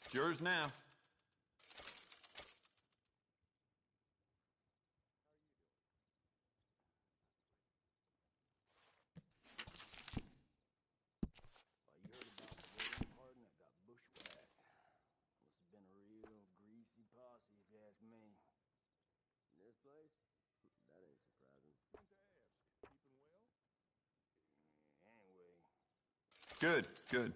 S6: It's yours now.
S9: well, you heard about the wedding party that got bushwhacked. Must have been a real greasy posse, if you ask me. This place? That ain't surprising.
S5: Keeping well?
S9: Anyway,
S6: Good, good.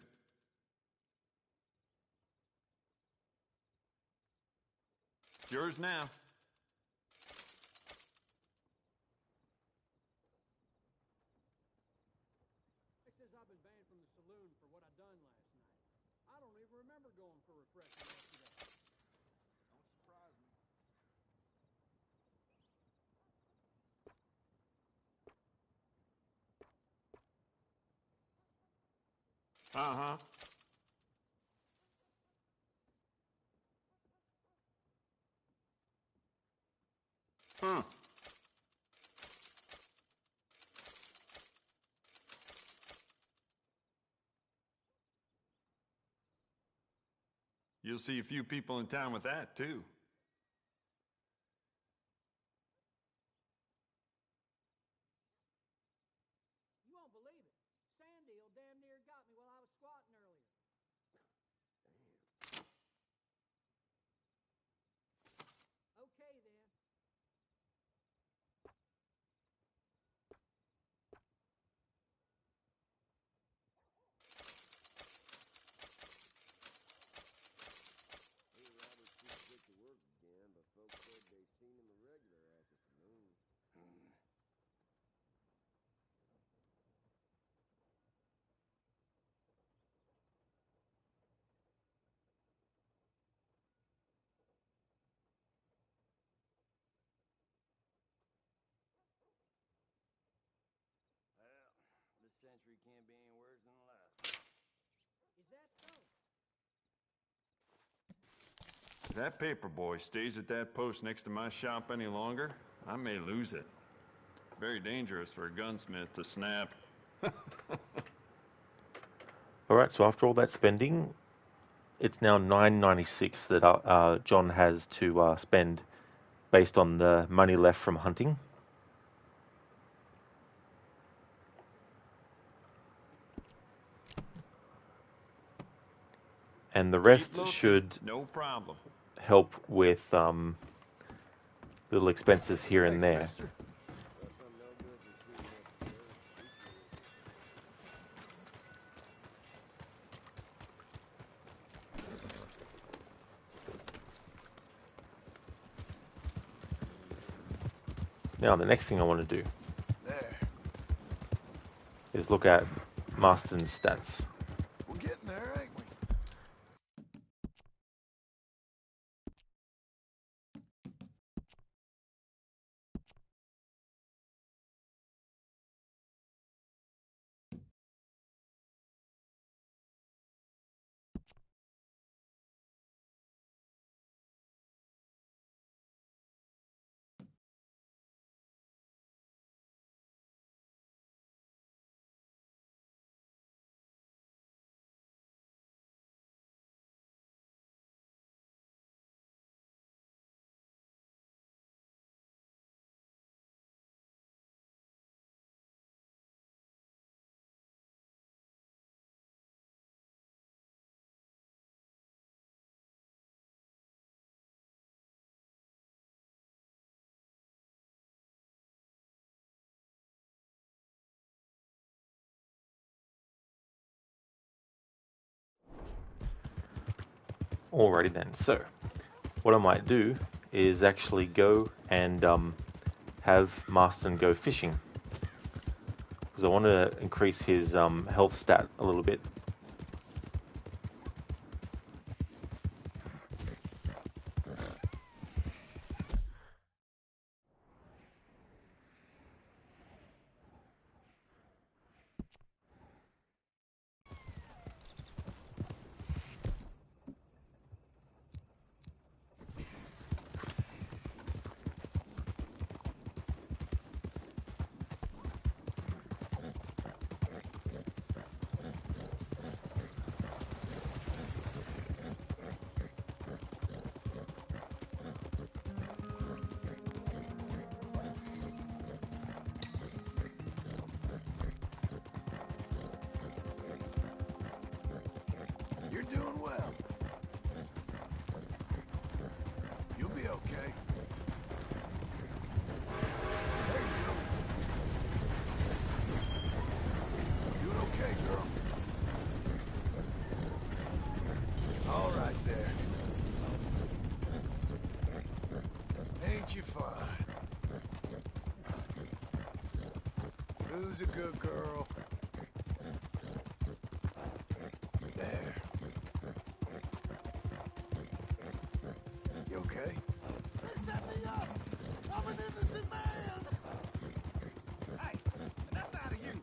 S6: It's yours now.
S9: since I've been banned from the saloon for what I done last night. I don't even remember going for refreshment yesterday.
S5: Don't surprise me.
S6: Uh-huh. Huh. You'll see a few people in town with that, too.
S9: You won't believe it. Sandy damn near got me while I was squatting earlier. Okay, then. Hey, Robert too sick to work again, but folks said they seen him a regular at the saloon. Well, this century can't be any worse than the last. Is that so?
S6: If that paper boy stays at that post next to my shop any longer, I may lose it. Very dangerous for a gunsmith to snap.
S1: Alright, so after all that spending, it's now $9.96 that John has to spend based on the money left from hunting. And the rest should
S6: no problem.
S1: help with little expenses here and there.
S9: Mister. Well, something no good for sweet enough, sir.
S1: Now, the next thing I want to do
S2: There.
S1: is look at Marston's stats.
S2: We're getting there, ain't we?
S1: Alrighty then, so what I might do is actually go and have Marston go fishing, because I want to increase his health stat a little bit.
S2: Who's a good girl? There. You okay?
S5: They set me up! I'm an innocent man! Hey, enough out of you!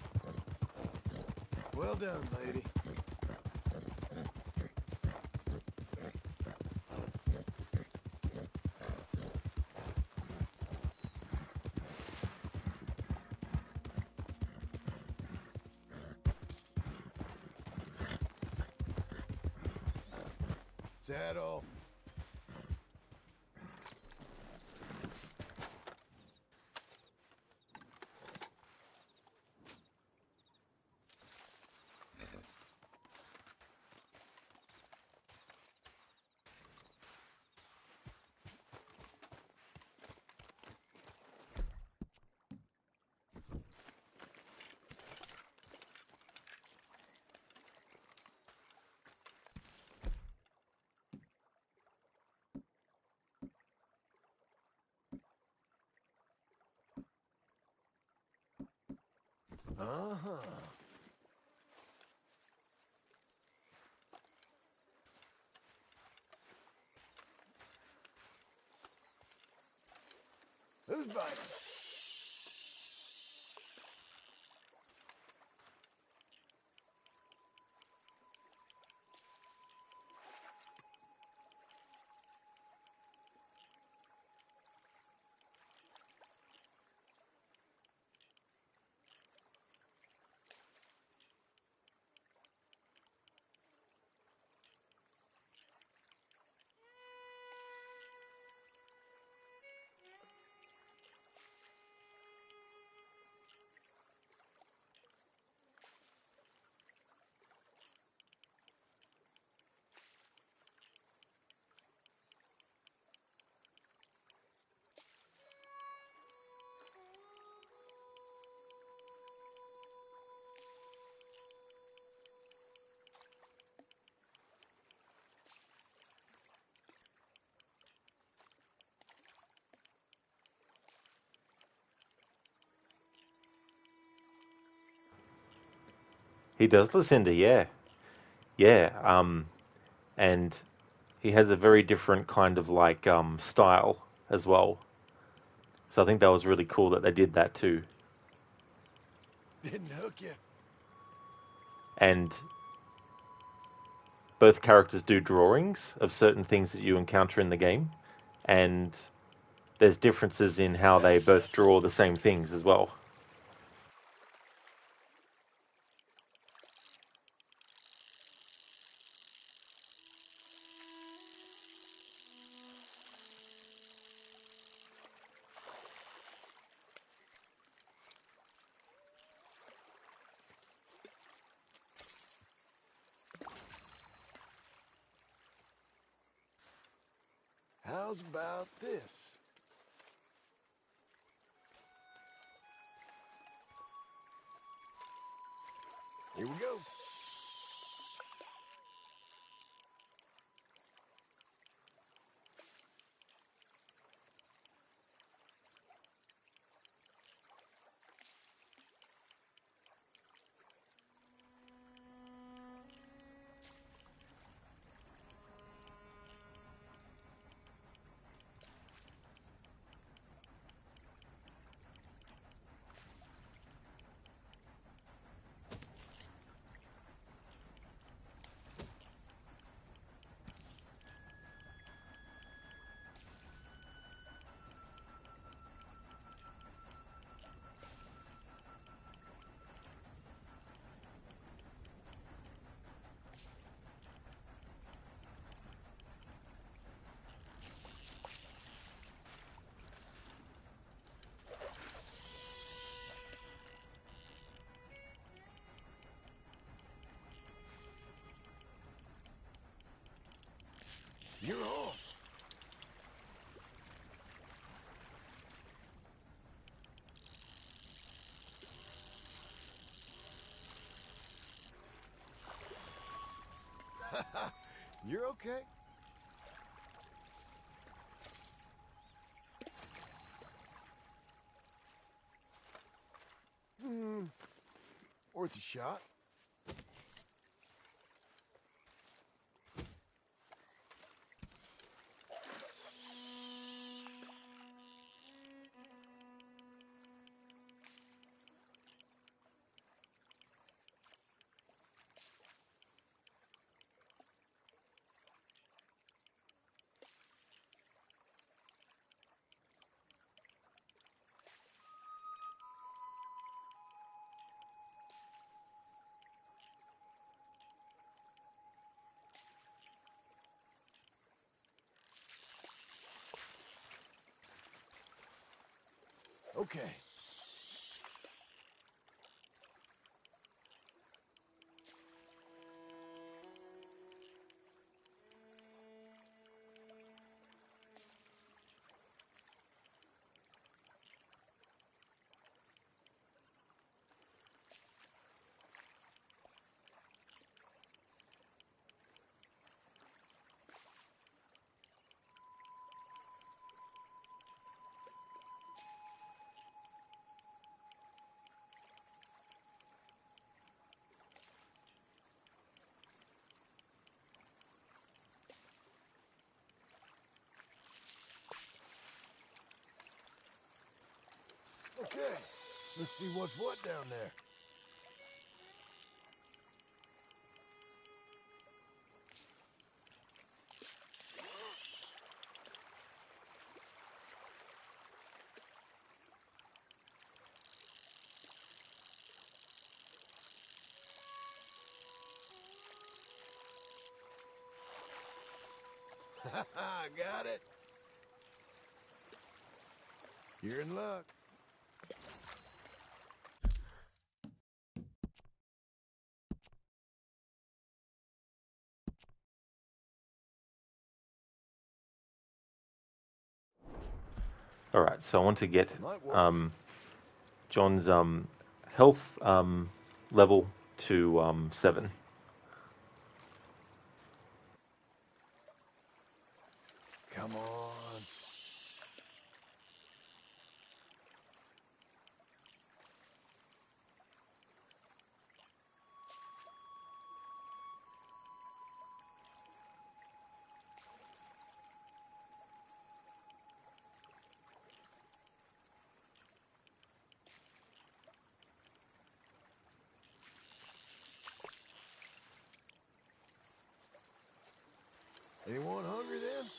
S2: Well done, lady. Saddle. Uh-huh. Who's biting?
S1: He does, Lucinda, yeah. Yeah, and he has a very different kind of like style as well. So I think that was really cool that they did that too.
S2: Didn't hook you.
S1: And both characters do drawings of certain things that you encounter in the game, and there's differences in how they both draw the same things as well.
S2: How's about this? Here we go. You're on. You're okay. Worth a shot. Okay. Okay. Let's see what's what down there. Got it. You're in luck.
S1: All right, so I want to get
S2: Might work.
S1: John's health level to 7.
S2: Come on. Anyone hungry then?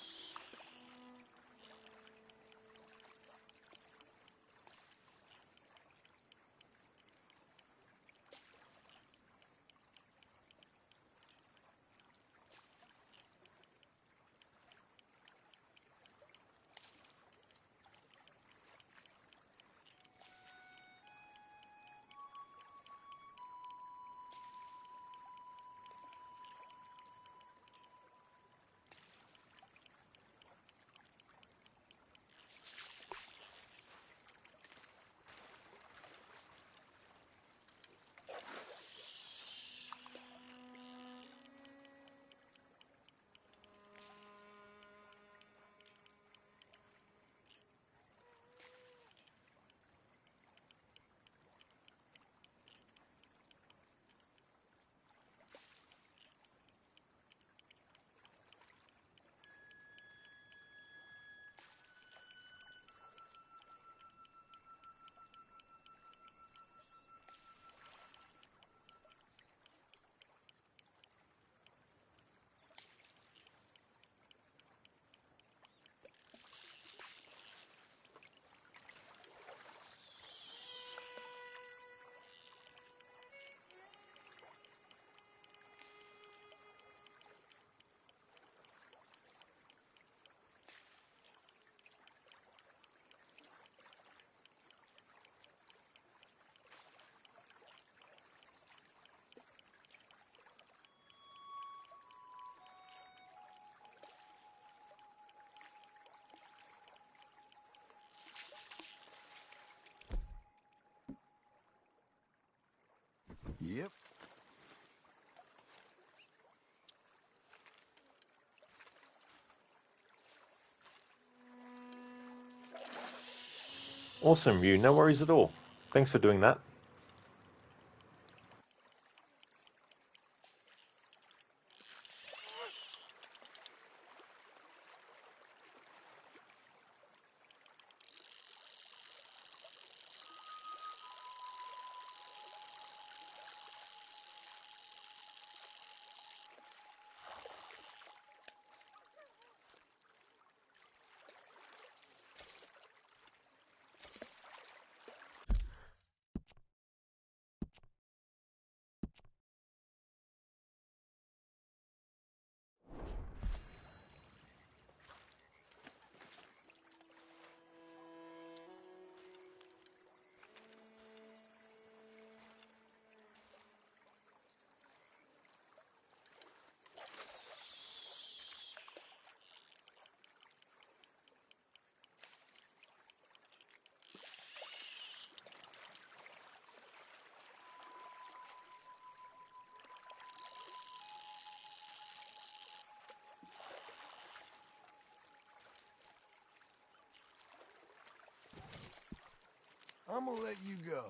S2: Yep.
S1: Awesome, you. No worries at all. Thanks for doing that.
S2: I'm gonna let you go.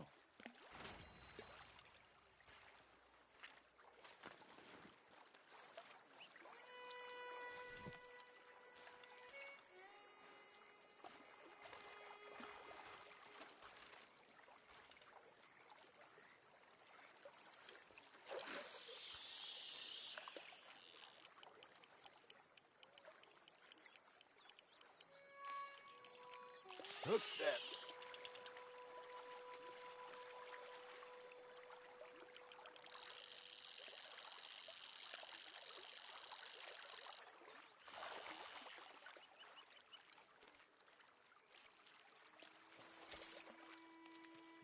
S2: Hook set.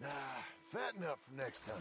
S2: Nah, fatten up for next time.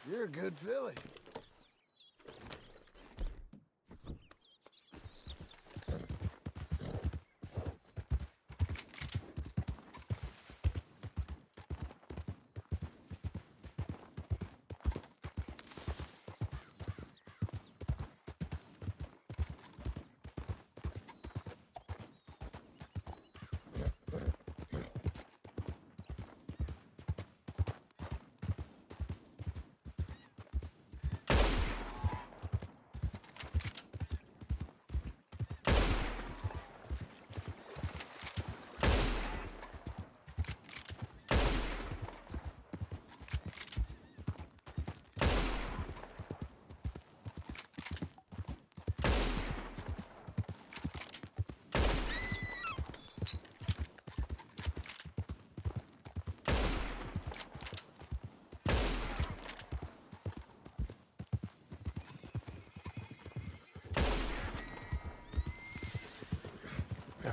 S2: You're a good filly.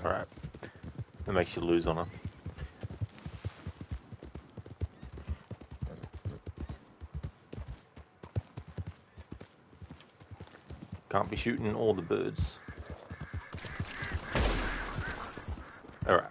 S1: Alright. That makes you lose on her. Can't be shooting all the birds. Alright.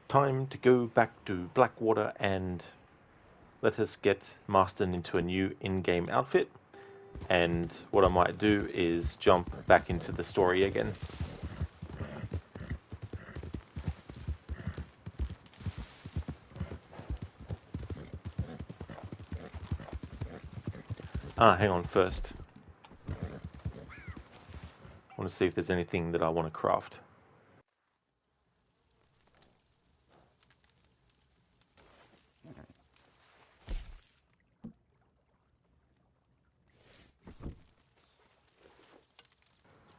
S1: Time to go back to Blackwater and let us get Marston into a new in-game outfit. And what I might do is jump back into the story again. Hang on first. I want to see if there's anything that I want to craft.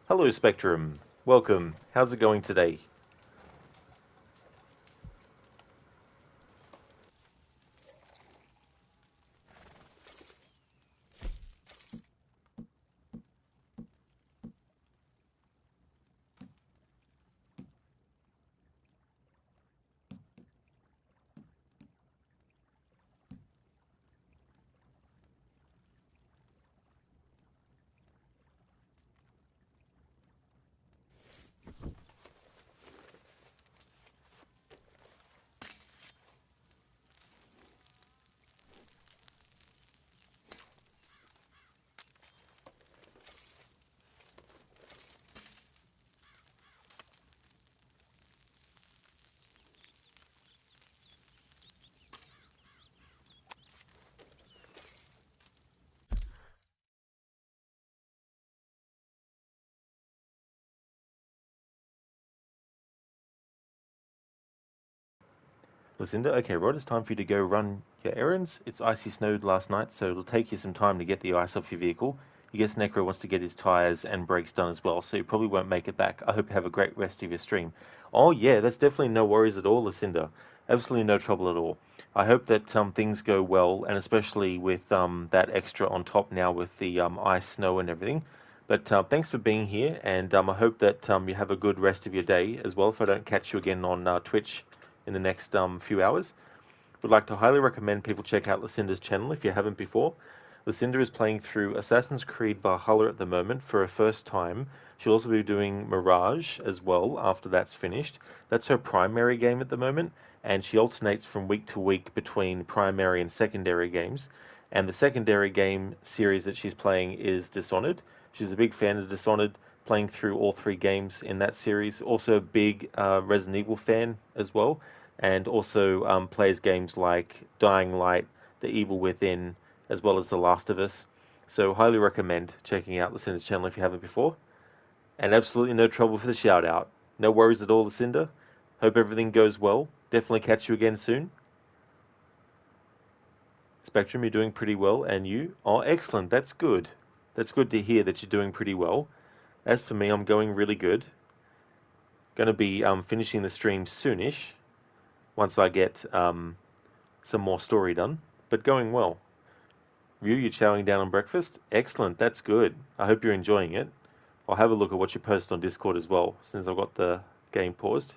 S1: Hello, Spectrum. Welcome. How's it going today? Lucinda, okay, Rod, it's time for you to go run your errands. It's icy snowed last night, so it'll take you some time to get the ice off your vehicle. You guess Necro wants to get his tyres and brakes done as well, so you probably won't make it back. I hope you have a great rest of your stream. Oh yeah, that's definitely no worries at all, Lucinda. Absolutely no trouble at all. I hope that things go well, and especially with that extra on top now with the ice, snow, and everything. But thanks for being here, and I hope that you have a good rest of your day as well. If I don't catch you again on Twitch in the next few hours. Would like to highly recommend people check out Lucinda's channel if you haven't before. Lucinda is playing through Assassin's Creed Valhalla at the moment for her first time. She'll also be doing Mirage as well after that's finished. That's her primary game at the moment, and she alternates from week to week between primary and secondary games. And the secondary game series that she's playing is Dishonored. She's a big fan of Dishonored, playing through all 3 games in that series. Also a big Resident Evil fan as well, and also plays games like Dying Light, The Evil Within, as well as The Last of Us. So highly recommend checking out Lucinda's channel if you haven't before. And absolutely no trouble for the shout out. No worries at all, Lucinda. Hope everything goes well. Definitely catch you again soon. Spectrum, you're doing pretty well, and you? Oh, excellent. That's good. That's good to hear that you're doing pretty well. As for me, I'm going really good. Going to be finishing the stream soonish, once I get some more story done, but going well. Ryu, you're chowing down on breakfast? Excellent, that's good. I hope you're enjoying it. I'll have a look at what you post on Discord as well, since I've got the game paused.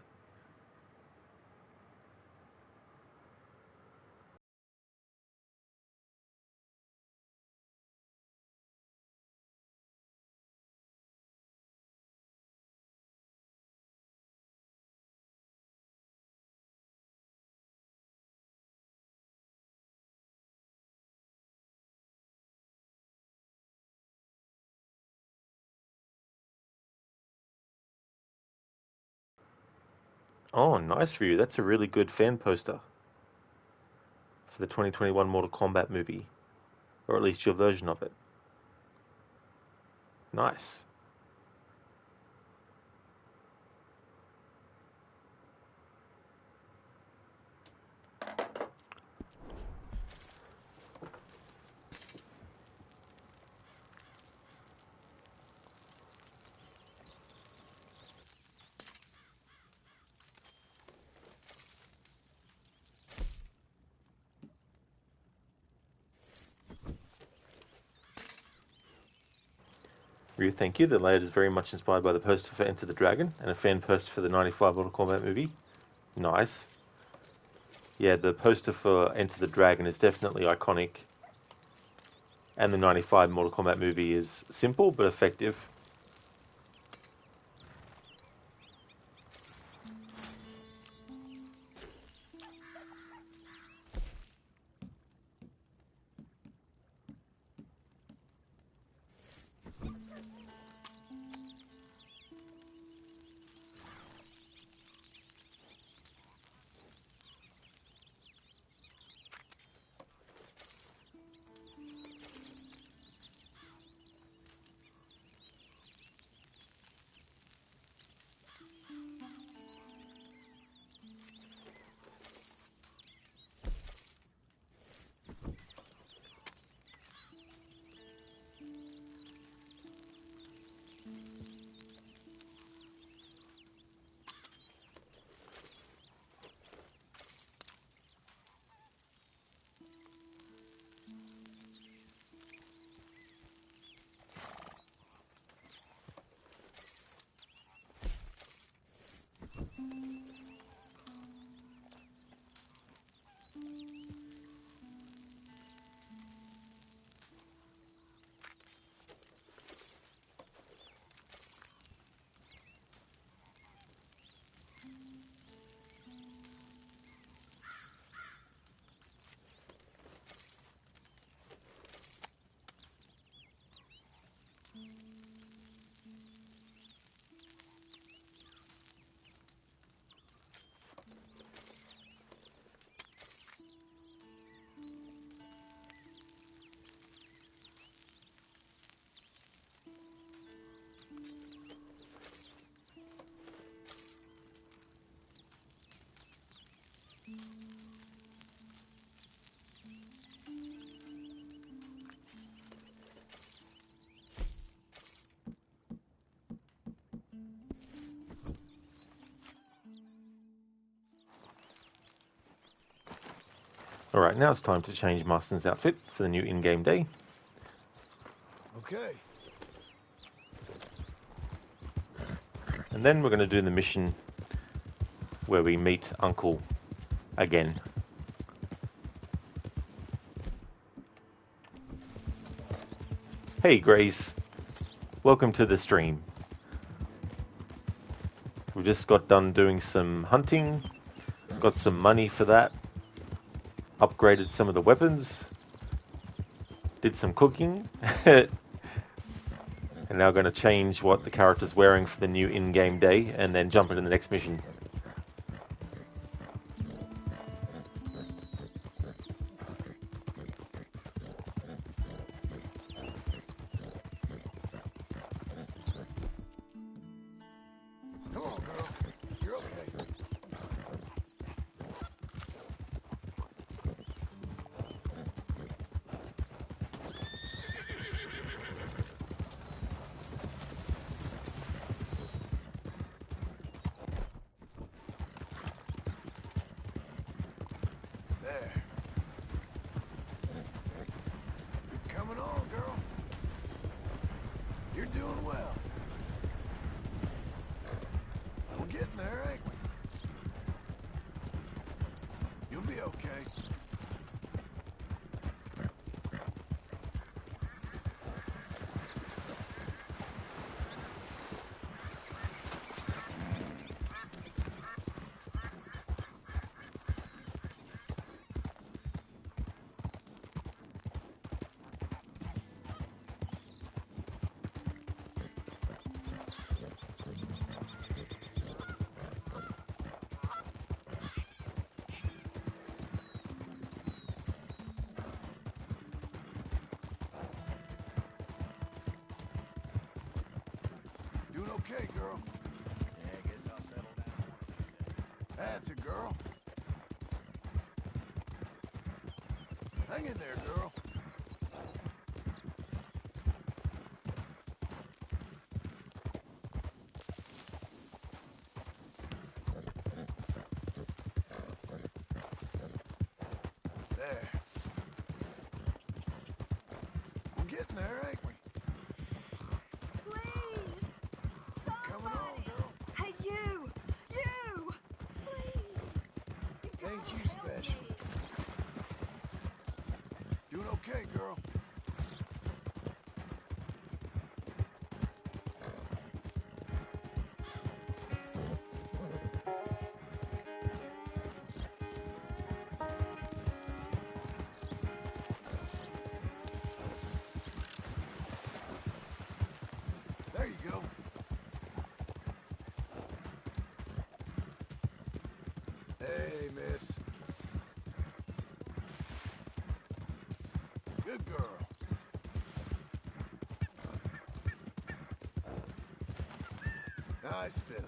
S1: Oh, nice Ryu. That's a really good fan poster for the 2021 Mortal Kombat movie, or at least your version of it. Nice. Ryu, thank you. The layout is very much inspired by the poster for Enter the Dragon and a fan poster for the 95 Mortal Kombat movie. Nice. Yeah, the poster for Enter the Dragon is definitely iconic. And the 95 Mortal Kombat movie is simple but effective. Alright, now it's time to change Marston's outfit for the new in-game day.
S2: Okay.
S1: And then we're going to do the mission where we meet Uncle again. Hey Grace, welcome to the stream. We just got done doing some hunting, got some money for that, upgraded some of the weapons, did some cooking, and now going to change what the character's wearing for the new in-game day and then jump into the next mission.
S2: Come on, girl. You're okay. There. You're coming on, girl. You're doing well. We're getting there, ain't we? You'll be okay. Doing okay, girl.
S9: Yeah, I guess I'll settle down.
S2: That's a girl. Hang in there, girl. There. We're getting there, ain't we?
S11: Please!
S2: Coming on, girl.
S11: Hey, you! You! Please!
S2: Ain't you special? Doing okay, girl. There you go. Hey, miss. Good girl. Nice filly.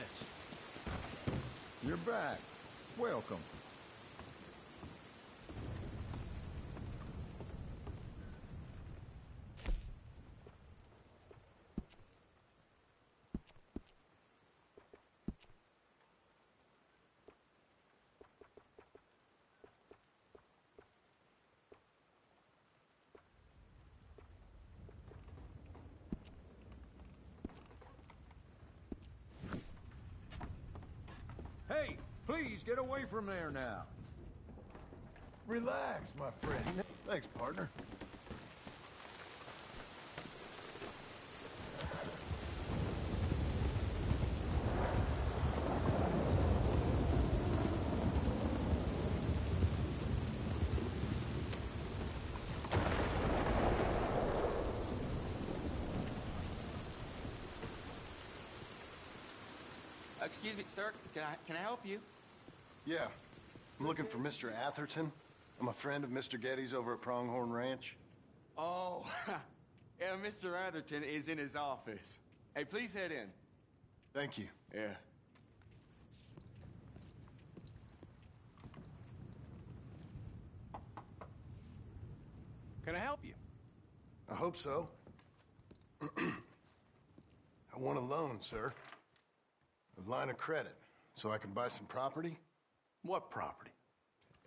S8: minutes.
S12: You're back. Welcome. Hey, please get away from there now.
S2: Relax, my friend. Thanks, partner.
S13: Excuse me, sir. Can I help you?
S2: Yeah. I'm looking for Mr. Atherton. I'm a friend of Mr. Getty's over at Pronghorn Ranch.
S13: Oh, yeah, Mr. Atherton is in his office. Hey, please head in.
S2: Thank you.
S13: Yeah.
S8: Can I help you?
S2: I hope so. I want a loan, sir. A line of credit, so I can buy some property.
S8: What property?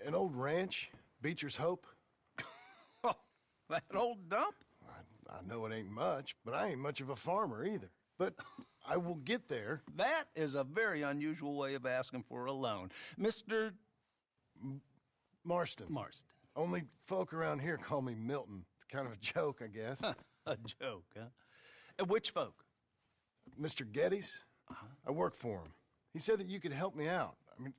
S2: An old ranch, Beecher's Hope.
S8: Oh, that old dump?
S2: I know it ain't much, but I ain't much of a farmer either. But I will get there.
S8: That is a very unusual way of asking for a loan. Mr.
S2: Marston.
S8: Marston.
S2: Only folk around here call me Milton. It's kind of a joke, I guess.
S8: A joke, huh? And which folk?
S2: Mr. Getty's? I work for him. He said that you could help me out. I mean,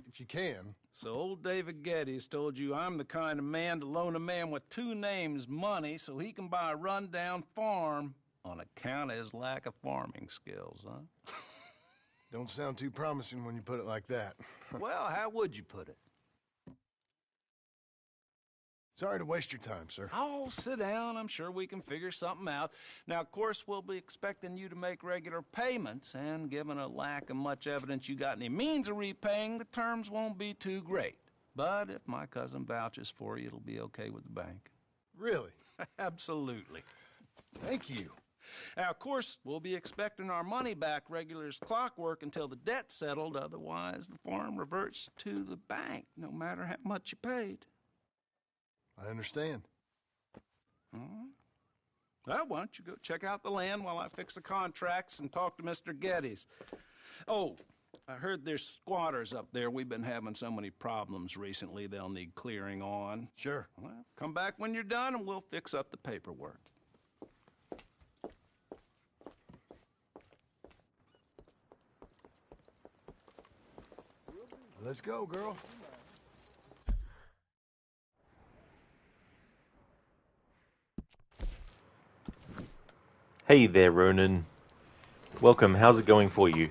S2: if you can.
S8: So old David Geddes told you I'm the kind of man to loan a man with two names money so he can buy a rundown farm on account of his lack of farming skills, huh?
S2: Don't sound too promising when you put it like that.
S8: Well, how would you put it?
S2: Sorry to waste your time, sir.
S8: Oh, sit down. I'm sure we can figure something out. Now, of course, we'll be expecting you to make regular payments, and given a lack of much evidence you got any means of repaying, the terms won't be too great. But if my cousin vouches for you, it'll be okay with the bank.
S2: Really?
S8: Absolutely.
S2: Thank you.
S8: Now, of course, we'll be expecting our money back regular as clockwork until the debt's settled. Otherwise, the farm reverts to the bank, no matter how much you paid.
S2: I understand.
S8: Well, why don't you go check out the land while I fix the contracts and talk to Mr. Geddes. Oh, I heard there's squatters up there. We've been having so many problems recently they'll need clearing on.
S2: Sure.
S8: Well, come back when you're done and we'll fix up the paperwork.
S2: Let's go, girl.
S1: Hey there, Ronan. Welcome. How's it going for you?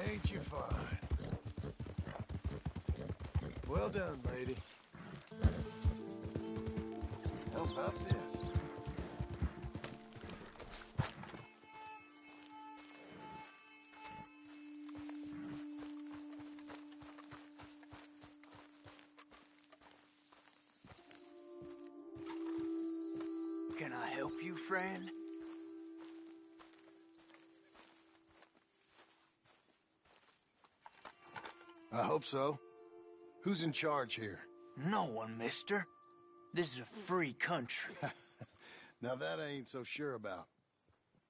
S2: Ain't you fine? Well done, lady. How about this?
S5: Can I help you, friend?
S2: I hope so. Who's in charge here?
S12: No one, mister. This is a free country.
S2: Now that I ain't so sure about.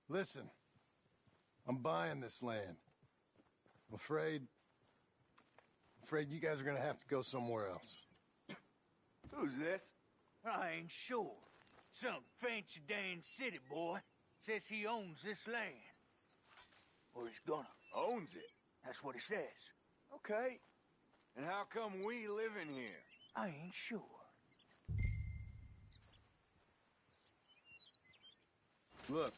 S2: Listen, I'm buying this land. I'm afraid you guys are gonna have to go somewhere else.
S13: Who's this?
S12: I ain't sure. Some fancy Dan city boy says he owns this land. Or he's gonna.
S13: Owns it?
S12: That's what he says.
S13: Okay. And how come we live in here?
S12: I ain't sure.
S2: Look.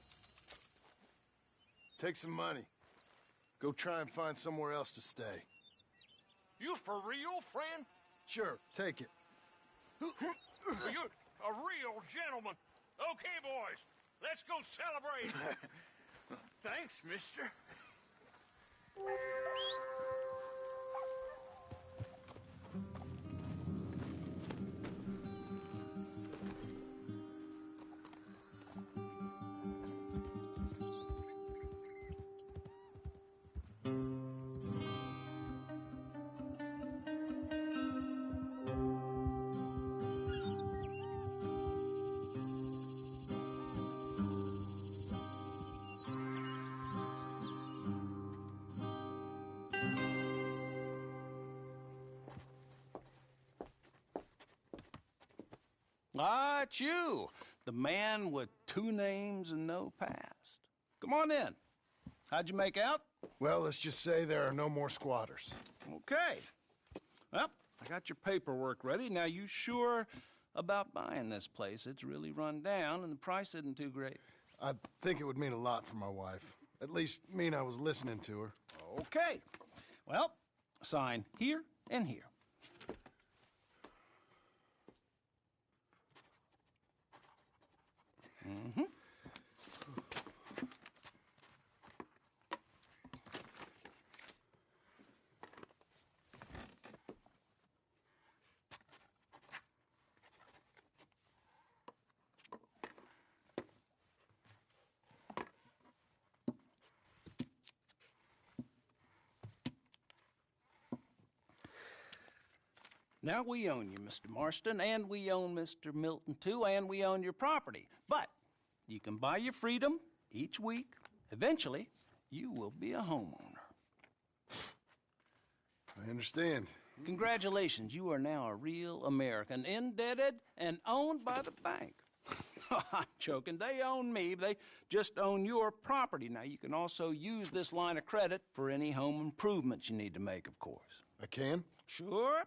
S2: Take some money. Go try and find somewhere else to stay.
S5: You for real, friend?
S2: Sure, take it.
S5: You're a real gentleman. Okay, boys, let's go celebrate.
S12: Thanks, mister.
S8: Ah, it's you, the man with 2 names and no past. Come on in. How'd you make out?
S2: Well, let's just say there are no more squatters.
S8: Okay. Well, I got your paperwork ready. Now, you sure about buying this place? It's really run down, and the price isn't too great.
S2: I think it would mean a lot for my wife. At least mean I was listening to her.
S8: Okay. Well, sign here and here. Mm-hmm. Now we own you, Mr. Marston, and we own Mr. Milton, too, and we own your property. But you can buy your freedom each week. Eventually, you will be a homeowner.
S2: I understand.
S8: Congratulations, you are now a real American, indebted and owned by the bank. I'm joking. They own me. They just own your property. Now, you can also use this line of credit for any home improvements you need to make, of course.
S2: I can?
S8: Sure.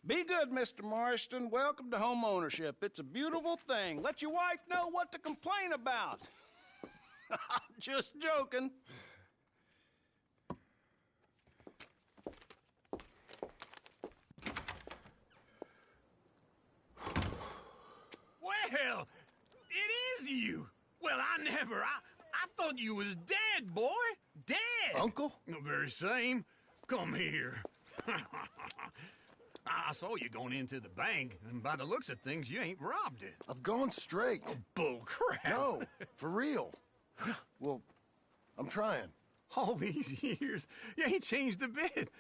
S8: Be good, Mr. Marston. Welcome to home ownership. It's a beautiful thing. Let your wife know what to complain about. Just joking.
S5: Well, it is you. Well, I thought you was dead, boy. Dead.
S2: Uncle?
S5: The very same. Come here. I saw you going into the bank, and by the looks of things, you ain't robbed it.
S2: I've gone straight.
S5: Oh, bull crap.
S2: No, for real. Well, I'm trying.
S5: All these years, you ain't changed a bit.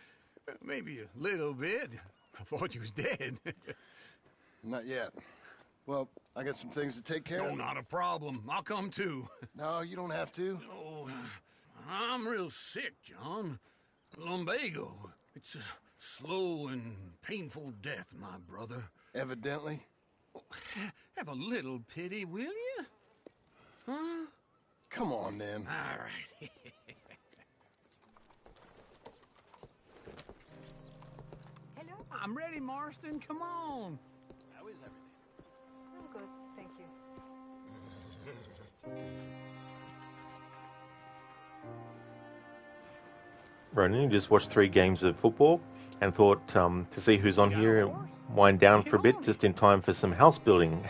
S5: Maybe a little bit. I thought you was dead.
S2: Not yet. Well, I got some things to take care
S5: No,
S2: of.
S5: not a problem. I'll come too.
S2: No, you don't have to.
S5: Oh, I'm real sick, John. Lumbago. It's a slow and painful death, my brother.
S2: Evidently.
S5: Have a little pity, will you? Huh?
S2: Come on, then.
S5: All right.
S11: Hello.
S5: I'm ready, Marston. Come on.
S8: How is everything?
S11: I'm good, thank you.
S1: Ronan, you just watched 3 games of football and thought to see who's on here and wind down for a bit, just in time for some house building.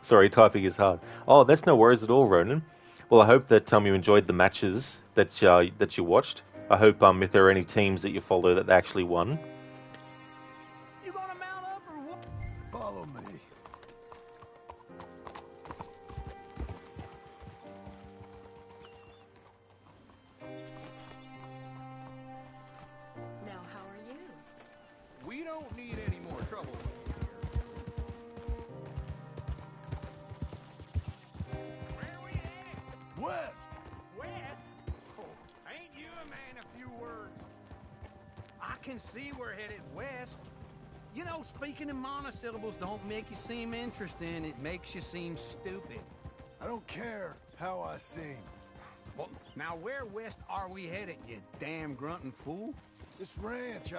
S1: Sorry, typing is hard. Oh, that's no worries at all, Ronan. Well, I hope that you enjoyed the matches that you watched. I hope if there are any teams that you follow that they actually won.
S5: You gonna mount up or what?
S2: Follow me.
S11: Now, how are you?
S14: need any more trouble.
S12: Where we at?
S2: West!
S12: West? Oh, ain't you a man of few words? I can see we're headed west.
S14: You know, speaking in monosyllables don't make you seem interesting. It makes you seem stupid.
S2: I don't care how I seem.
S14: Well, now where west are we headed, you damn grunting fool?
S2: This ranch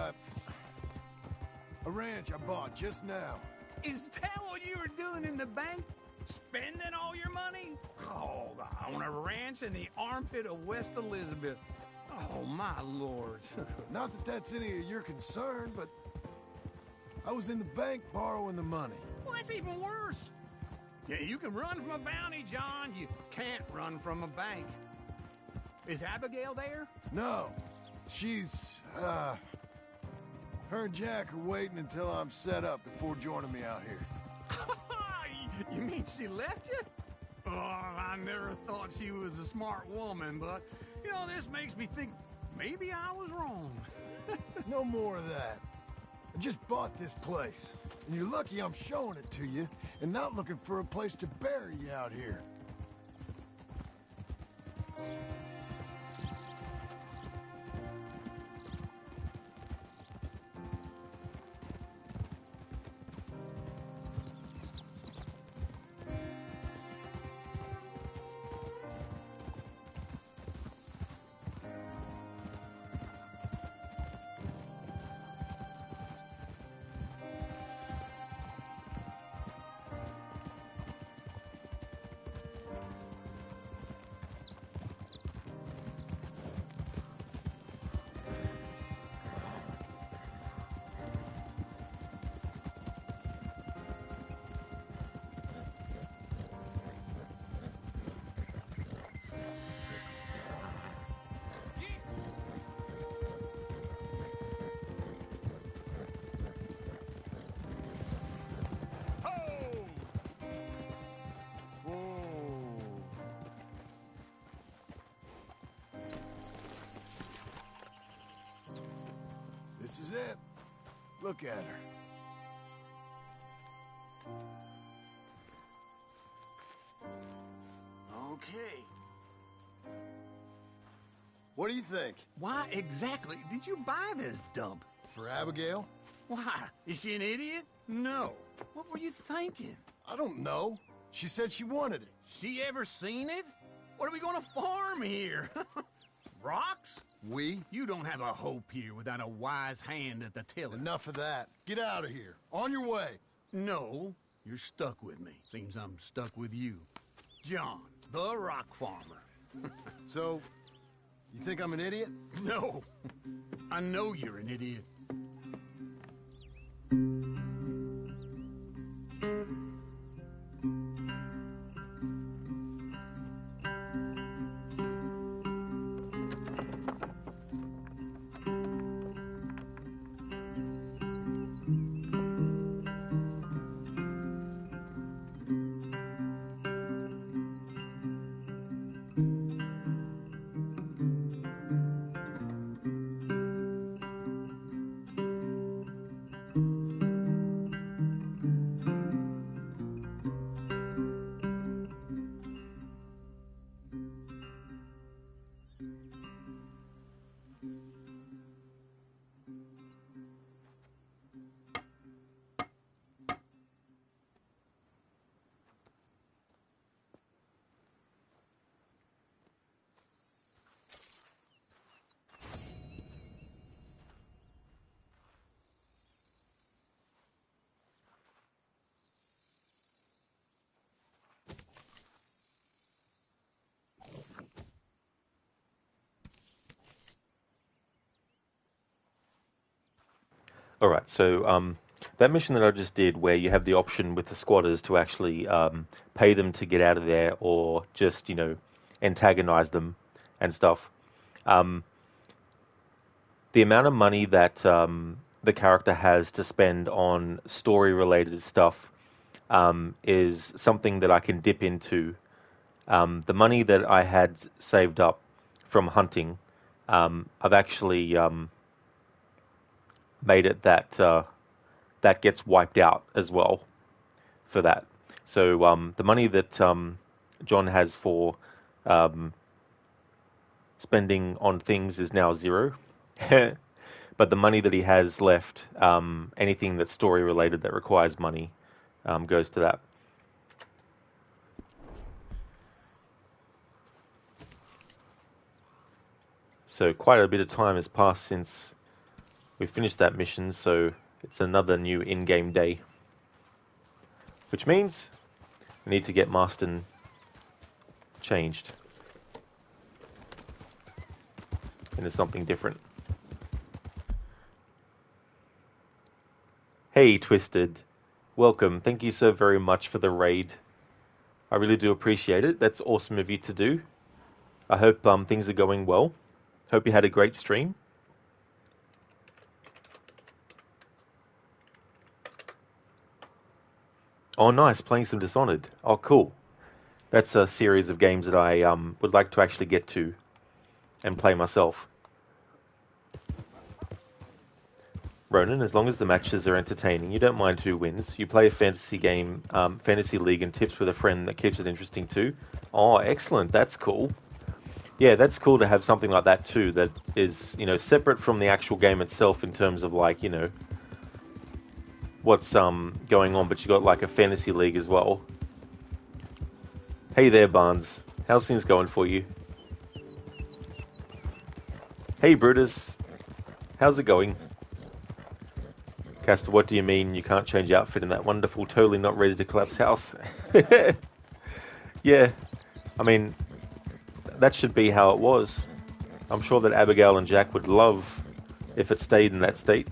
S2: a ranch I bought just now.
S14: Is that what you were doing in the bank? Spending all your money? Oh, on a ranch in the armpit of West Elizabeth. Oh, my lord.
S2: Not that that's any of your concern, but I was in the bank borrowing the money.
S14: Well, that's even worse. Yeah, you can run from a bounty, John. You can't run from a bank. Is Abigail there?
S2: No. She's, her and Jack are waiting until I'm set up before joining me out here.
S14: You mean she left you? Oh, I never thought she was a smart woman, but, you know, this makes me think maybe I was wrong.
S2: No more of that. I just bought this place, and you're lucky I'm showing it to you and not looking for a place to bury you out here. This is it. Look at her.
S14: Okay.
S2: What do you think?
S14: Why exactly did you buy this dump?
S2: For Abigail?
S14: Why? Is she an idiot? No. What were you thinking?
S2: I don't know. She said she wanted it.
S14: She ever seen it? What are we gonna farm here? Rocks?
S2: We?
S14: You don't have a hope here without a wise hand at the tiller.
S2: Enough of that. Get out of here. On your way.
S14: No, you're stuck with me. Seems I'm stuck with you. John, the rock farmer.
S2: So, you think I'm an idiot?
S14: No. I know you're an idiot.
S1: All right, so that mission that I just did, where you have the option with the squatters to actually pay them to get out of there, or just antagonize them and stuff. The amount of money that the character has to spend on story-related stuff is something that I can dip into. The money that I had saved up from hunting, I've actually made it that that gets wiped out as well for that. So the money that John has for spending on things is now 0. But the money that he has left, anything that's story related that requires money, goes to that. So quite a bit of time has passed since we finished that mission, so it's another new in-game day. Which means we need to get Marston changed into something different. Hey, Twisted. Welcome. Thank you so very much for the raid. I really do appreciate it. That's awesome of you to do. I hope things are going well. Hope you had a great stream. Oh, nice. Playing some Dishonored. Oh, cool. That's a series of games that I would like to actually get to and play myself. Ronan, as long as the matches are entertaining, you don't mind who wins. You play a fantasy game, fantasy league, and tips with a friend that keeps it interesting too. Oh, excellent. That's cool. Yeah, that's cool to have something like that too, that is, separate from the actual game itself in terms of like, what's going on, but you got like a fantasy league as well. Hey there, Barnes. How's things going for you? Hey, Brutus. How's it going? Casper, what do you mean you can't change outfit in that wonderful, totally not ready to collapse house? Yeah, I mean, that should be how it was. I'm sure that Abigail and Jack would love if it stayed in that state.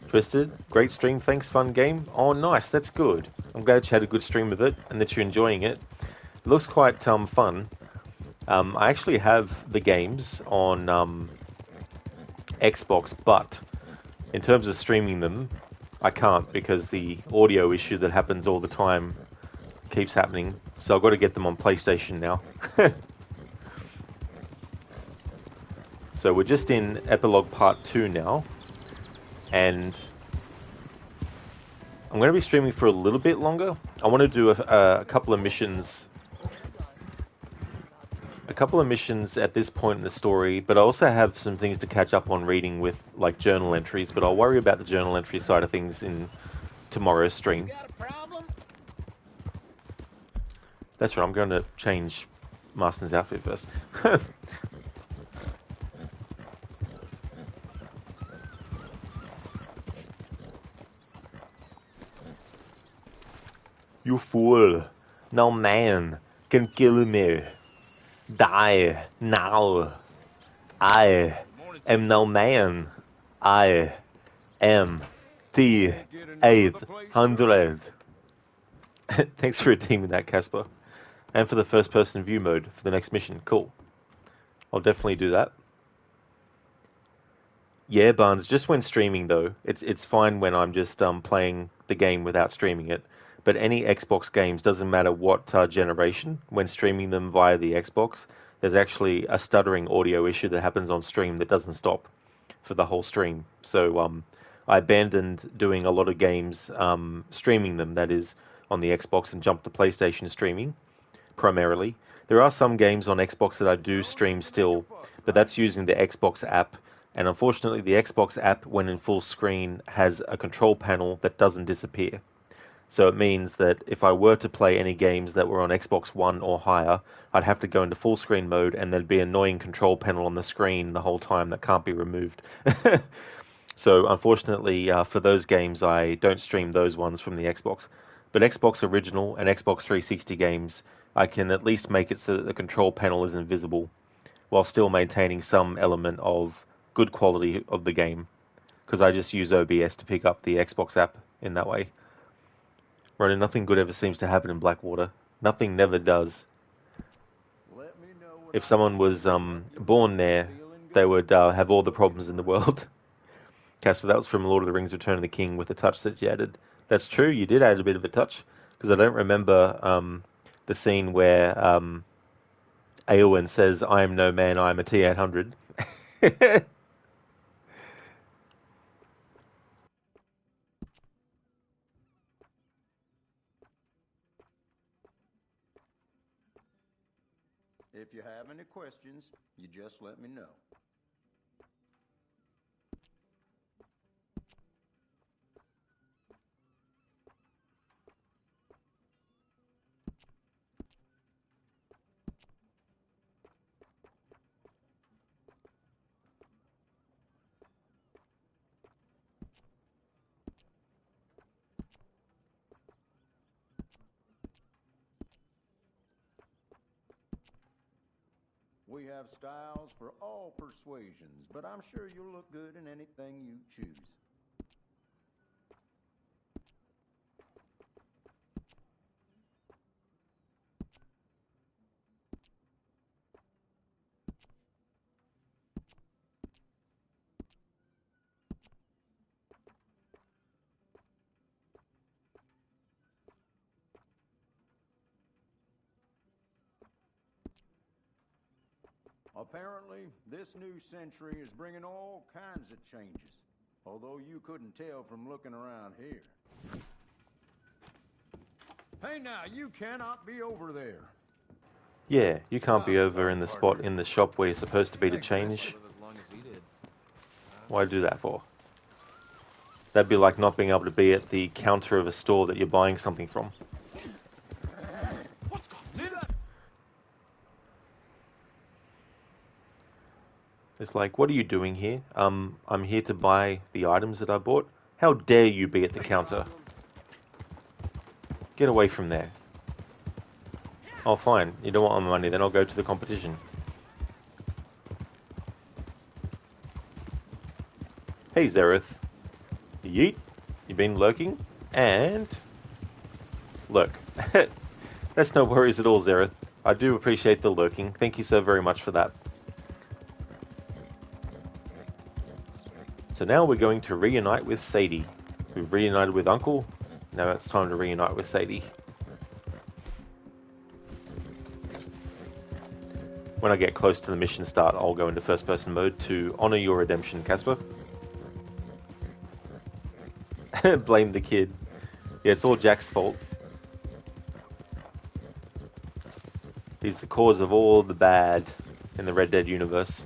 S1: Twisted, great stream, thanks, fun game. Oh, nice, that's good. I'm glad you had a good stream of it and that you're enjoying it. It looks quite fun. I actually have the games on Xbox, but in terms of streaming them, I can't because the audio issue that happens all the time keeps happening. So I've got to get them on PlayStation now. So we're just in Epilogue Part 2 now. And I'm going to be streaming for a little bit longer. I want to do a couple of missions. A couple of missions at this point in the story, but I also have some things to catch up on reading with like journal entries, but I'll worry about the journal entry side of things in tomorrow's stream. That's right, I'm going to change Marston's outfit first. You fool. No man can kill me. Die now. I am no man. I am the 800. Thanks for redeeming that, Casper. And for the first-person view mode for the next mission. Cool. I'll definitely do that. Yeah, Barnes, just when streaming, though. It's fine when I'm just playing the game without streaming it. But any Xbox games, doesn't matter what generation, when streaming them via the Xbox, there's actually a stuttering audio issue that happens on stream that doesn't stop for the whole stream. So I abandoned doing a lot of games, streaming them, that is, on the Xbox, and jumped to PlayStation streaming, primarily. There are some games on Xbox that I do stream still, but that's using the Xbox app. And unfortunately, the Xbox app, when in full screen, has a control panel that doesn't disappear. So it means that if I were to play any games that were on Xbox One or higher, I'd have to go into full screen mode and there'd be an annoying control panel on the screen the whole time that can't be removed. So unfortunately, for those games, I don't stream those ones from the Xbox. But Xbox Original and Xbox 360 games, I can at least make it so that the control panel is invisible, while still maintaining some element of good quality of the game, because I just use OBS to pick up the Xbox app in that way. Ronan, nothing good ever seems to happen in Blackwater. Nothing never does. If someone was born there, they would have all the problems in the world. Casper, that was from Lord of the Rings Return of the King with the touch that you added. That's true, you did add a bit of a touch, because I don't remember the scene where Eowyn says, I am no man, I am a T-800.
S15: If you have any questions, you just let me know. We have styles for all persuasions, but I'm sure you'll look good in anything you choose. Apparently, this new century is bringing all kinds of changes, although you couldn't tell from looking around here. Hey now, you cannot be over there.
S1: Yeah, you can't be over in the spot in the shop where you're supposed to be to change. Why do that for? That'd be like not being able to be at the counter of a store that you're buying something from. It's like, what are you doing here? I'm here to buy the items that I bought. How dare you be at the counter? Get away from there. Oh, fine. You don't want my money, then I'll go to the competition. Hey, Zereth. Yeet. You been lurking? And... Lurk. That's no worries at all, Zereth. I do appreciate the lurking. Thank you so very much for that. So now we're going to reunite with Sadie. We've reunited with Uncle. Now it's time to reunite with Sadie. When I get close to the mission start, I'll go into first-person mode to honor your redemption, Casper. Blame the kid. Yeah, it's all Jack's fault. He's the cause of all the bad in the Red Dead universe.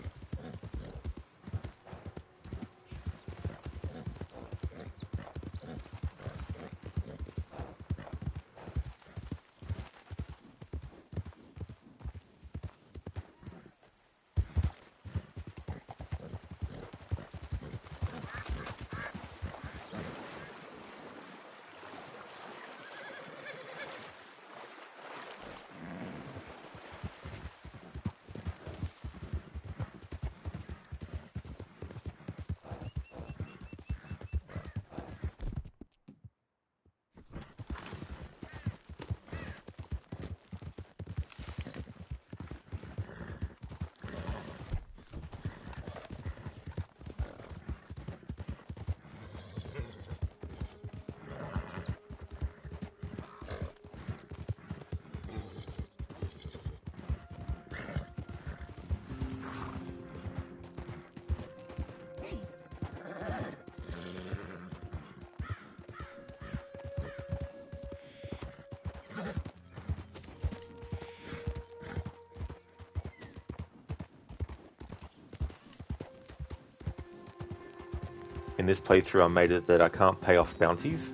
S1: In this playthrough, I made it that I can't pay off bounties.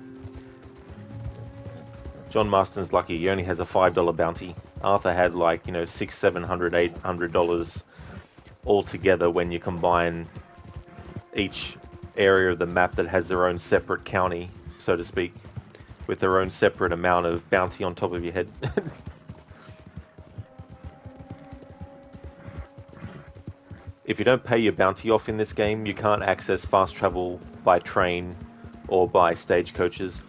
S1: John Marston's lucky. He only has a $5 bounty. Arthur had like, $600, $700, $800 all together when you combine each area of the map that has their own separate county, so to speak, with their own separate amount of bounty on top of your head. If you don't pay your bounty off in this game, you can't access fast travel by train or by stagecoaches.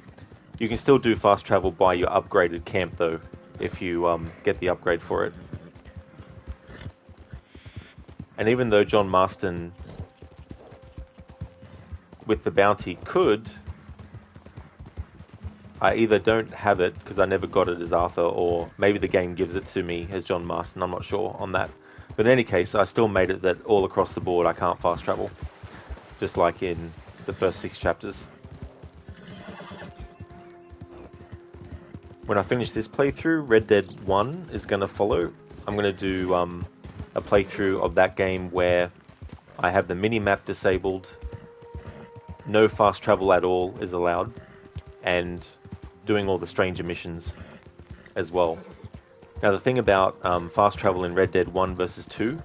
S1: You can still do fast travel by your upgraded camp, though, if you get the upgrade for it. And even though John Marston, with the bounty, could, I either don't have it, because I never got it as Arthur, or maybe the game gives it to me as John Marston, I'm not sure on that. But in any case, I still made it that all across the board I can't fast travel. Just like in the first 6 chapters. When I finish this playthrough, Red Dead 1 is going to follow. I'm going to do a playthrough of that game where I have the mini-map disabled, no fast travel at all is allowed, and doing all the stranger missions as well. Now the thing about fast travel in Red Dead 1 versus 2,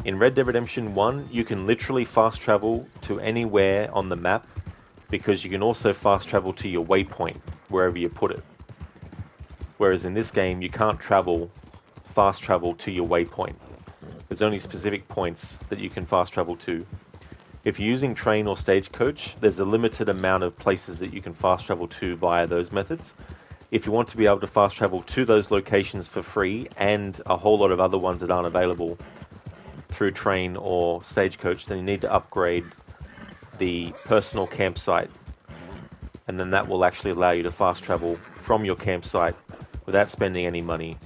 S1: in Red Dead Redemption 1 you can literally fast travel to anywhere on the map, because you can also fast travel to your waypoint, wherever you put it. Whereas in this game, you can't fast travel to your waypoint. There's only specific points that you can fast travel to. If you're using train or stagecoach, there's a limited amount of places that you can fast travel to via those methods. If you want to be able to fast travel to those locations for free, and a whole lot of other ones that aren't available through train or stagecoach, then you need to upgrade the personal campsite, and then that will actually allow you to fast travel from your campsite without spending any money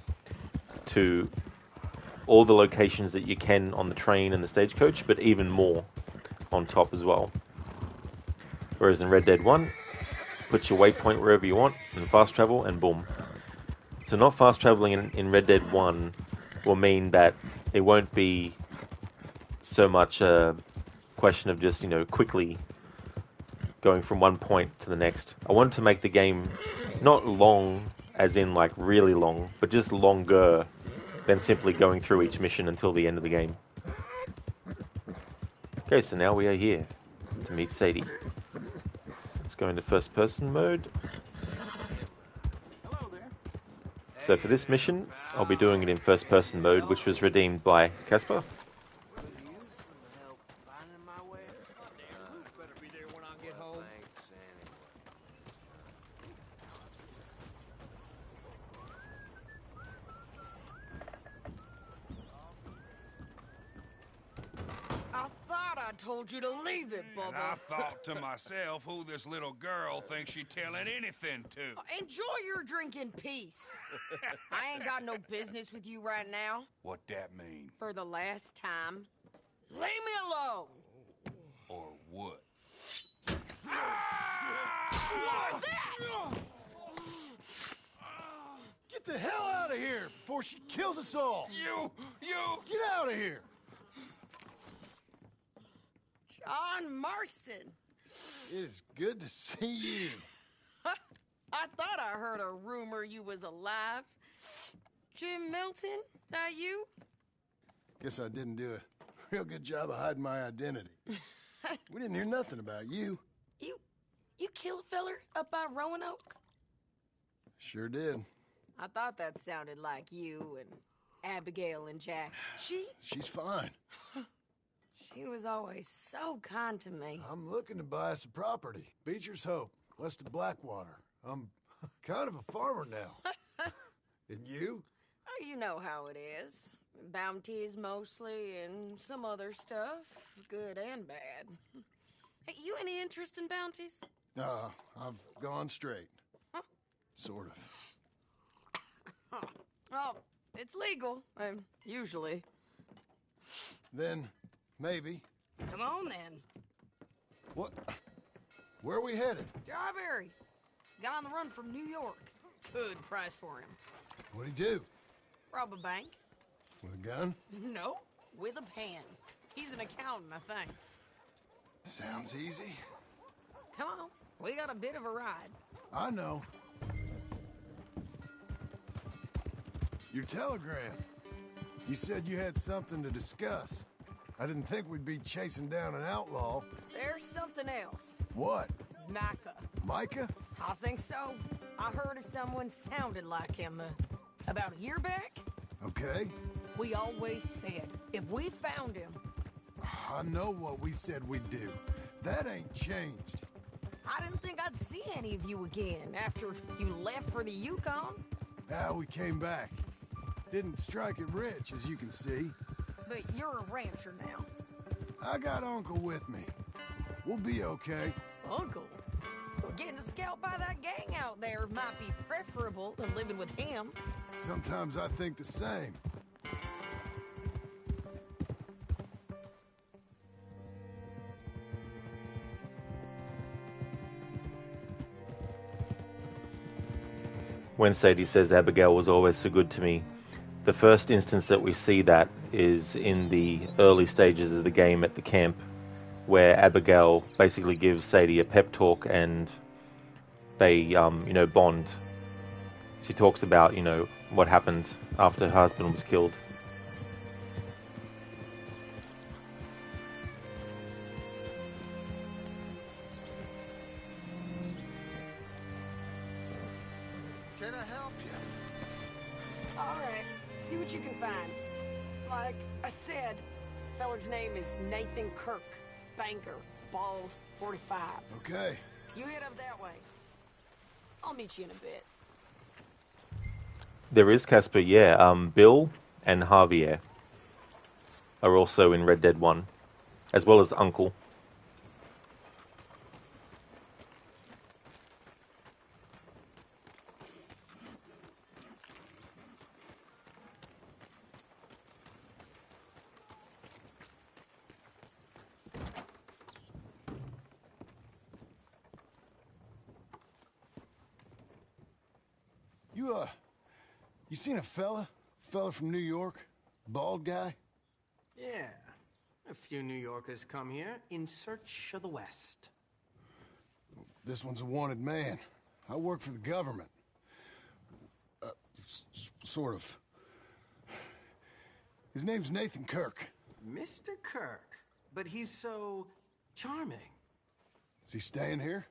S1: to all the locations that you can on the train and the stagecoach, but even more on top as well. Whereas in Red Dead 1, put your waypoint wherever you want and fast travel, and boom. So not fast traveling in Red Dead 1 will mean that it won't be so much a question of just, quickly going from one point to the next. I wanted to make the game not long, as in like really long, but just longer than simply going through each mission until the end of the game. Okay, so now we are here to meet Sadie. Let's go into first person mode. So for this mission, I'll be doing it in first person mode, which was redeemed by Casper.
S16: I told you to leave it, Bubba.
S10: And I thought to myself, who this little girl thinks she telling anything to?
S16: Enjoy your drink in peace. I ain't got no business with you right now.
S10: What that mean?
S16: For the last time, leave me alone.
S10: Or what?
S16: What's that?
S2: Get the hell out of here before she kills us all!
S10: You!
S2: Get out of here!
S16: John Marston.
S2: It is good to see you.
S16: I thought I heard a rumor you was alive. Jim Milton, that you?
S2: Guess I didn't do a real good job of hiding my identity. We didn't hear nothing about you.
S16: You kill a feller up by Roanoke?
S2: Sure did.
S16: I thought that sounded like you and Abigail and Jack.
S2: She's fine.
S16: She was always so kind to me.
S2: I'm looking to buy us a property. Beecher's Hope, west of Blackwater. I'm kind of a farmer now. And you?
S16: Oh, you know how it is. Bounties mostly, and some other stuff, good and bad. Hey, you any interest in bounties?
S2: I've gone straight. Sort of.
S16: Oh, it's legal, usually.
S2: Then, maybe.
S16: Come on, then.
S2: What? Where are we headed?
S16: Strawberry. Got on the run from New York. Good price for him.
S2: What'd he do?
S16: Rob a bank.
S2: With a gun?
S16: No, with a pen. He's an accountant, I think.
S2: Sounds easy.
S16: Come on, we got a bit of a ride.
S2: I know. Your telegram. You said you had something to discuss. I didn't think we'd be chasing down an outlaw.
S16: There's something else.
S2: What?
S16: Micah.
S2: Micah?
S16: I think so. I heard of someone sounded like him about a year back.
S2: Okay.
S16: We always said, if we found him...
S2: I know what we said we'd do. That ain't changed.
S16: I didn't think I'd see any of you again after you left for the Yukon.
S2: We came back. Didn't strike it rich, as you can see.
S16: But you're a rancher now.
S2: I got Uncle with me. We'll be okay.
S16: Uncle? Getting scalped by that gang out there might be preferable than living with him.
S2: Sometimes I think the same.
S1: When Sadie says Abigail was always so good to me, The first instance that we see that is in the early stages of the game at the camp, where Abigail basically gives Sadie a pep talk and they, bond. She talks about, what happened after her husband was killed.
S3: Can I help you?
S17: All right, see what you can find. Like I said, feller's name is Nathan Kirk. Banker, bald, 45.
S2: Okay.
S17: You head up that way. I'll meet you in a bit.
S1: There is Casper, yeah. Bill and Javier are also in Red Dead 1, as well as Uncle.
S2: You seen a fella? Fella from New York? Bald guy?
S18: Yeah. A few New Yorkers come here in search of the West.
S2: This one's a wanted man. I work for the government. Sort of. His name's Nathan Kirk.
S18: Mr. Kirk? But he's so charming.
S2: Is he staying here?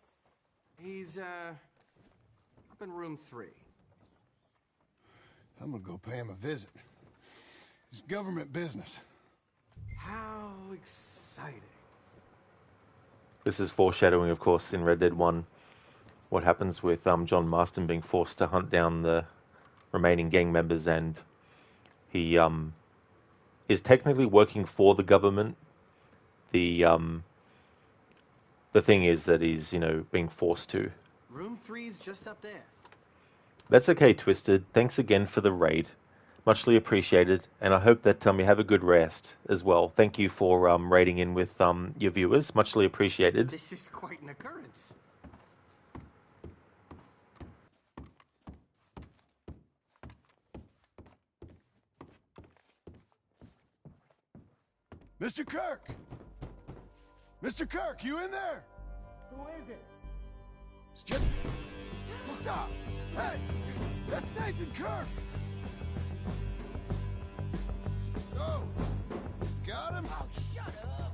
S18: He's, up in room 3.
S2: I'm gonna go pay him a visit. It's government business.
S18: How exciting.
S1: This is foreshadowing, of course, in Red Dead 1. What happens with John Marston being forced to hunt down the remaining gang members, and he is technically working for the government. The thing is that he's, being forced to.
S18: Room 3's just up there.
S1: That's okay, Twisted. Thanks again for the raid. Muchly appreciated, and I hope that you have a good rest as well. Thank you for raiding in with your viewers. Muchly appreciated.
S18: This is quite an occurrence.
S2: Mr. Kirk! Mr. Kirk, you in there?
S3: Who is it?
S2: It's just... Stop! Hey! That's Nathan Kirk! Oh! Got him?
S17: Oh, shut up!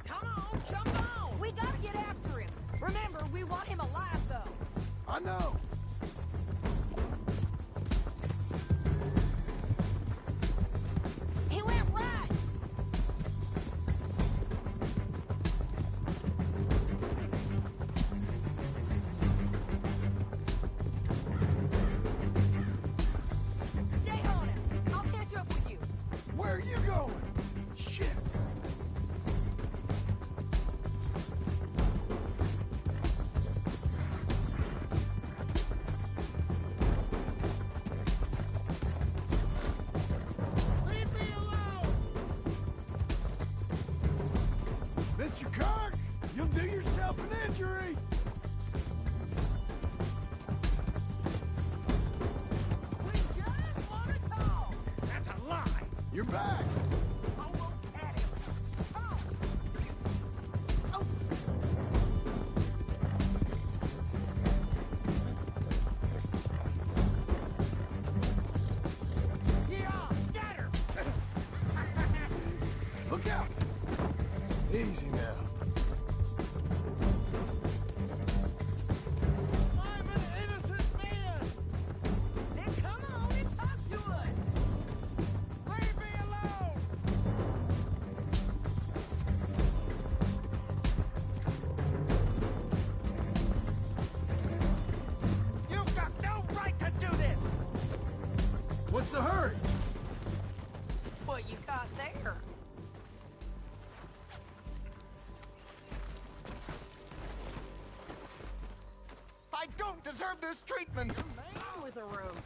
S17: Come on, jump on! We gotta get after him. Remember, we want him alive, though.
S2: I know!
S17: He went right! Stay on it. I'll catch up with you.
S2: Where are you going? Shit!
S3: Leave me alone!
S2: Mr. Kirk! You'll do yourself an injury!
S17: We just want to talk.
S3: That's a lie!
S2: You're back!
S17: Almost had him. Oh. Oh.
S3: Yeah, scatter!
S2: Look out! Easy now.
S3: I'm an innocent man!
S17: Then come on and talk to us.
S3: Leave me alone! You've got no right to do this!
S2: What's the hurry?
S17: What you got there?
S3: I don't deserve this treatment!
S17: Man with a room.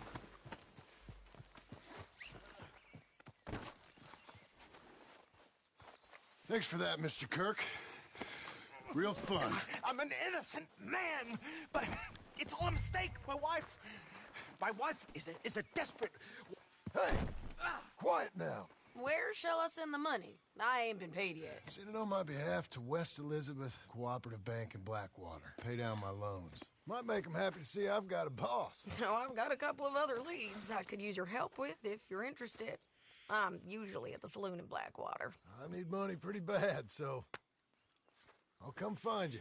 S2: Thanks for that, Mr. Kirk. Real fun.
S3: I'm an innocent man, but it's all a mistake. My wife is a desperate.
S2: Hey, quiet now.
S16: Where shall I send the money? I ain't been paid yet.
S2: Send it on my behalf to West Elizabeth Cooperative Bank in Blackwater. Pay down my loans. Might make them happy to see I've got a boss.
S16: So I've got a couple of other leads I could use your help with if you're interested. I'm usually at the saloon in Blackwater.
S2: I need money pretty bad, so I'll come find you.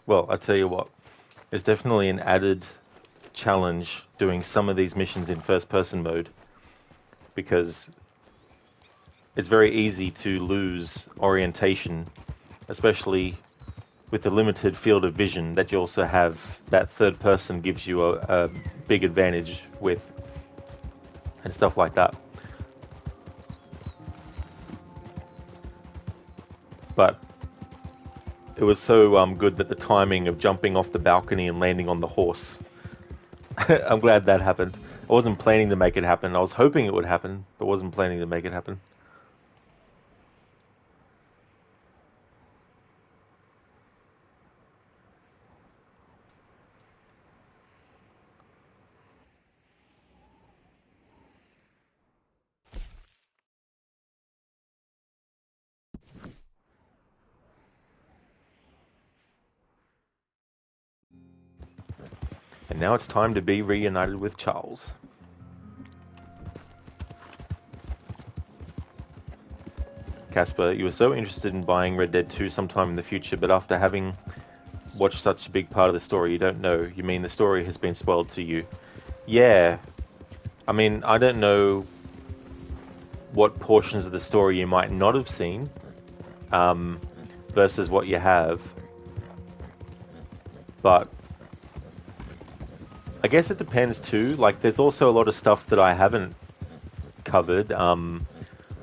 S1: Well, I tell you what, it's definitely an added challenge doing some of these missions in first-person mode, because it's very easy to lose orientation, especially with the limited field of vision that you also have. That third person gives you a big advantage with, and stuff like that. But it was so good that the timing of jumping off the balcony and landing on the horse, I'm glad that happened. I wasn't planning to make it happen. I was hoping it would happen, but wasn't planning to make it happen. And now it's time to be reunited with Charles. Casper, you were so interested in buying Red Dead 2 sometime in the future, but after having watched such a big part of the story, you don't know. You mean the story has been spoiled to you? Yeah. I mean, I don't know what portions of the story you might not have seen, versus what you have. But I guess it depends too. Like, there's also a lot of stuff that I haven't covered,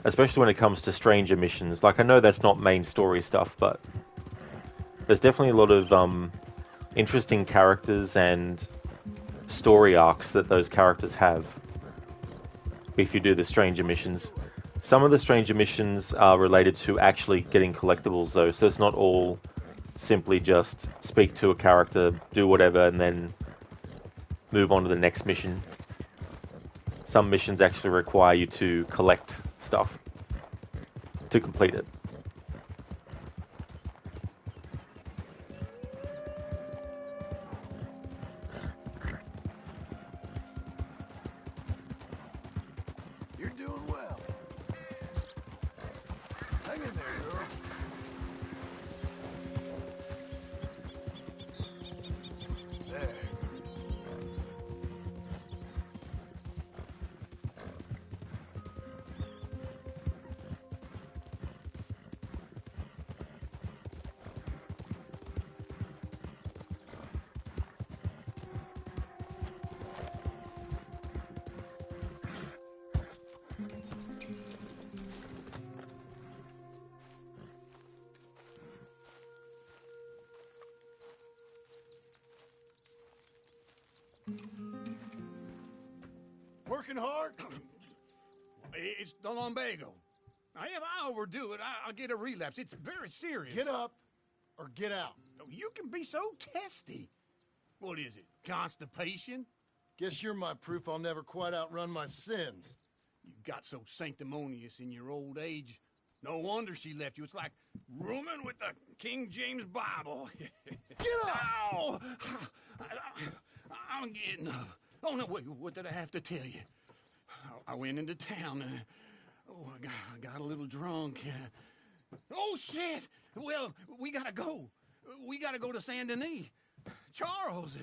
S1: especially when it comes to stranger missions. Like, I know that's not main story stuff, but there's definitely a lot of interesting characters and story arcs that those characters have if you do the stranger missions. Some of the stranger missions are related to actually getting collectibles though, so it's not all simply just speak to a character, do whatever, and then move on to the next mission. Some missions actually require you to collect stuff to complete it.
S2: You're doing well. Hang in there, girl. There. Working hard?
S14: It's the lumbago. Now, if I overdo it, I'll get a relapse. It's very serious.
S2: Get up or get out.
S14: You can be so testy. What is it, constipation?
S2: Guess you're my proof I'll never quite outrun my sins.
S14: You got so sanctimonious in your old age. No wonder she left you. It's like rooming with the King James Bible.
S2: Get up!
S14: Ow! I'm getting up. Oh, no, wait, what did I have to tell you? I went into town. I got a little drunk. Oh, shit! Well, we gotta go. We gotta go to Saint Denis. Charles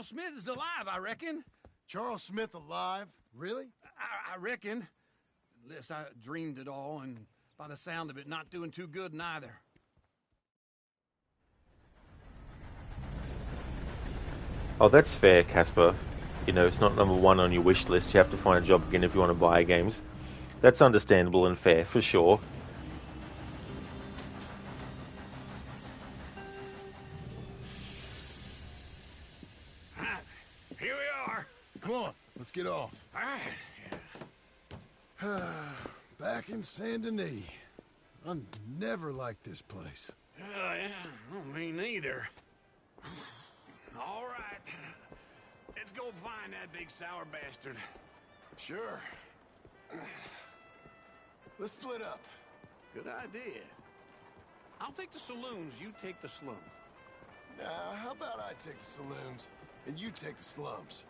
S14: Smith is alive, I reckon.
S2: Charles Smith alive? Really?
S14: I reckon. Unless I dreamed it all, and by the sound of it, not doing too good neither.
S1: Oh, that's fair, Casper. You know, it's not number one on your wish list. You have to find a job again if you want to buy games. That's understandable and fair, for sure.
S14: Here we are.
S2: Come on, let's get off.
S14: All right.
S2: Back in Saint Denis. I never liked this place.
S14: Yeah, well, me neither. All right. Let's go find that big sour bastard.
S2: Sure. Let's split up.
S14: Good idea. I'll take the saloons, you take the slum.
S2: Now, how about I take the saloons, and you take the slums?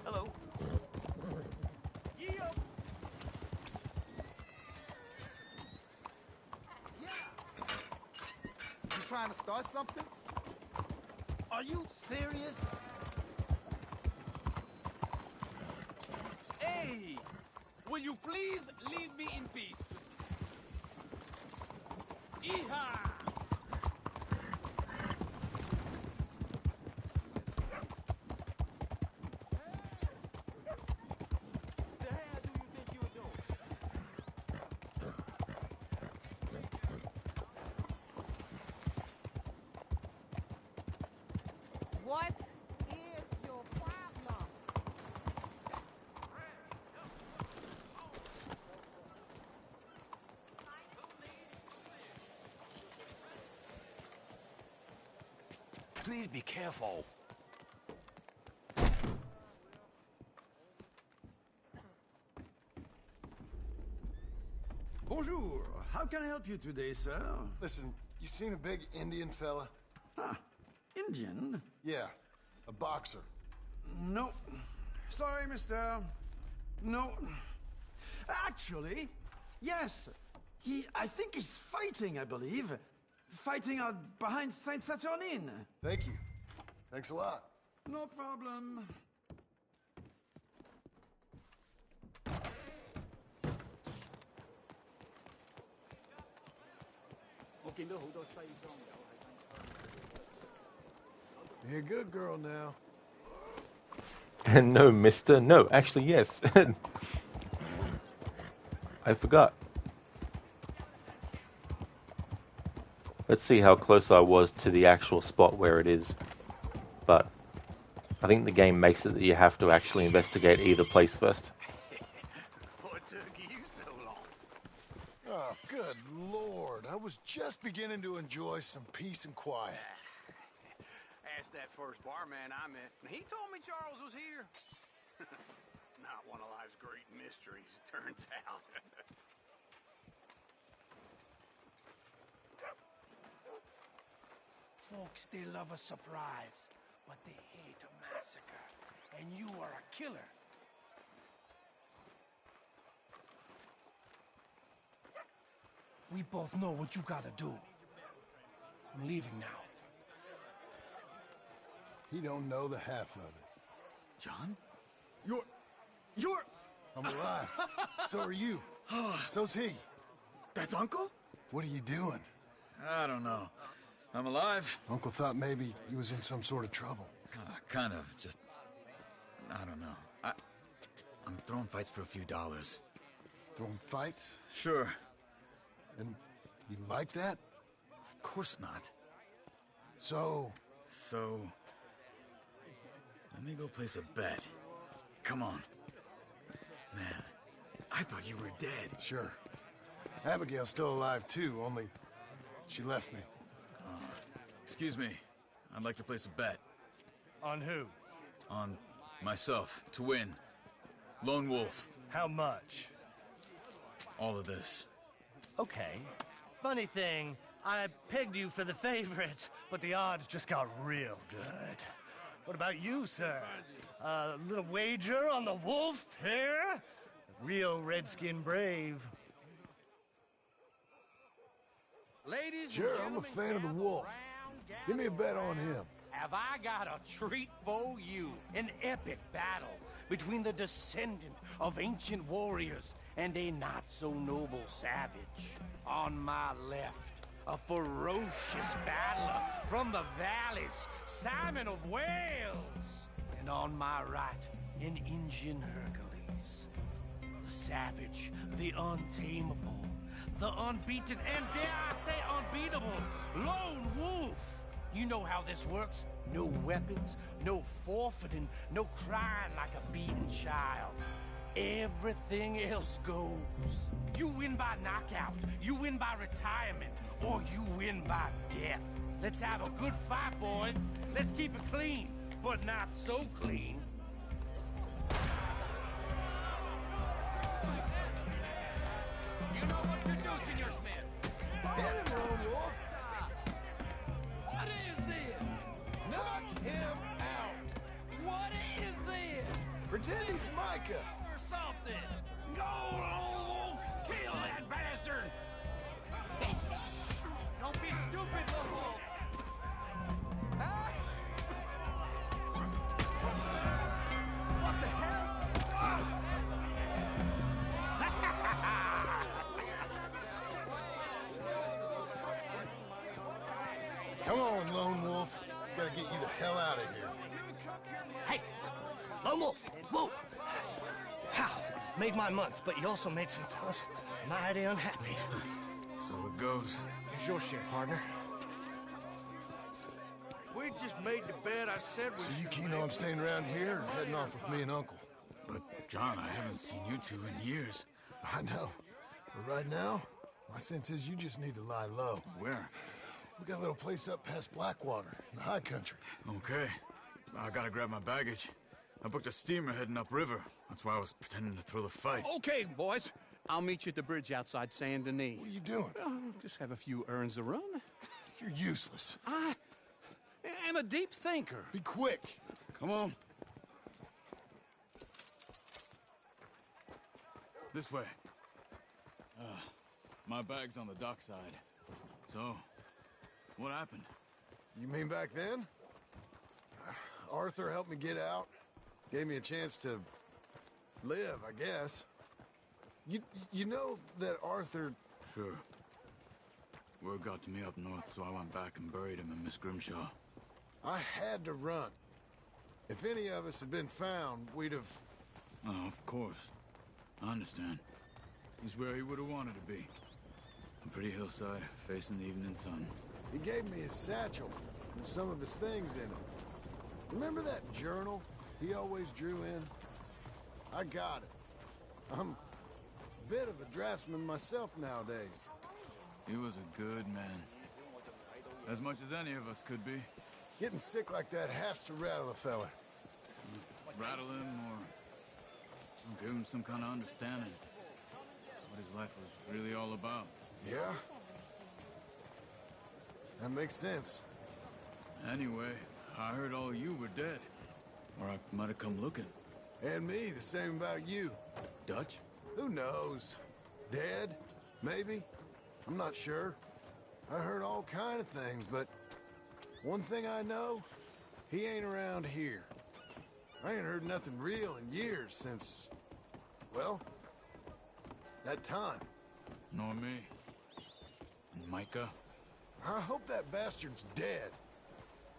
S12: Hello.
S3: You trying to start something? Are you serious?
S12: Hey! Will you please leave me in peace? Yeehaw!
S16: What is your problem?
S12: Please be careful.
S19: Bonjour. How can I help you today, sir?
S2: Listen, you seen a big Indian fella?
S19: Huh. Indian?
S2: Yeah, a boxer.
S19: No. Sorry, mister. No. Actually, yes. I think he's fighting, I believe. Fighting out behind Saint Saturnin.
S2: Thank you. Thanks a lot.
S19: No problem.
S2: Be a good girl now.
S1: No, mister. No, actually, yes. I forgot. Let's see how close I was to the actual spot where it is. But I think the game makes it that you have to actually investigate either place first.
S12: What took you so long?
S2: Oh, good Lord. I was just beginning to enjoy some peace and quiet.
S8: Asked that first barman I met, and he told me Charles was here. Not one of life's great mysteries, it turns out.
S12: Folks, they love a surprise, but they hate a massacre. And you are a killer. We both know what you gotta do. I'm leaving now.
S2: He don't know the half of it.
S19: John? You're...
S2: I'm alive. So are you. So's he.
S19: That's Uncle?
S2: What are you doing?
S19: I don't know. I'm alive.
S2: Uncle thought maybe he was in some sort of trouble.
S19: Kind of. Just... I don't know. I'm throwing fights for a few dollars.
S2: Throwing fights?
S19: Sure.
S2: And you like that?
S19: Of course not.
S2: So...
S19: So... Let me go place a bet. Come on. Man, I thought you were dead.
S2: Sure. Abigail's still alive, too, only she left me.
S19: Excuse me. I'd like to place a bet.
S20: On who?
S19: On myself, to win. Lone Wolf.
S20: How much?
S19: All of this.
S20: Okay. Funny thing, I pegged you for the favorite, but the odds just got real good. What about you, sir? A little wager on the wolf here? Real redskin brave.
S12: Ladies
S2: Sure,
S12: and
S2: I'm a
S12: gentlemen,
S2: fan of the wolf. Give me a bet on him.
S12: have I got a treat for you. An epic battle between the descendant of ancient warriors and a not-so-noble savage. On my left, a ferocious battler from the valleys, Simon of Wales. And on my right, an Indian Hercules. The savage, the untamable, the unbeaten, and dare I say unbeatable, Lone Wolf. You know how this works. No weapons, no forfeiting, no crying like a beaten child. Everything else goes. You win by knockout, you win by retirement, or you win by death. Let's have a good fight, boys. Let's keep it clean, but not so clean. You know what to do, Senor Smith.
S2: Hit him, Lone Wolf.
S12: What is this?
S2: Knock him out.
S12: What is this?
S2: Pretend he's Micah.
S12: Or something. Go, Lone Wolf! Kill that bastard! Don't be stupid, Lone Wolf! What the hell?
S2: Come on, Lone Wolf. Gotta get you the hell out of here.
S20: Hey! Lone Wolf! Whoa! How? Made my month, but you also made some fellas mighty unhappy.
S19: So it goes.
S20: Here's your share, partner.
S12: If we just made the bed I said we
S2: So you
S12: should
S2: keen
S12: make,
S2: on staying around here or heading off with me and Uncle?
S19: But, John, I haven't seen you two in years.
S2: I know. But right now, my sense is you just need to lie low.
S19: Where?
S2: We got a little place up past Blackwater, in the high country.
S19: Okay. I gotta grab my baggage. I booked a steamer heading upriver. That's why I was pretending to throw the fight.
S14: Okay, boys. I'll meet you at the bridge outside Saint Denis.
S2: What are you doing?
S14: Oh, just have a few errands to run.
S2: You're useless.
S14: I am a deep thinker.
S2: Be quick.
S19: Come on. This way. My bag's on the dockside. So, what happened?
S2: You mean back then? Arthur helped me get out. Gave me a chance to live, I guess. You know that Arthur...
S19: Sure. Word got to me up north, so I went back and buried him in Miss Grimshaw.
S2: I had to run. If any of us had been found, we'd have...
S19: Oh, of course. I understand. He's where he would have wanted to be. A pretty hillside, facing the evening sun.
S2: He gave me his satchel and some of his things in it. Remember that journal he always drew in? I got it. I'm a bit of a draftsman myself nowadays.
S19: He was a good man. As much as any of us could be.
S2: Getting sick like that has to rattle a fella.
S19: Rattle him or give him some kind of understanding. What his life was really all about.
S2: Yeah? That makes sense.
S19: Anyway, I heard all you were dead. Or I might have come looking.
S2: And me, the same about you.
S19: Dutch?
S2: Who knows? Dead? Maybe? I'm not sure. I heard all kind of things, but one thing I know, he ain't around here. I ain't heard nothing real in years since, well, that time.
S19: Nor me. And Micah?
S2: I hope that bastard's dead.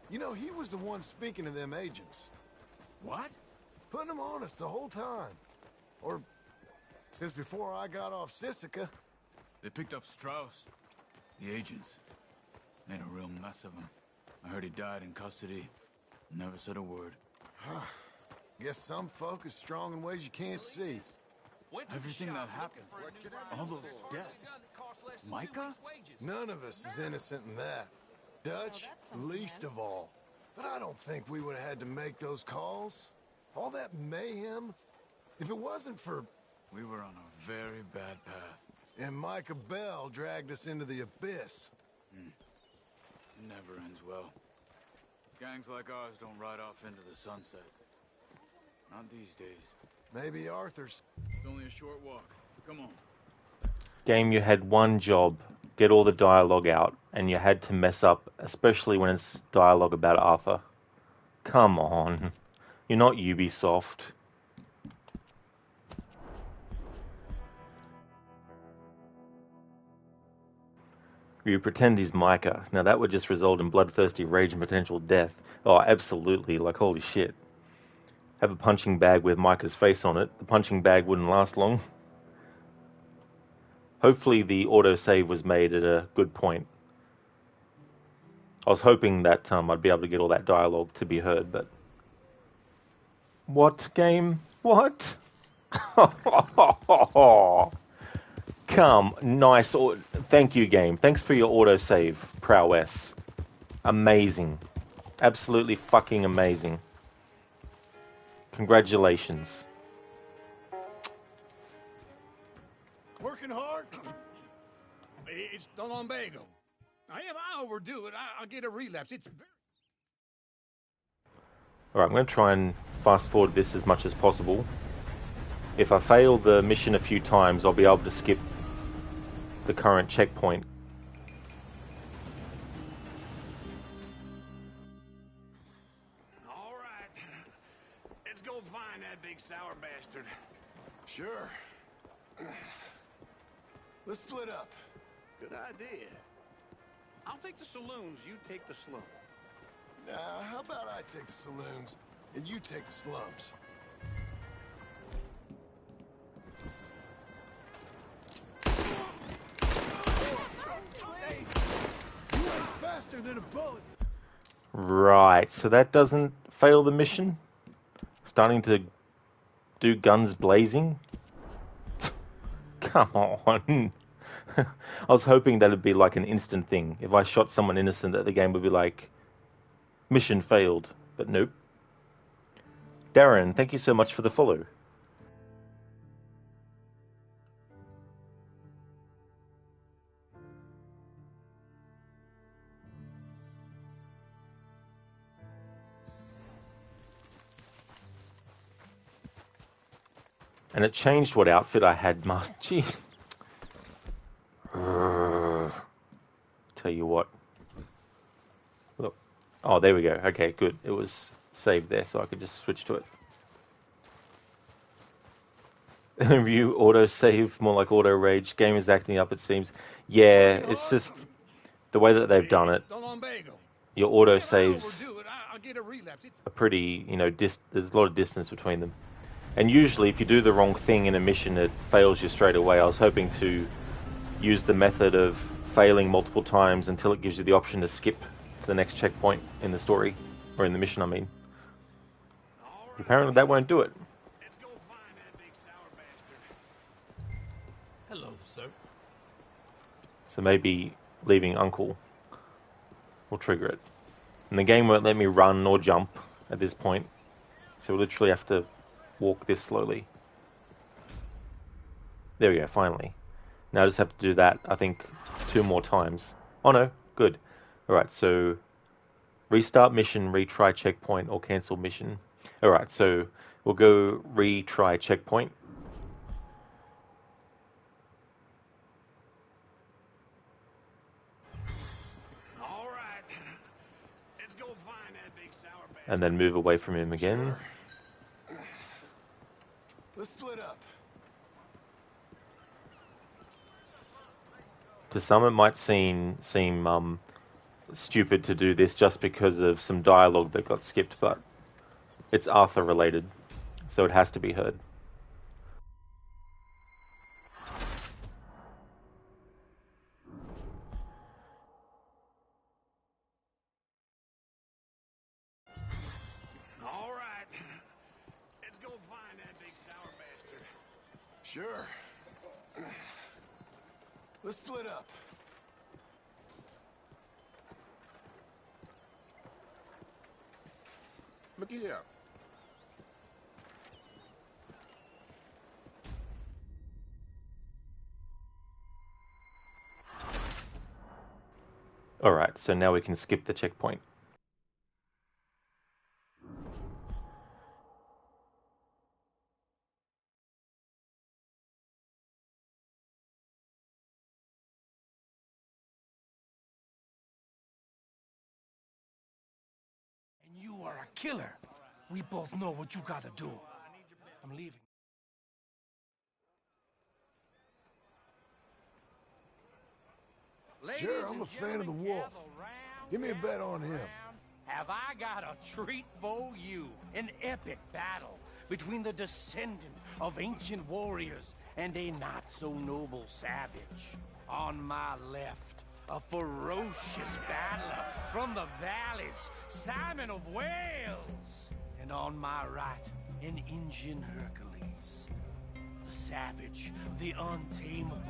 S2: You know, he was the one speaking to them agents.
S19: What?
S2: Putting them on us the whole time. Or since before I got off Sisika.
S19: They picked up Strauss. The agents. Made a real mess of him. I heard he died in custody. Never said a word.
S2: Guess some folk is strong in ways you can't see.
S19: Everything that happened, all those deaths. Micah?
S2: None of us is innocent in that. Dutch, least of all. But I don't think we would have had to make those calls. All that mayhem. If it wasn't for...
S19: We were on a very bad path.
S2: And Micah Bell dragged us into the abyss.
S19: Never ends well. Gangs like ours don't ride off into the sunset. Not these days.
S2: Maybe Arthur's...
S19: It's only a short walk. Come on.
S1: Game, you had one job, get all the dialogue out, and you had to mess up, especially when it's dialogue about Arthur. Come on. You're not Ubisoft. You pretend he's Micah. Now that would just result in bloodthirsty rage and potential death. Oh, absolutely. Like, holy shit. Have a punching bag with Micah's face on it. The punching bag wouldn't last long. Hopefully the autosave was made at a good point. I was hoping that I'd be able to get all that dialogue to be heard, but... What, game? What? Come, nice. Thank you, game. Thanks for your autosave prowess. Amazing. Absolutely fucking amazing. Congratulations.
S14: Working hard? It's the lumbago. If I overdo it, I'll get a relapse. It's very...
S1: Alright, I'm going to try and fast forward this as much as possible. If I fail the mission a few times, I'll be able to skip the current checkpoint.
S14: All right. Let's go find that big sour bastard.
S2: Sure. Let's split up.
S12: Good idea. I'll take the saloons, you take the slums.
S2: How about I take the saloons, and you take the slums? You ain't faster than a bullet.
S1: Right, so that doesn't fail the mission? Starting to do guns blazing? Come on. I was hoping that it'd be like an instant thing. If I shot someone innocent, that the game would be like, mission failed. But nope. Darren, thank you so much for the follow. And it changed what outfit I had. Gee. Tell you what. Look. Oh, there we go. Okay, good. It was saved there, so I could just switch to it. Review auto save, more like auto rage. Game is acting up, it seems. Yeah, it's just the way that they've done it. Your auto saves are pretty, there's a lot of distance between them. And usually, if you do the wrong thing in a mission, it fails you straight away. I was hoping to use the method of failing multiple times until it gives you the option to skip to the next checkpoint in the story, or in the mission, I mean. Apparently that won't do it.
S14: Hello, sir.
S1: So maybe leaving Uncle will trigger it. And the game won't let me run or jump at this point. So we'll literally have to walk this slowly. There we go, finally. Now I just have to do that, I think, 2 more times. Oh no, good. Alright, so restart mission, retry checkpoint, or cancel mission. Alright, so we'll go retry checkpoint.
S14: Alright. Let's go find that big sour bastard.
S1: And then move away from him again.
S2: Sure. Let's split up.
S1: To some it might seem stupid to do this just because of some dialogue that got skipped, but it's Arthur related, so it has to be heard.
S14: All right.
S2: Sure. Let's split up.
S10: Look here.
S1: Alright, so now we can skip the checkpoint.
S12: And you are a killer. We both know what you gotta do. I'm leaving.
S2: Sure, I'm a fan of the wolf. Give me a bet on him.
S12: Have I got a treat for you? An epic battle between the descendant of ancient warriors and a not-so-noble savage. On my left, a ferocious battler from the valleys, Simon of Wales. And on my right, an Indian Hercules. The savage, the untamable,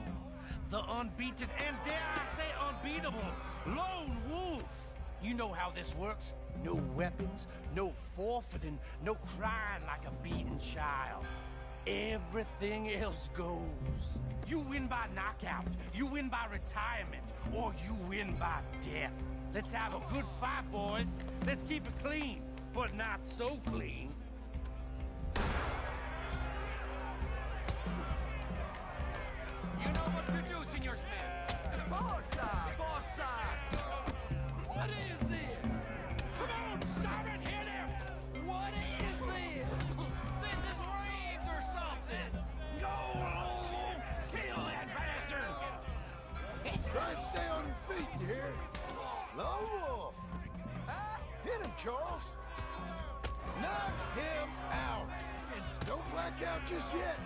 S12: the unbeaten, and dare I say unbeatable, Lone Wolf. You know how this works. No weapons, no forfeiting, no crying like a beaten child. Everything else goes. You win by knockout, you win by retirement, or you win by death. Let's have a good fight, boys. Let's keep it clean, but not so clean. You know what to do, Senor Smith. Forza! Forza! What is this? Come on, Simon, hit him! What is this? This is raves or something! Go, Lone Wolf! Kill that bastard!
S2: Try and stay on your feet, you hear? Lone Wolf! Hit him, Charles! Knock him out! Don't black out just yet!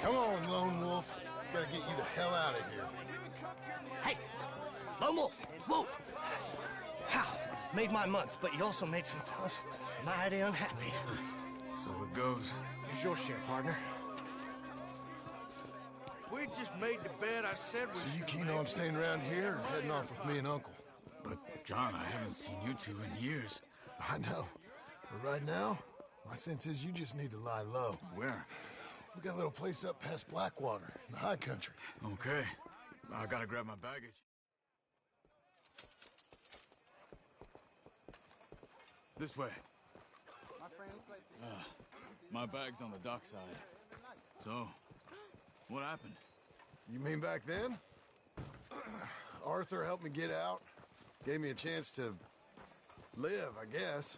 S2: Come on, Lone Wolf. Gotta get you the hell out of here.
S20: Hey! Lone Wolf! Whoa! How? Made my month, but you also made some fellas mighty unhappy.
S19: So it goes.
S20: Here's your share, partner.
S9: If we'd just made the bed I said we
S2: So you keen on staying around here or heading off with me and Uncle?
S19: But, John, I haven't seen you two in years.
S2: I know. But right now, my sense is you just need to lie low.
S19: Where?
S2: We got a little place up past Blackwater, in the high country.
S19: Okay. I gotta grab my baggage. This way. My bag's on the dockside. So, what happened?
S2: You mean back then? Arthur helped me get out. Gave me a chance to live, I guess.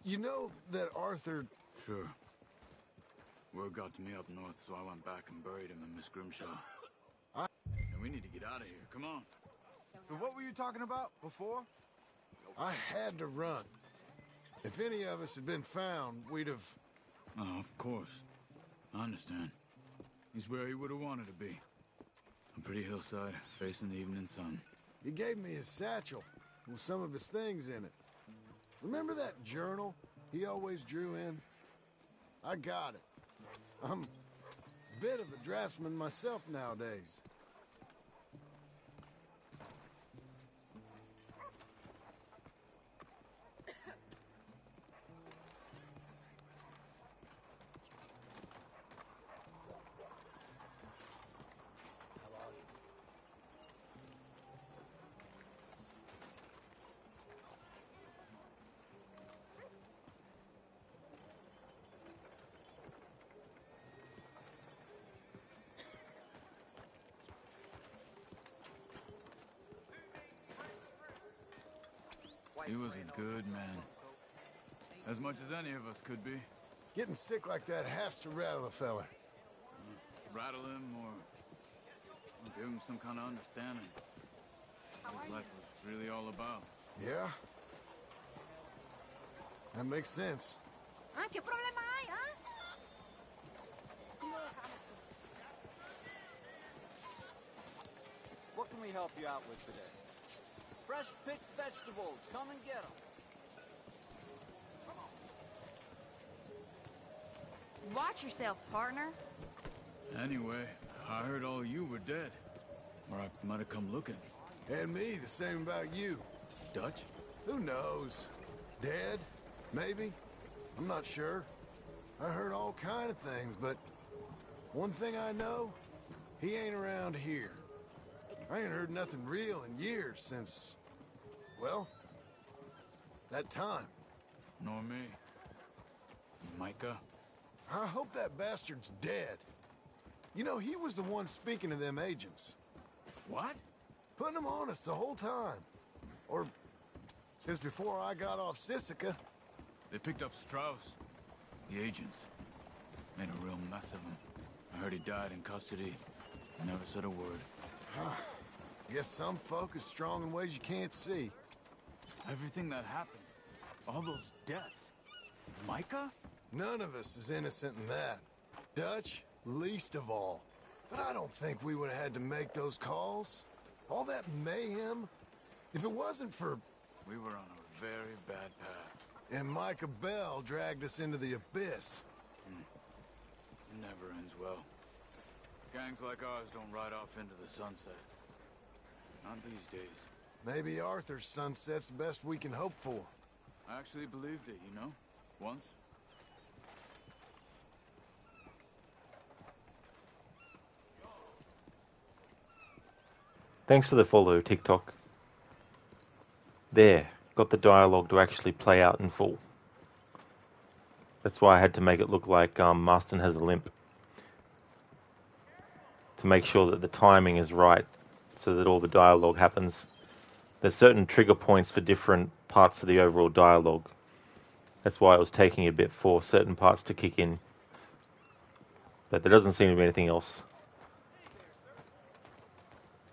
S2: You know that Arthur...
S19: Sure. Word got to me up north, so I went back and buried him in Miss Grimshaw. And we need to get out of here. Come on.
S13: So what were you talking about before?
S2: I had to run. If any of us had been found, we'd have...
S19: Oh, of course. I understand. He's where he would have wanted to be. A pretty hillside, facing the evening sun.
S2: He gave me his satchel with some of his things in it. Remember that journal he always drew in? I got it. I'm a bit of a draftsman myself nowadays.
S19: He was a good man. As much as any of us could be.
S2: Getting sick like that has to rattle a fella.
S19: Rattle him or give him some kind of understanding. What his life was really all about.
S2: Yeah? That makes sense.
S17: ¿Qué problema hay,
S9: What can we help you out with today? Fresh picked vegetables. Come and get them.
S21: Watch yourself, partner.
S19: Anyway, I heard all you were dead. Or I might have come looking.
S2: And me, the same about you.
S19: Dutch?
S2: Who knows? Dead? Maybe? I'm not sure. I heard all kind of things, but one thing I know, he ain't around here. I ain't heard nothing real in years since, well, that time.
S19: Nor me. Micah?
S2: I hope that bastard's dead. You know, he was the one speaking to them agents.
S19: What?
S2: Putting them on us the whole time. Or since before I got off Sisika.
S19: They picked up Strauss. The agents. Made a real mess of him. I heard he died in custody. Never said a word.
S2: Guess some folk is strong in ways you can't see.
S19: Everything that happened. All those deaths. Micah?
S2: None of us is innocent in that. Dutch, least of all. But I don't think we would have had to make those calls. All that mayhem. If it wasn't for...
S19: We were on a very bad path.
S2: And Micah Bell dragged us into the abyss.
S19: Never ends well. Gangs like ours don't ride off into the sunset. Not these days.
S2: Maybe Arthur's sunset's the best we can hope for.
S19: I actually believed it, you know? Once.
S1: Thanks for the follow, TikTok. There, got the dialogue to actually play out in full. That's why I had to make it look like Marston has a limp. To make sure that the timing is right, so that all the dialogue happens. There's certain trigger points for different parts of the overall dialogue. That's why it was taking a bit for certain parts to kick in. But there doesn't seem to be anything else.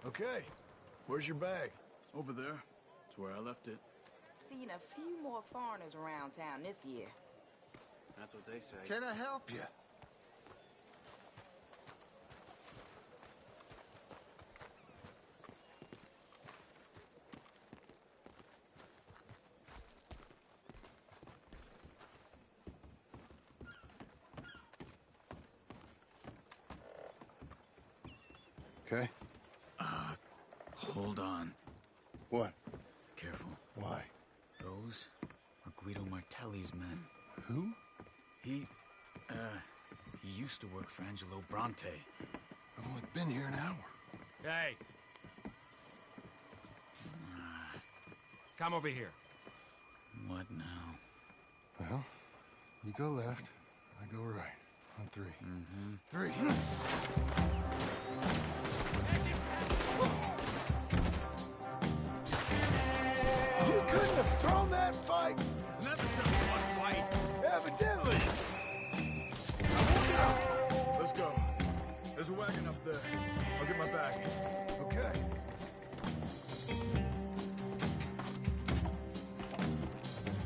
S2: Okay, where's your bag?
S19: Over there. That's where I left it.
S22: Seen a few more foreigners around town this year.
S9: That's what they say.
S2: Can I help you? Okay.
S19: Hold on.
S2: What?
S19: Careful.
S2: Why?
S19: Those are Guido Martelli's men.
S2: Who?
S19: He used to work for Angelo Bronte.
S2: I've only been here an hour.
S12: Hey. Come over here.
S19: What now?
S2: Well, you go left, I go right. On three. Three. You couldn't have thrown that fight.
S12: It's never just one fight.
S2: Evidently.
S19: Let's go. There's a wagon up there. I'll get my bag.
S2: Okay.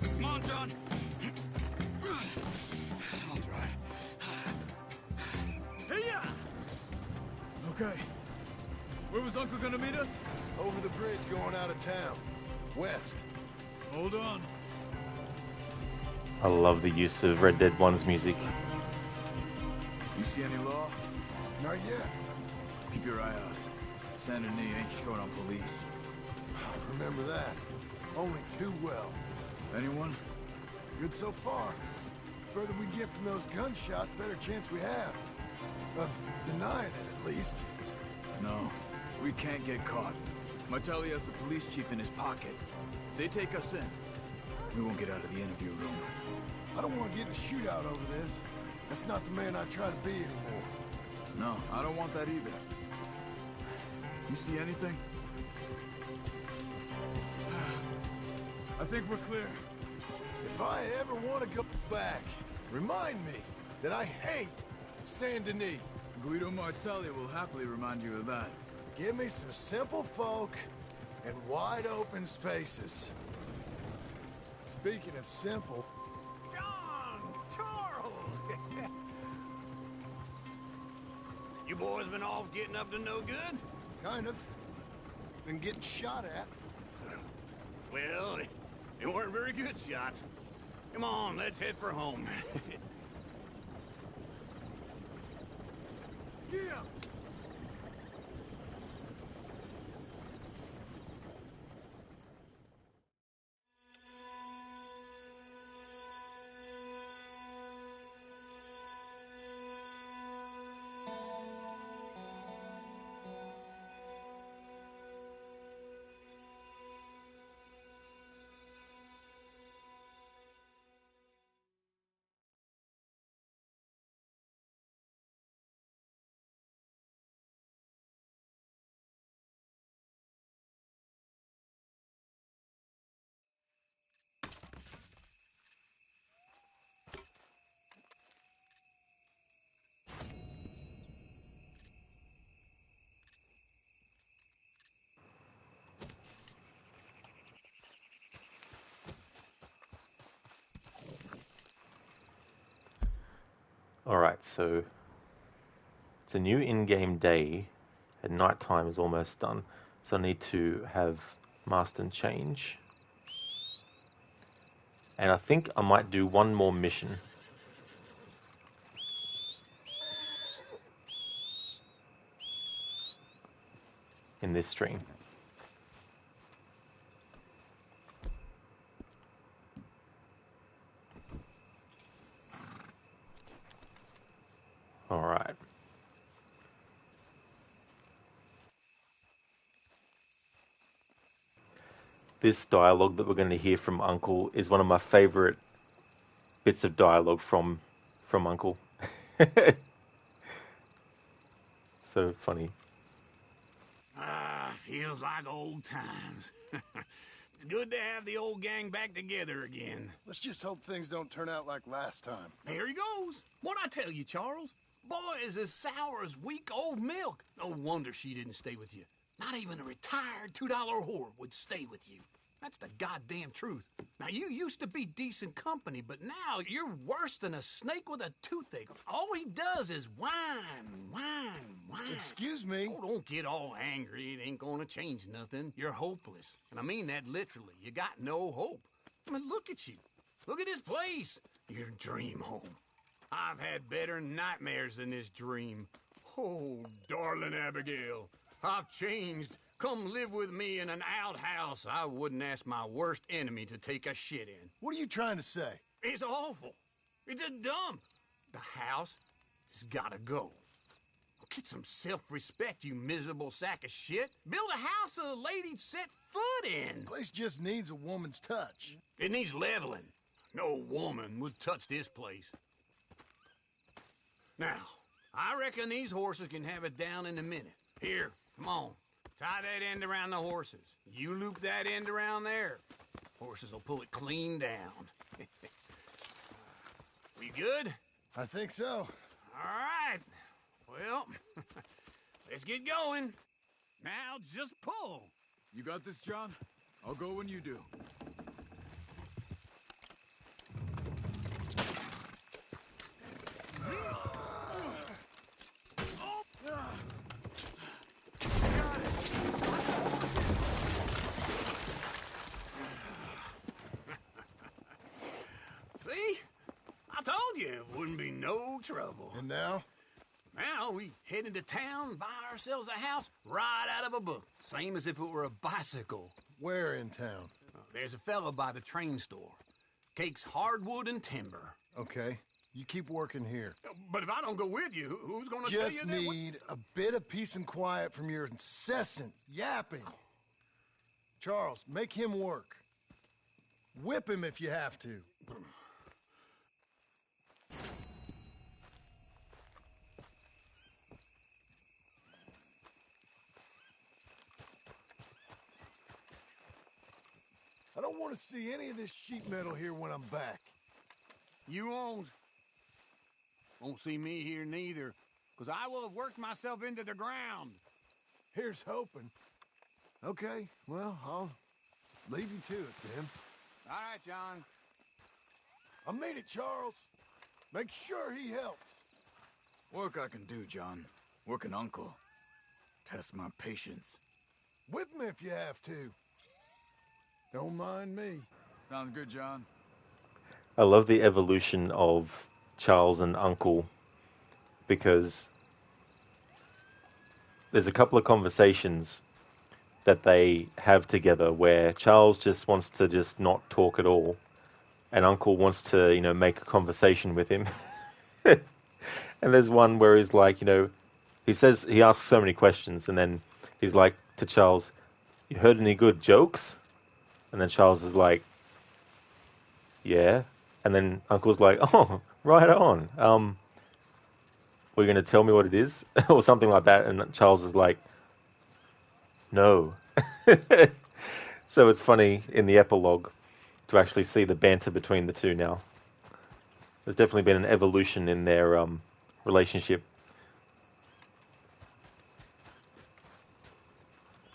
S12: Come on, John.
S19: I'll drive. Hey-ya! Okay. Where was Uncle gonna meet us?
S2: Over the bridge going out of town. West.
S19: Hold on.
S1: I love the use of Red Dead 1's music.
S19: You see any law?
S2: Not yet.
S19: Keep your eye out. Saint Denis ain't short on police.
S2: I remember that. Only too well.
S19: Anyone?
S2: Good so far. Further we get from those gunshots, better chance we have. Of denying it, at least.
S19: No. We can't get caught. Martelli has the police chief in his pocket. If they take us in, we won't get out of the interview room.
S2: I don't want to get in a shootout over this. That's not the man I try to be anymore.
S19: No, I don't want that either. You see anything? I think we're clear.
S2: If I ever want to go back, remind me that I hate Saint Denis.
S19: Guido Martelli will happily remind you of that.
S2: Give me some simple folk and wide open spaces. Speaking of simple...
S12: John! Charles! You boys been off getting up to no good?
S2: Kind of. Been getting shot at.
S12: Well, they weren't very good shots. Come on, let's head for home.
S15: Yeah.
S1: Alright, so it's a new in-game day, and nighttime is almost done. So I need to have Marston change. And I think I might do one more mission. In this stream. Alright. This dialogue that we're going to hear from Uncle is one of my favorite bits of dialogue from Uncle. So funny.
S14: Ah, feels like old times. It's good to have the old gang back together again.
S2: Let's just hope things don't turn out like last time.
S14: There he goes. What'd I tell you, Charles? Boy is as sour as weak old milk. No wonder she didn't stay with you. Not even a retired $2 whore would stay with you. That's the goddamn truth. Now, you used to be decent company, but now you're worse than a snake with a toothache. All he does is whine.
S2: Excuse me?
S14: Oh, don't get all angry. It ain't gonna change nothing. You're hopeless. And I mean that literally. You got no hope. I mean, look at you. Look at this place. Your dream home. I've had better nightmares than this dream. Oh, darling Abigail, I've changed. Come live with me in an outhouse I wouldn't ask my worst enemy to take a shit in.
S2: What are you trying to say?
S14: It's awful. It's a dump. The house has gotta go. Get some self-respect, you miserable sack of shit. Build a house a lady'd set foot in.
S2: The place just needs a woman's touch.
S14: It needs leveling. No woman would touch this place. Now, I reckon these horses can have it down in a minute. Here, come on. Tie that end around the horses. You loop that end around there. Horses will pull it clean down. We good?
S2: I think so.
S14: All right. Well, let's get going. Now just pull.
S19: You got this, John? I'll go when you do.
S14: See? I told you it wouldn't be no trouble.
S2: And now?
S14: Now we head into town, buy ourselves a house right out of a book. Same as if it were a bicycle.
S2: Where in town?
S14: There's a fella by the train store. Cakes hardwood and timber.
S2: Okay. You keep working here.
S14: But if I don't go with you, who's gonna tell you
S2: Just
S14: that?
S2: need a bit of peace and quiet from your incessant yapping. Charles, make him work. Whip him if you have to. I don't want to see any of this sheet metal here when I'm back.
S13: You won't. Won't see me here neither, because I will have worked myself into the ground.
S2: Here's hoping. Okay, well, I'll leave you to it then.
S13: All right, John.
S2: I mean it, Charles. Make sure he helps.
S19: Work I can do, John. Work an uncle. Test my patience.
S2: Whip me if you have to. Don't mind me.
S19: Sounds good, John.
S1: I love the evolution of Charles and Uncle, because there's a couple of conversations that they have together where Charles just wants to just not talk at all, and Uncle wants to, you know, make a conversation with him. And there's one where he's like, you know, he asks so many questions, and then he's like to Charles, "You heard any good jokes?" And then Charles is like, "Yeah." And then Uncle's like, "Oh, right on. Were you going to tell me what it is?" or something like that. And Charles is like, "No." So it's funny in the epilogue to actually see the banter between the two now. There's definitely been an evolution in their relationship.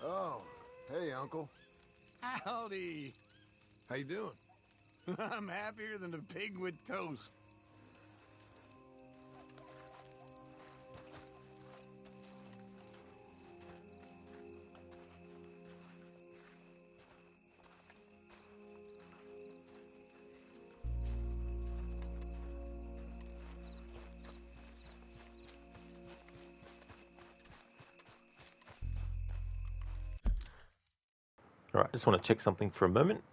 S2: Oh, hey, Uncle.
S13: Howdy.
S2: How you doing?
S13: I'm happier than a pig with toast.
S1: All right, just want to check something for a moment.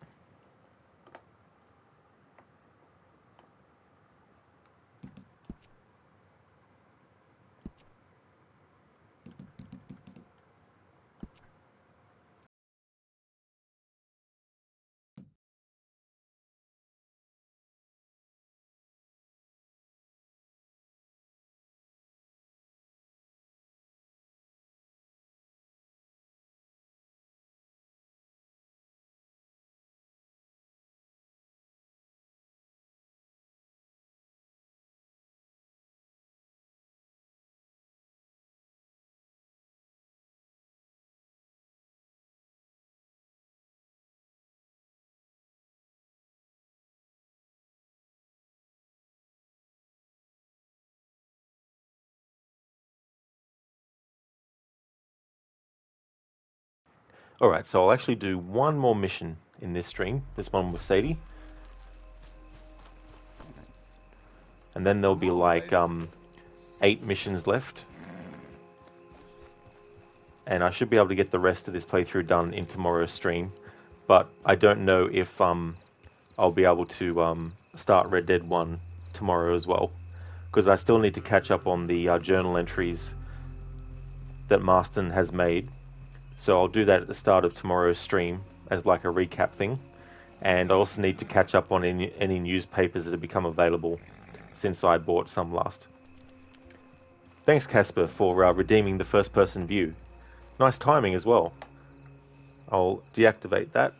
S1: All right, so I'll actually do one more mission in this stream. This one with Sadie. And then there'll be like 8 missions left. And I should be able to get the rest of this playthrough done in tomorrow's stream. But I don't know if I'll be able to start Red Dead 1 tomorrow as well. Because I still need to catch up on the journal entries that Marston has made. So I'll do that at the start of tomorrow's stream as like a recap thing. And I also need to catch up on any newspapers that have become available since I bought some last. Thanks, Casper, for redeeming the first-person view. Nice timing as well. I'll deactivate that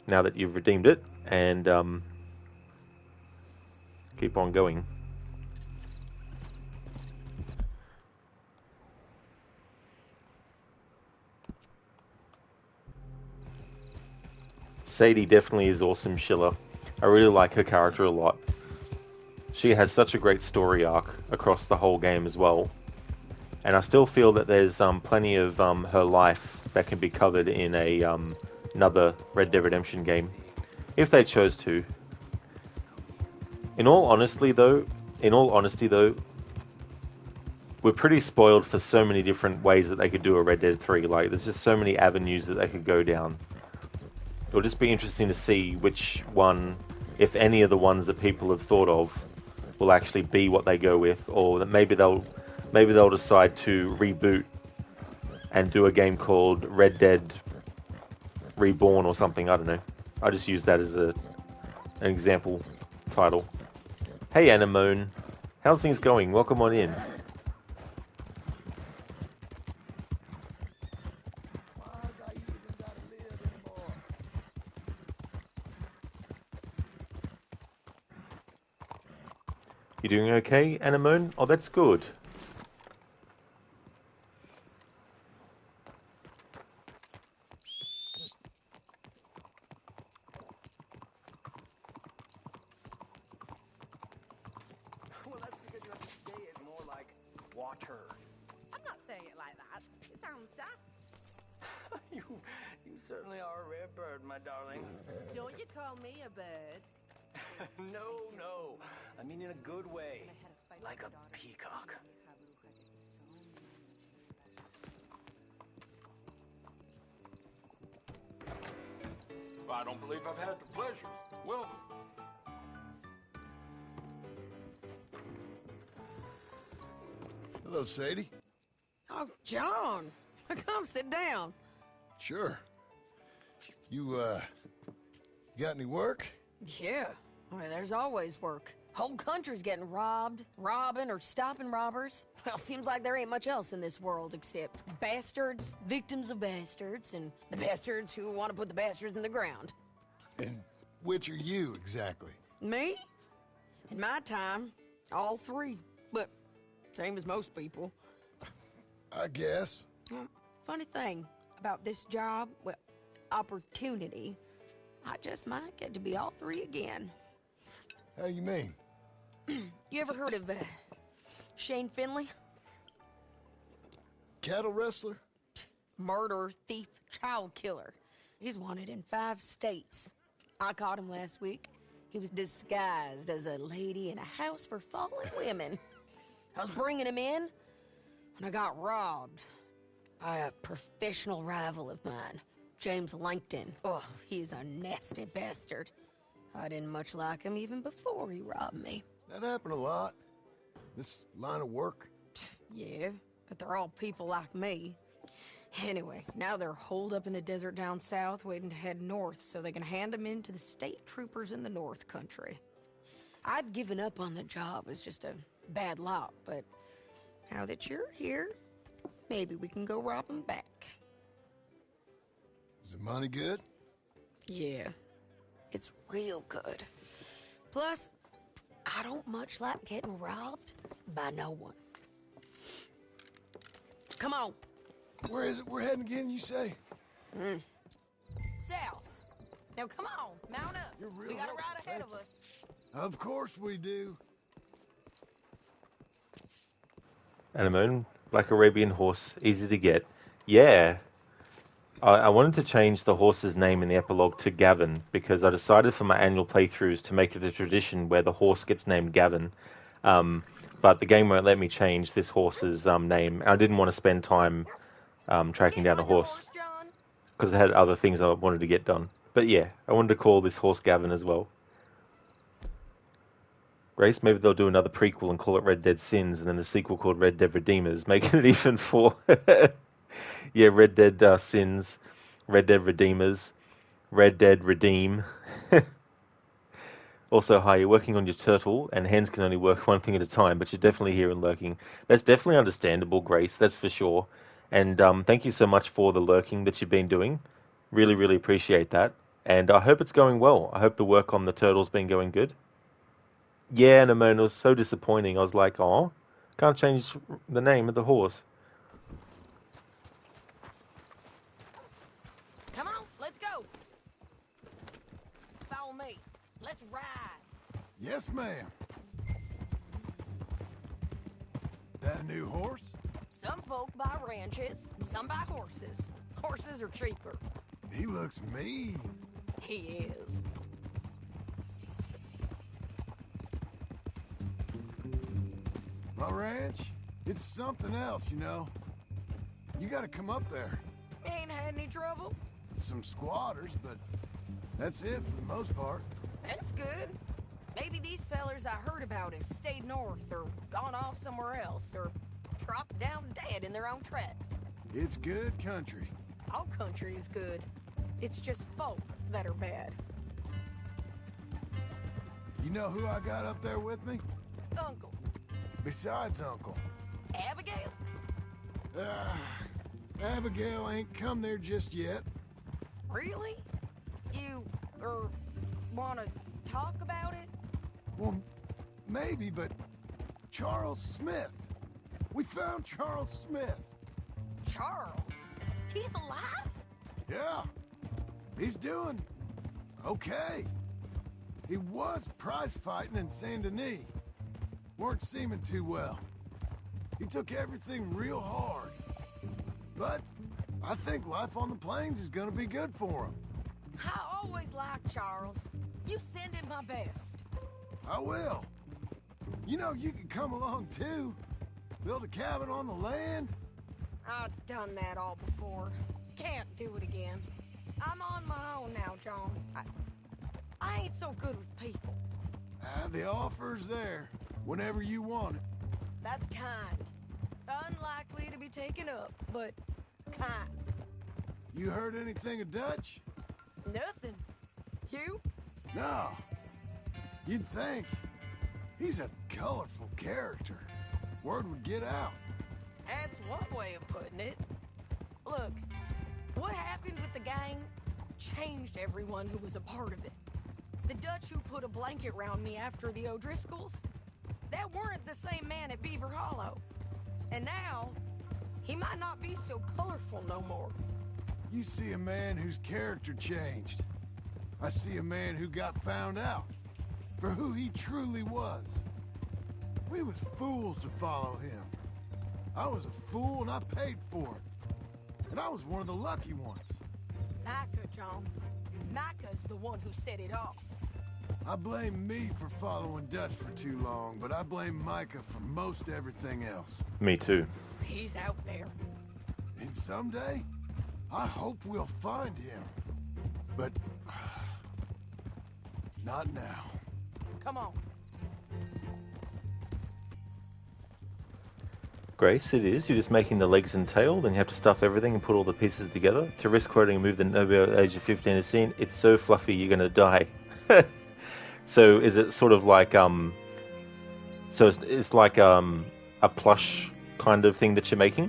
S1: now that you've redeemed it, and keep on going. Sadie definitely is awesome, Schiller. I really like her character a lot. She has such a great story arc across the whole game as well. And I still feel that there's plenty of her life that can be covered in another Red Dead Redemption game, if they chose to. In all honesty, though, we're pretty spoiled for so many different ways that they could do a Red Dead 3. Like, there's just so many avenues that they could go down. It'll just be interesting to see which one, if any of the ones that people have thought of, will actually be what they go with, or that maybe they'll decide to reboot and do a game called Red Dead Reborn or something. I don't know. I just use that as an example title. Hey, Anemone. How's things going? Welcome on in. You doing okay, Anemone? Oh, that's good.
S12: Well, that's because you have to say it more like water.
S7: I'm not saying it like that. It sounds daft.
S12: You certainly are a rare bird, my darling.
S7: Don't you call me a bird?
S12: No. I mean in a good way. Like a peacock.
S6: I don't believe I've had the pleasure. Welcome.
S2: Hello, Sadie.
S17: Oh, John. Come sit down.
S2: Sure. You got any work?
S17: Yeah. Well, there's always work. Whole country's getting robbed, robbing, or stopping robbers. Well, seems like there ain't much else in this world except bastards, victims of bastards, and the bastards who want to put the bastards in the ground.
S2: And which are you, exactly?
S17: Me? In my time, all three. But same as most people.
S2: I guess.
S17: Funny thing about this job, well, opportunity, I just might get to be all three again.
S2: How you mean?
S17: You ever heard of Shane Finley?
S2: Cattle wrestler?
S17: Murderer, thief, child killer. He's wanted in 5 states. I caught him last week. He was disguised as a lady in a house for fallen women. I was bringing him in when I got robbed by a professional rival of mine, James Langton. Oh, he's a nasty bastard. I didn't much like him even before he robbed me.
S2: That happened a lot. This line of work.
S17: Yeah, but they're all people like me. Anyway, now they're holed up in the desert down south, waiting to head north so they can hand them in to the state troopers in the north country. I'd given up on the job as just a bad lot, but now that you're here, maybe we can go rob them back.
S2: Is the money good?
S17: Yeah, it's real good. Plus, I don't much like getting robbed by no one. Come on.
S2: Where is it we're heading again, you say?
S17: South. Now come on, mount up. We got a ride ahead of us.
S2: Of course we do.
S1: Anemone, like Arabian horse, easy to get. Yeah. I wanted to change the horse's name in the epilogue to Gavin because I decided for my annual playthroughs to make it a tradition where the horse gets named Gavin. But the game won't let me change this horse's name. I didn't want to spend time tracking down a horse because I had other things I wanted to get done. But yeah, I wanted to call this horse Gavin as well. Grace, maybe they'll do another prequel and call it Red Dead Sins and then a sequel called Red Dead Redeemers, making it even for... Yeah, Red Dead Sins, Red Dead Redeemers, Red Dead Redeem. Also, hi, you're working on your turtle, and hands can only work one thing at a time, but you're definitely here and lurking. That's definitely understandable, Grace, that's for sure. And thank you so much for the lurking that you've been doing. Really, really appreciate that. And I hope it's going well. I hope the work on the turtle's been going good. Yeah, Namone, it was so disappointing. I was like, oh, can't change the name of the horse.
S17: Come on, let's go. Follow me. Let's ride.
S2: Yes, ma'am. That a new horse?
S17: Some folk buy ranches, some buy horses. Horses are cheaper.
S2: He looks mean.
S17: He is.
S2: My ranch, it's something else, you know. You gotta come up there.
S17: Ain't had any trouble?
S2: Some squatters, but that's it for the most part.
S17: That's good. Maybe these fellers I heard about have stayed north or gone off somewhere else or dropped down dead in their own tracks.
S2: It's good country.
S17: All country is good. It's just folk that are bad.
S2: You know who I got up there with me?
S17: Uncle.
S2: Besides Uncle.
S17: Abigail?
S2: Abigail ain't come there just yet.
S17: Really? You, wanna talk about it?
S2: Well, maybe, but Charles Smith. We found Charles Smith.
S17: Charles? He's alive?
S2: Yeah. He's doing okay. He was prize fighting in Saint Denis. Weren't seeming too well. He took everything real hard. But I think life on the plains is gonna be good for him.
S17: I always liked Charles. You send him my best.
S2: I will. You know, you can come along too. Build a cabin on the land.
S17: I've done that all before. Can't do it again. I'm on my own now, John. I ain't so good with people.
S2: The offer's there, whenever you want it.
S17: That's kind. Unlikely to be taken up, but kind.
S2: You heard anything of Dutch?
S17: Nothing. You?
S2: No. You'd think. He's a colorful character. Word would get out.
S17: That's one way of putting it. Look, what happened with the gang changed everyone who was a part of it. The Dutch who put a blanket round me after the O'Driscolls, that weren't the same man at Beaver Hollow. And now, he might not be so colorful no more.
S2: You see a man whose character changed. I see a man who got found out for who he truly was. We was fools to follow him. I was a fool and I paid for it. And I was one of the lucky ones.
S17: Micah, John. Micah's the one who set it off.
S2: I blame me for following Dutch for too long, but I blame Micah for most everything else.
S1: Me too.
S17: He's out there.
S2: And someday, I hope we'll find him. But not now.
S17: Come on.
S1: Grace, it is. You're just making the legs and tail, then you have to stuff everything and put all the pieces together. To risk quoting a move that nobody at the age of 15 has seen, it's so fluffy you're going to die. So is it sort of like, so it's like a plush kind of thing that you're making?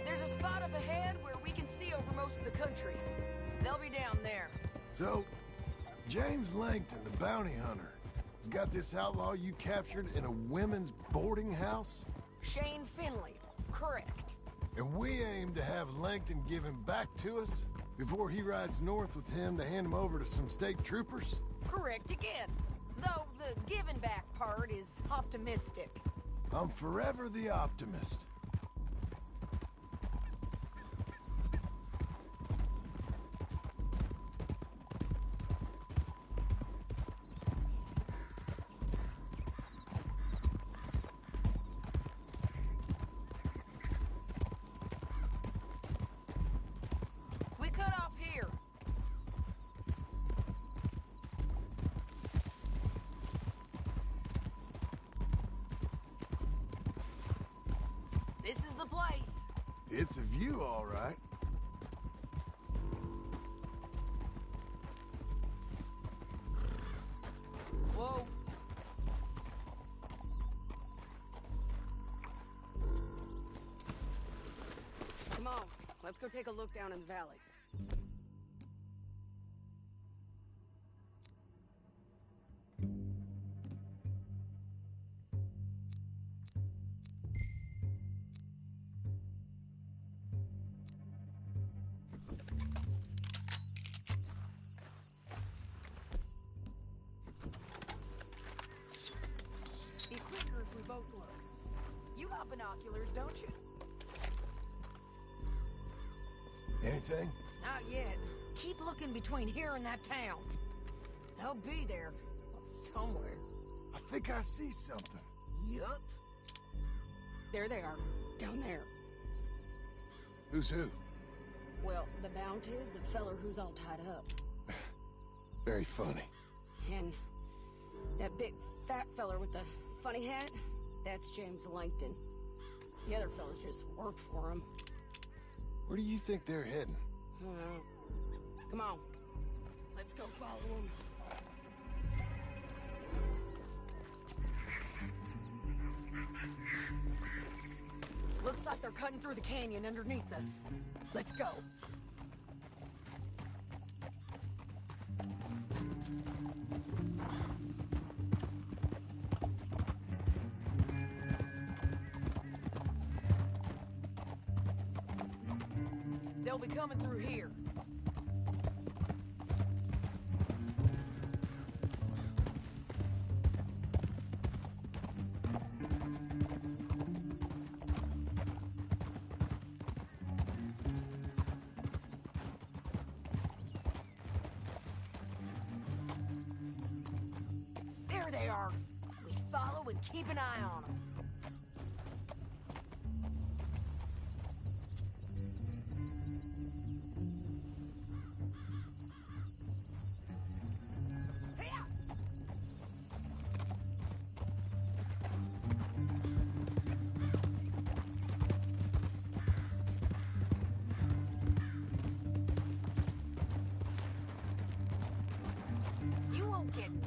S17: There's a spot up ahead where we can see over most of the country. They'll be down there.
S2: So, James Langton, the bounty hunter, has got this outlaw you captured in a women's boarding house?
S17: Shane Finley, correct.
S2: And we aim to have Langton give him back to us before he rides north with him to hand him over to some state troopers?
S17: Correct again. Though the giving back part is optimistic.
S2: I'm forever the optimist.
S17: We cut off here. This is the place.
S2: It's a view, all right.
S17: Whoa. Come on, let's go take a look down in the valley. Be quicker if we both look. You got binoculars, don't you?
S2: Anything?
S17: Not yet. Keep looking between here and that town. They'll be there. Somewhere.
S2: I think I see something.
S17: Yup. There they are. Down there.
S2: Who's who?
S17: Well, the bounty is the feller who's all tied up.
S2: Very funny.
S17: And that big fat feller with the funny hat, that's James Langton. The other fellas just work for him.
S2: Where do you think they're heading?
S17: Come on. Let's go follow him. Looks like they're cutting through the canyon underneath us. Let's go. They'll be coming through here. There they are. We follow and keep an eye on them.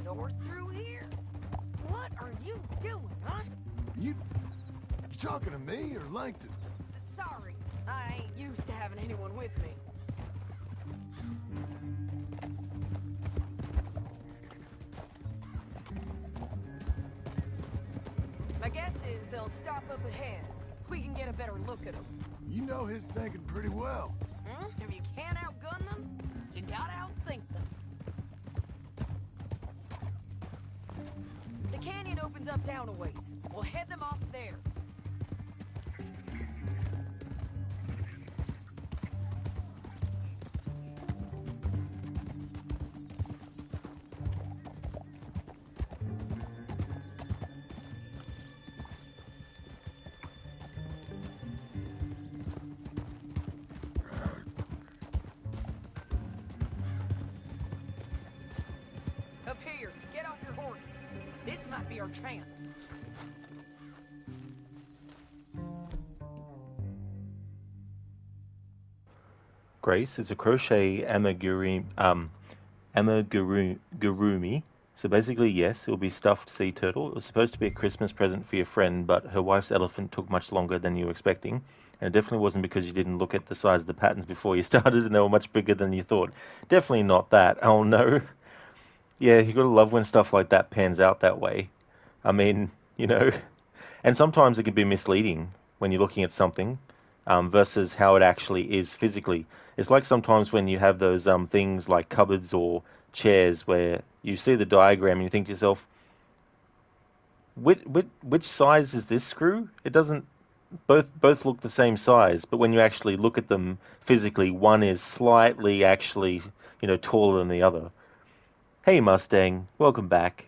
S17: North through here? What are you doing, huh?
S2: You talking to me or Langton?
S17: Sorry, I ain't used to having anyone with me. My guess is they'll stop up ahead. We can get a better look at them.
S2: You know his thinking pretty well.
S17: If you can't outgun them, you gotta outthink them. The canyon opens up down a ways. We'll head them off there. Up here, get off your horse. This might be our chance.
S1: Grace is a crochet amigurumi. So basically, yes, it will be stuffed sea turtle. It was supposed to be a Christmas present for your friend, but her wife's elephant took much longer than you were expecting. And it definitely wasn't because you didn't look at the size of the patterns before you started and they were much bigger than you thought. Definitely not that. Oh no. Yeah, you gotta love when stuff like that pans out that way. I mean, and sometimes it can be misleading when you're looking at something versus how it actually is physically. It's like sometimes when you have those things like cupboards or chairs where you see the diagram and you think to yourself, which size is this screw? It doesn't. Both look the same size, but when you actually look at them physically, one is slightly actually taller than the other. Hey Mustang, welcome back.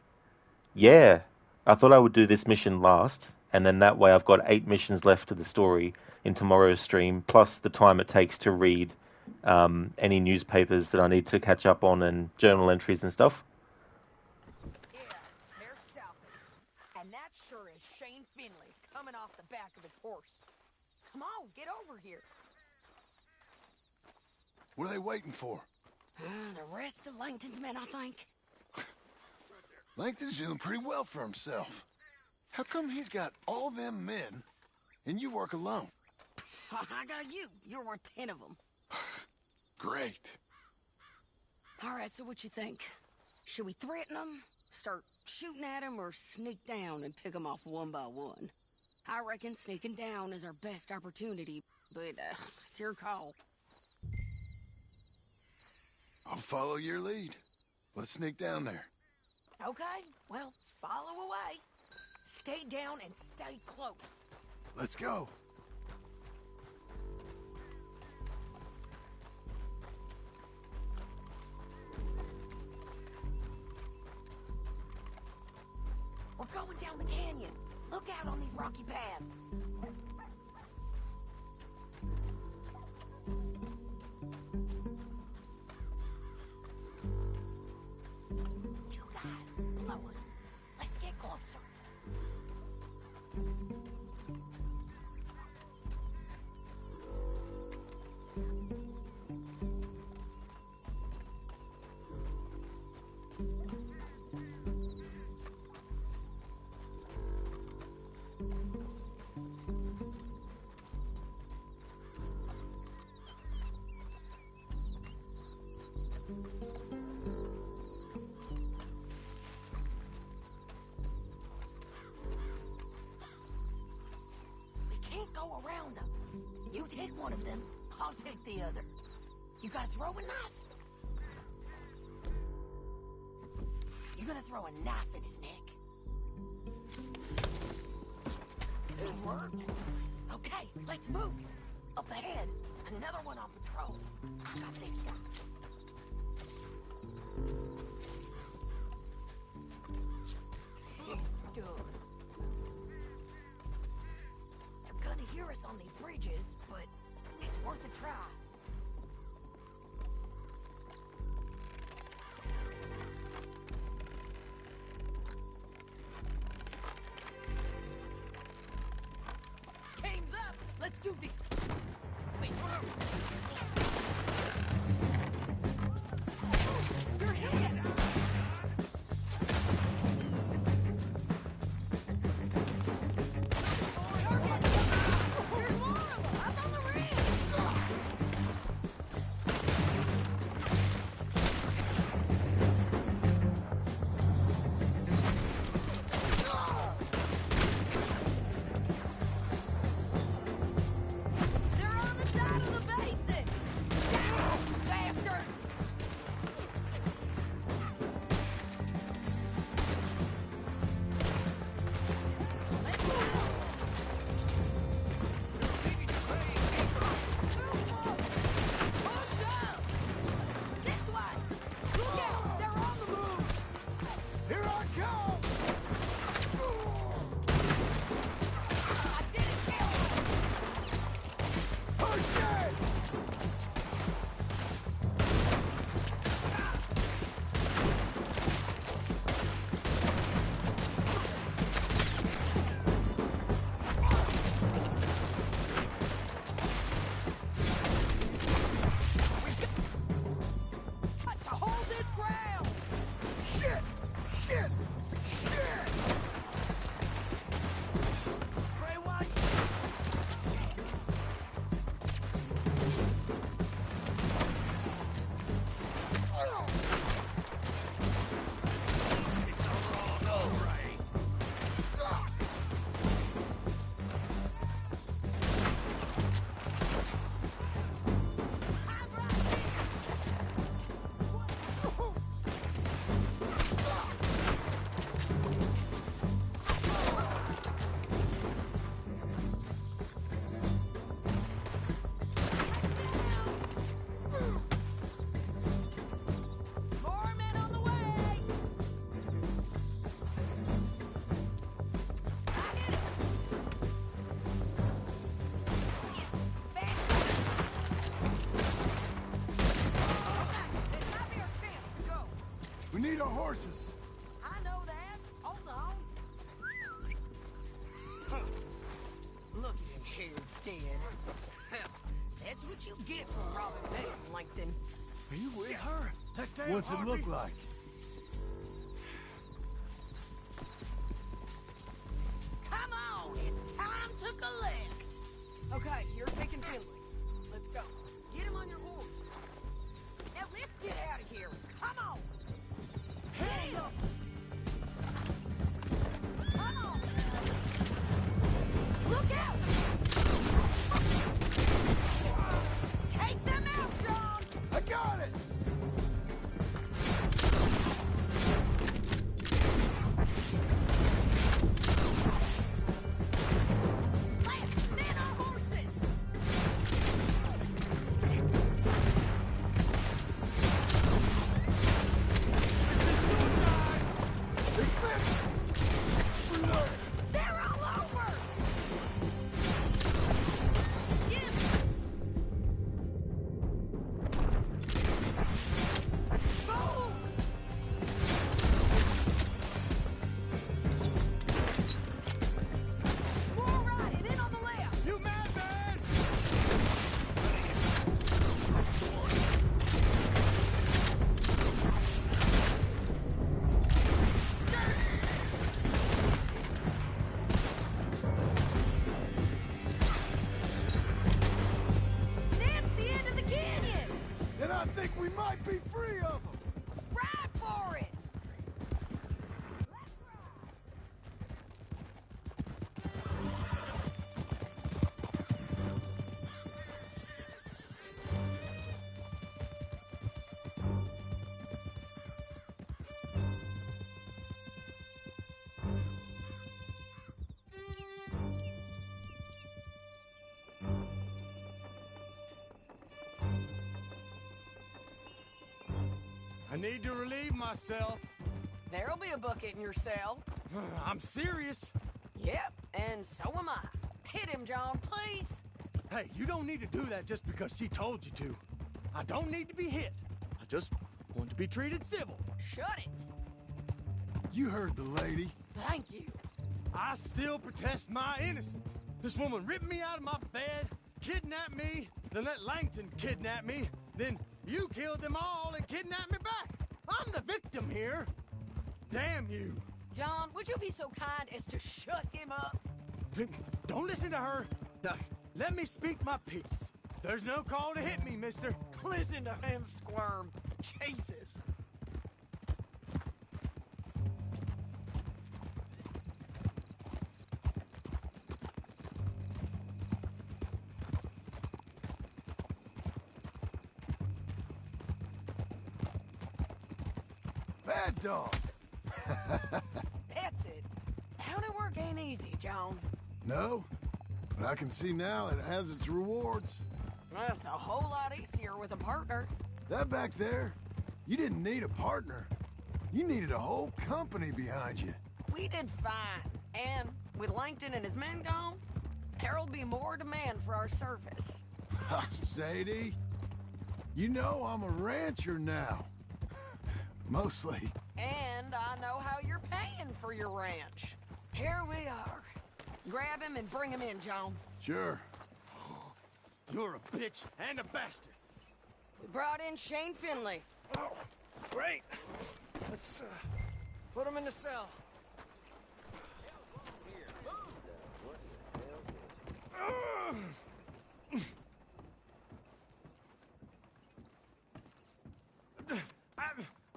S1: Yeah, I thought I would do this mission last, and then that way I've got 8 missions left to the story in tomorrow's stream, plus the time it takes to read any newspapers that I need to catch up on and journal entries and stuff.
S17: Yeah, they're stopping. And that sure is Shane Finley coming off the back of his horse. Come on, get over here.
S2: What are they waiting for?
S17: The rest of Langton's men, I think.
S2: Langton's doing pretty well for himself. How come he's got all them men and you work alone?
S17: I got you. You're worth 10 of them.
S2: Great.
S17: All right, so what you think? Should we threaten them, start shooting at them, or sneak down and pick them off one by one? I reckon sneaking down is our best opportunity, but it's your call.
S2: I'll follow your lead. Let's sneak down there.
S17: Okay, well, follow away. Stay down and stay close.
S2: Let's go.
S17: We're going down the canyon. Look out on these rocky paths. You guys, blow us. Let's get closer. Go around them. You take one of them, I'll take the other. You gotta throw a knife. You gotta throw a knife in his neck. Good work. Okay, let's move. Up ahead, another one on patrol. I got this guy. He's done. Gonna hear us on these bridges, but it's worth a try. Game's up! Let's do this! Wait.
S2: We need our horses.
S17: I know that. Hold on. Look at him here, dead. That's what you get for robbing me, Langton.
S2: Are you with her? What's it look like?
S17: Come on, it's time to collect. Okay, you're taking Finley. Let's go. Get him on your horse. Now let's get out of here. Come on. Hey! Come on. Look out! Take them out, John!
S2: I got it!
S17: Let's man our horses! They're all over! Fools! More right and in on the left!
S2: You mad, man?
S17: That's the end of the canyon!
S2: Then I think we might be free of them.
S17: Ride for it!
S2: I need to relieve myself.
S17: There'll be a bucket in your cell.
S2: I'm serious.
S17: Yep, and so am I. Hit him, John, please.
S2: Hey, you don't need to do that just because she told you to. I don't need to be hit. I just want to be treated civil.
S17: Shut it.
S2: You heard the lady.
S17: Thank you.
S2: I still protest my innocence. This woman ripped me out of my bed, kidnapped me, then let Langton kidnap me, then you killed them all and kidnapped me back. I'm the victim here. Damn you.
S17: John, would you be so kind as to shut him up?
S2: Don't listen to her. Let me speak my piece. There's no call to hit me, mister.
S17: Listen to him squirm. Jesus.
S2: Bad dog.
S17: That's it. County work ain't easy, John.
S2: No, but I can see now it has its rewards.
S17: That's a whole lot easier with a partner.
S2: That back there, you didn't need a partner. You needed a whole company behind you.
S17: We did fine. And with Langton and his men gone, there'll be more demand for our service.
S2: Sadie, you know I'm a rancher now. Mostly.
S17: And I know how you're paying for your ranch. Here we are. Grab him and bring him in, John.
S2: Sure. You're a bitch and a bastard.
S17: We brought in Shane Finley.
S20: Oh, great. Let's put him in the cell.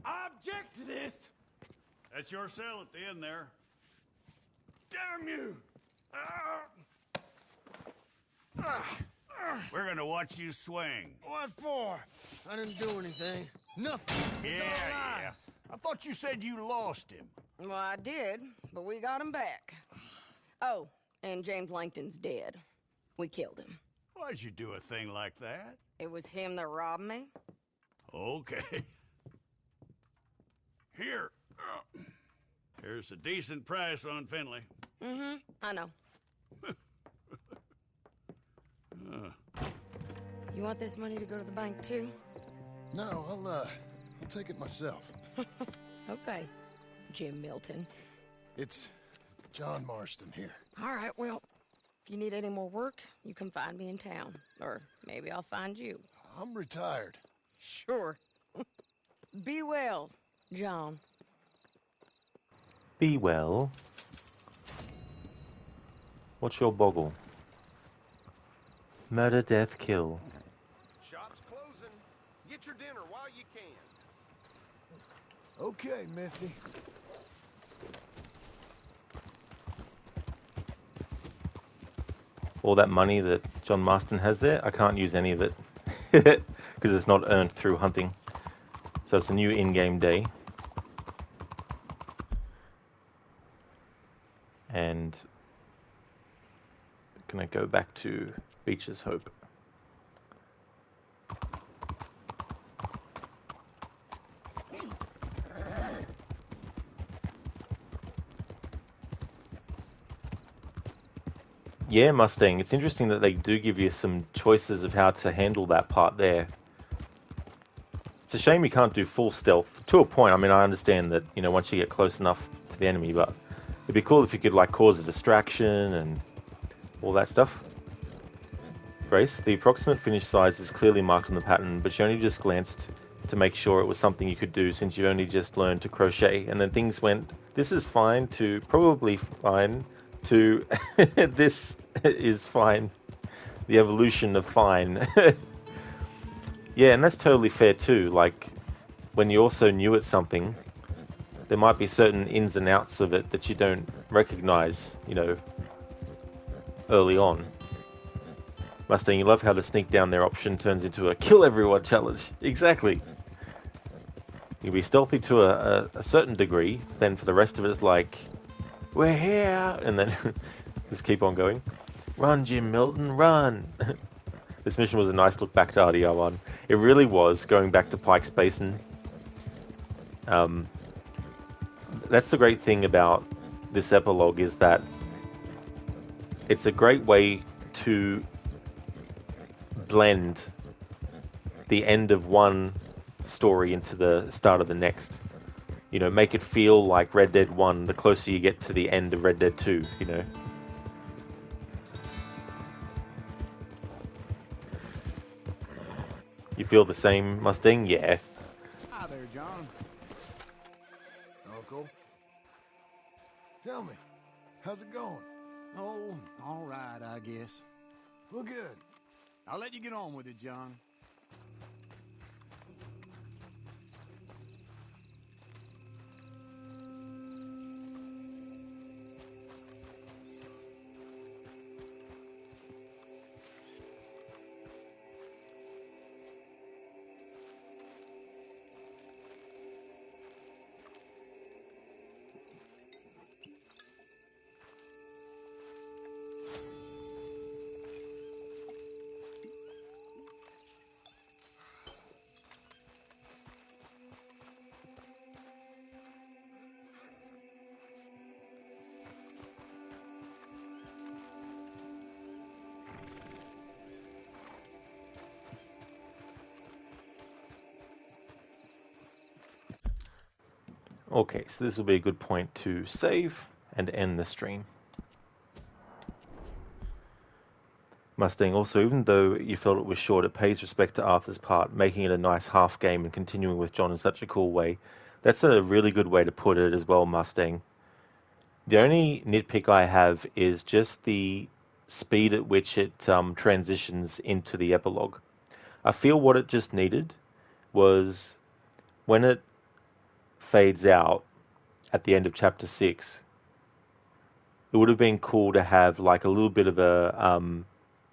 S2: I object to this.
S10: That's your cell at the end there.
S2: Damn you.
S10: We're gonna watch you swing.
S20: What for? I didn't do anything. Nothing. It's all lies.
S10: I thought you said you lost him.
S17: Well, I did, but we got him back. Oh, and James Langton's dead. We killed him.
S10: Why'd you do a thing like that?
S17: It was him that robbed me.
S10: Okay. Here. Here's a decent price on Finley.
S17: Mm-hmm, I know. You want this money to go to the bank, too?
S2: No, I'll take it myself.
S17: Okay, Jim Milton.
S2: It's John Marston here.
S17: All right, well, if you need any more work, you can find me in town. Or maybe I'll find you.
S2: I'm retired.
S17: Sure. Be well, John.
S1: Be well. What's your boggle? Murder, death, kill.
S12: Shop's closing. Get your dinner while you can.
S2: Okay, Missy.
S1: All that money that John Marston has there, I can't use any of it. Because it's not earned through hunting. So it's a new in-game day. And gonna go back to Beecher's Hope. Yeah, Mustang. It's interesting that they do give you some choices of how to handle that part there. It's a shame you can't do full stealth. To a point, I mean, I understand that, you know, once you get close enough to the enemy, but it'd be cool if you could, like, cause a distraction and all that stuff. Grace, the approximate finish size is clearly marked on the pattern, but she only just glanced to make sure it was something you could do since you only just learned to crochet, and then things went, this is fine, to probably fine, to this is fine. The evolution of fine. Yeah, and that's totally fair too. Like, when you're also new at something, there might be certain ins and outs of it that you don't recognize, you know, early on. Mustang, you love how the sneak down there option turns into a kill everyone challenge. Exactly. You'll be stealthy to a certain degree, then for the rest of it it's like, we're here, and then just keep on going. Run, Jim Milton, run! This mission was a nice look back to RDR1. It really was, going back to Pike's Basin. That's the great thing about this epilogue, is that it's a great way to blend the end of one story into the start of the next. You know, make it feel like Red Dead 1 the closer you get to the end of Red Dead 2, you know. You feel the same, Mustang? Yeah.
S13: Hi there, John.
S2: Uncle? Tell me, how's it going?
S13: Oh, all right, I guess.
S2: Well, good.
S13: I'll let you get on with it, John.
S1: Okay, so this will be a good point to save and end the stream. Mustang, also, even though you felt it was short, it pays respect to Arthur's part, making it a nice half game and continuing with John in such a cool way. That's a really good way to put it as well, Mustang. The only nitpick I have is just the speed at which it transitions into the epilogue. I feel what it just needed was when it fades out at the end of chapter 6, it would have been cool to have like a little bit of a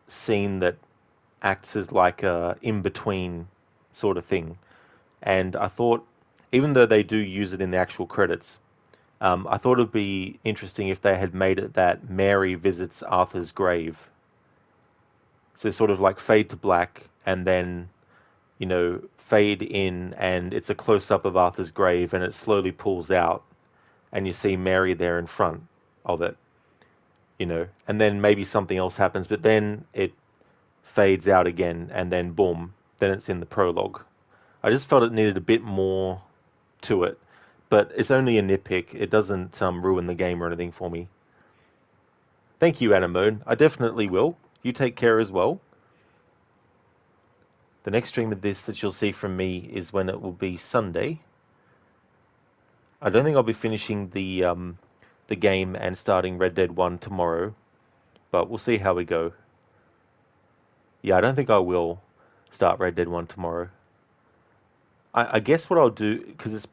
S1: scene that acts as like a in-between sort of thing. And I thought, even though they do use it in the actual credits, I thought it would be interesting if they had made it that Mary visits Arthur's grave. So sort of like fade to black and then, you know, fade in and it's a close-up of Arthur's grave and it slowly pulls out and you see Mary there in front of it, you know, and then maybe something else happens, but then it fades out again and then boom, then it's in the prologue. I just felt it needed a bit more to it. But it's only a nitpick. It doesn't ruin the game or anything for me. Thank you, Anamone. I definitely will. You take care as well. The next stream of this that you'll see from me is when it will be Sunday. I don't think I'll be finishing the game and starting Red Dead 1 tomorrow, but we'll see how we go. Yeah, I don't think I will start Red Dead 1 tomorrow. I guess what I'll do, because it's,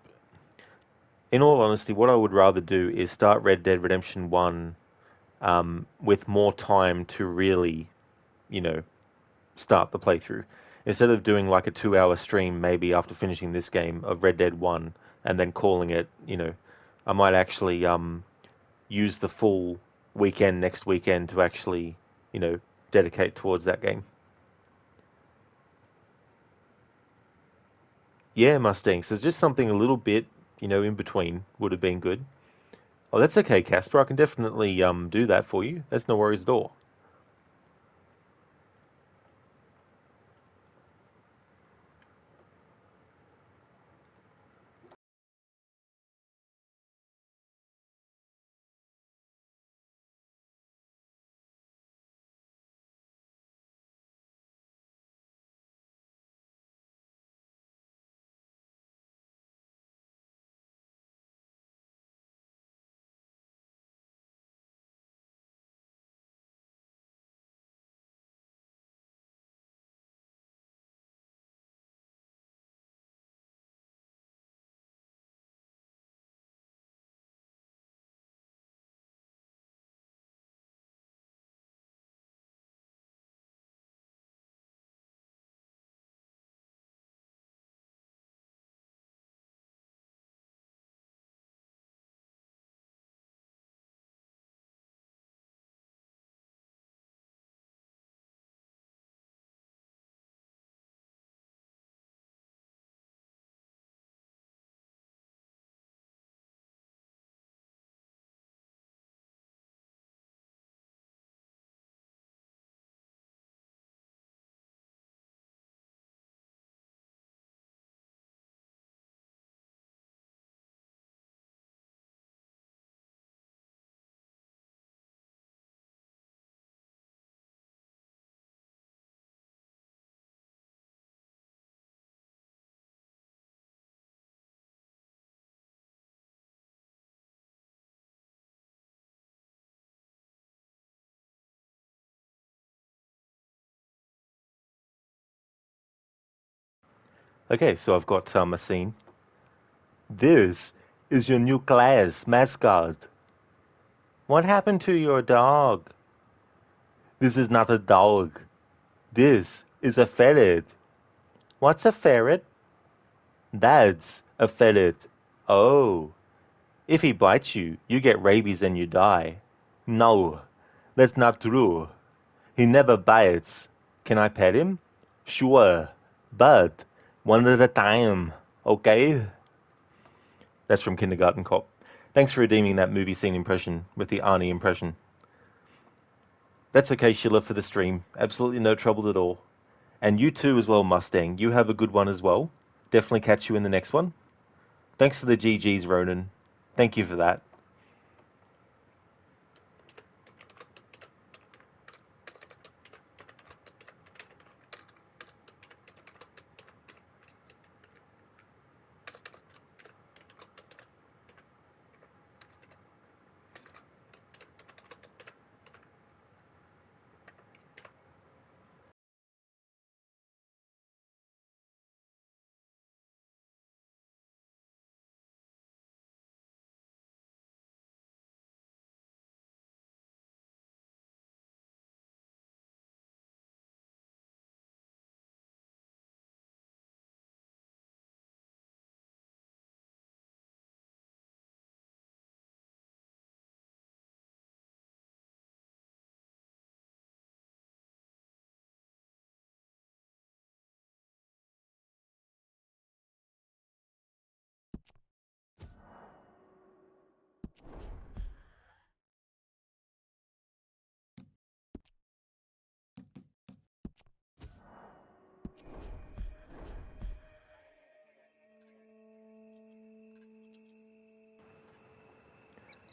S1: in all honesty, what I would rather do is start Red Dead Redemption 1 with more time to really, start the playthrough. Instead of doing like a 2-hour stream maybe after finishing this game of Red Dead 1 and then calling it, I might actually use the full weekend next weekend to actually, dedicate towards that game. Yeah, Mustang. So just something a little bit, in between would have been good. Oh, that's okay, Casper. I can definitely do that for you. That's no worries at all. Okay, so I've got a scene. This is your new class mascot. What happened to your dog? This is not a dog. This is a ferret. What's a ferret? That's a ferret. Oh. If he bites you, you get rabies and you die. No, that's not true. He never bites. Can I pet him? Sure, but one at a time, okay? That's from Kindergarten Cop. Thanks for redeeming that movie scene impression with the Arnie impression. That's okay, Sheila, for the stream. Absolutely no trouble at all. And you too as well, Mustang. You have a good one as well. Definitely catch you in the next one. Thanks for the GGs, Ronan. Thank you for that.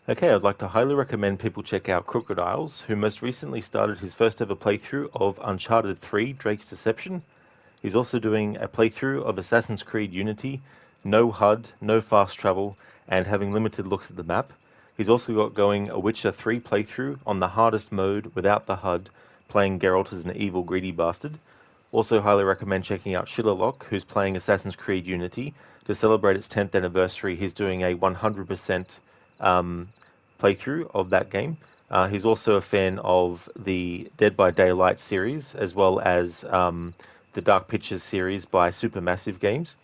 S1: Okay, I'd like to highly recommend people check out Crocodiles, who most recently started his first ever playthrough of Uncharted 3 Drake's Deception. He's also doing a playthrough of Assassin's Creed Unity, no HUD, no fast travel, and having limited looks at the map. He's also got going a Witcher 3 playthrough on the hardest mode without the HUD, playing Geralt as an evil, greedy bastard. Also highly recommend checking out Shillerlock, who's playing Assassin's Creed Unity. To celebrate its 10th anniversary, he's doing a 100% playthrough of that game. He's also a fan of the Dead by Daylight series, as well as the Dark Pictures series by Supermassive Games.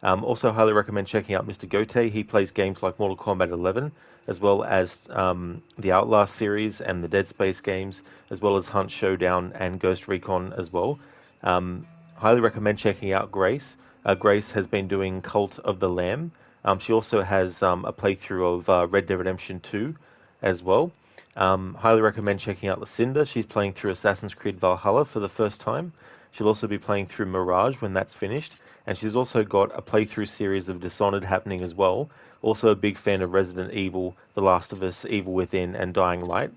S1: Also highly recommend checking out Mr. Gote. He plays games like Mortal Kombat 11, as well as the Outlast series and the Dead Space games, as well as Hunt Showdown and Ghost Recon as well. Highly recommend checking out Grace. Grace has been doing Cult of the Lamb. She also has a playthrough of Red Dead Redemption 2 as well. Highly recommend checking out Lucinda. She's playing through Assassin's Creed Valhalla for the first time. She'll also be playing through Mirage when that's finished. And she's also got a playthrough series of Dishonored happening as well. Also a big fan of Resident Evil, The Last of Us, Evil Within, and Dying Light.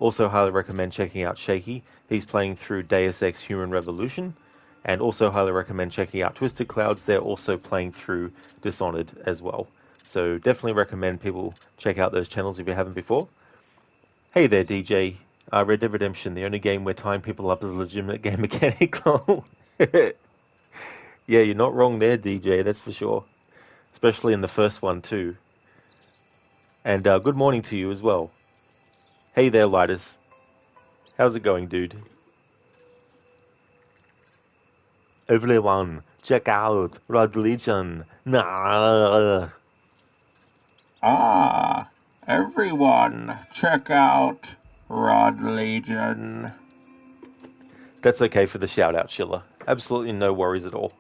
S1: Also highly recommend checking out Shaky. He's playing through Deus Ex Human Revolution. And also highly recommend checking out Twisted Clouds. They're also playing through Dishonored as well. So definitely recommend people check out those channels if you haven't before. Hey there, DJ. Red Dead Redemption, the only game where tying people up is a legitimate game mechanic. Yeah, you're not wrong there, DJ, that's for sure. Especially in the first one, too. And good morning to you as well. Hey there, Lightus. How's it going, dude? Everyone, check out Rod Legion. Nah. Everyone, check out Rod Legion. That's okay for the shout-out, Schiller. Absolutely no worries at all.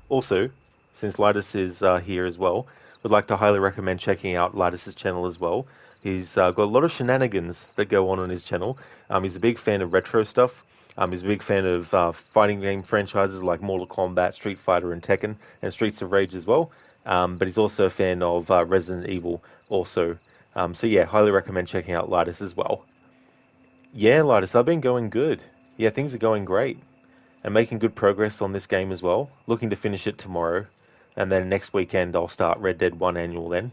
S1: Also, since Lightus is here as well, would like to highly recommend checking out Lightus's channel as well. He's got a lot of shenanigans that go on his channel. He's a big fan of retro stuff. He's a big fan of fighting game franchises like Mortal Kombat, Street Fighter, and Tekken, and Streets of Rage as well. But he's also a fan of Resident Evil also. So yeah, highly recommend checking out Lightus as well. Yeah, Lightus, I've been going good. Yeah, things are going great. And making good progress on this game as well. Looking to finish it tomorrow. And then next weekend I'll start Red Dead 1 Annual then.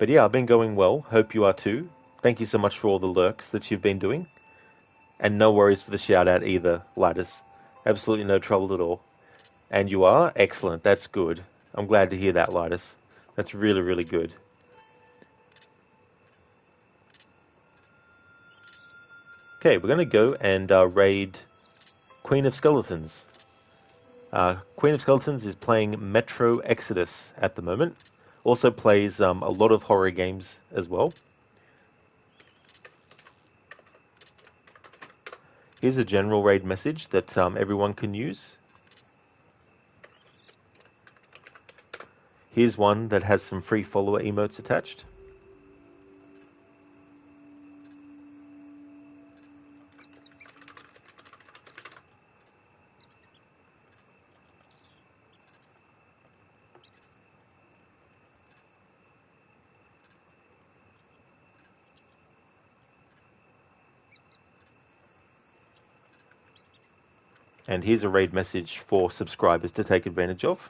S1: But yeah, I've been going well. Hope you are too. Thank you so much for all the lurks that you've been doing. And no worries for the shout out either, Lightus. Absolutely no trouble at all. And you are? Excellent. That's good. I'm glad to hear that, Lightus. That's really, really good. Okay, we're going to go and raid Queen of Skeletons. Queen of Skeletons is playing Metro Exodus at the moment. Also plays a lot of horror games as well. Here's a general raid message that everyone can use. Here's one that has some free follower emotes attached. And here's a raid message for subscribers to take advantage of.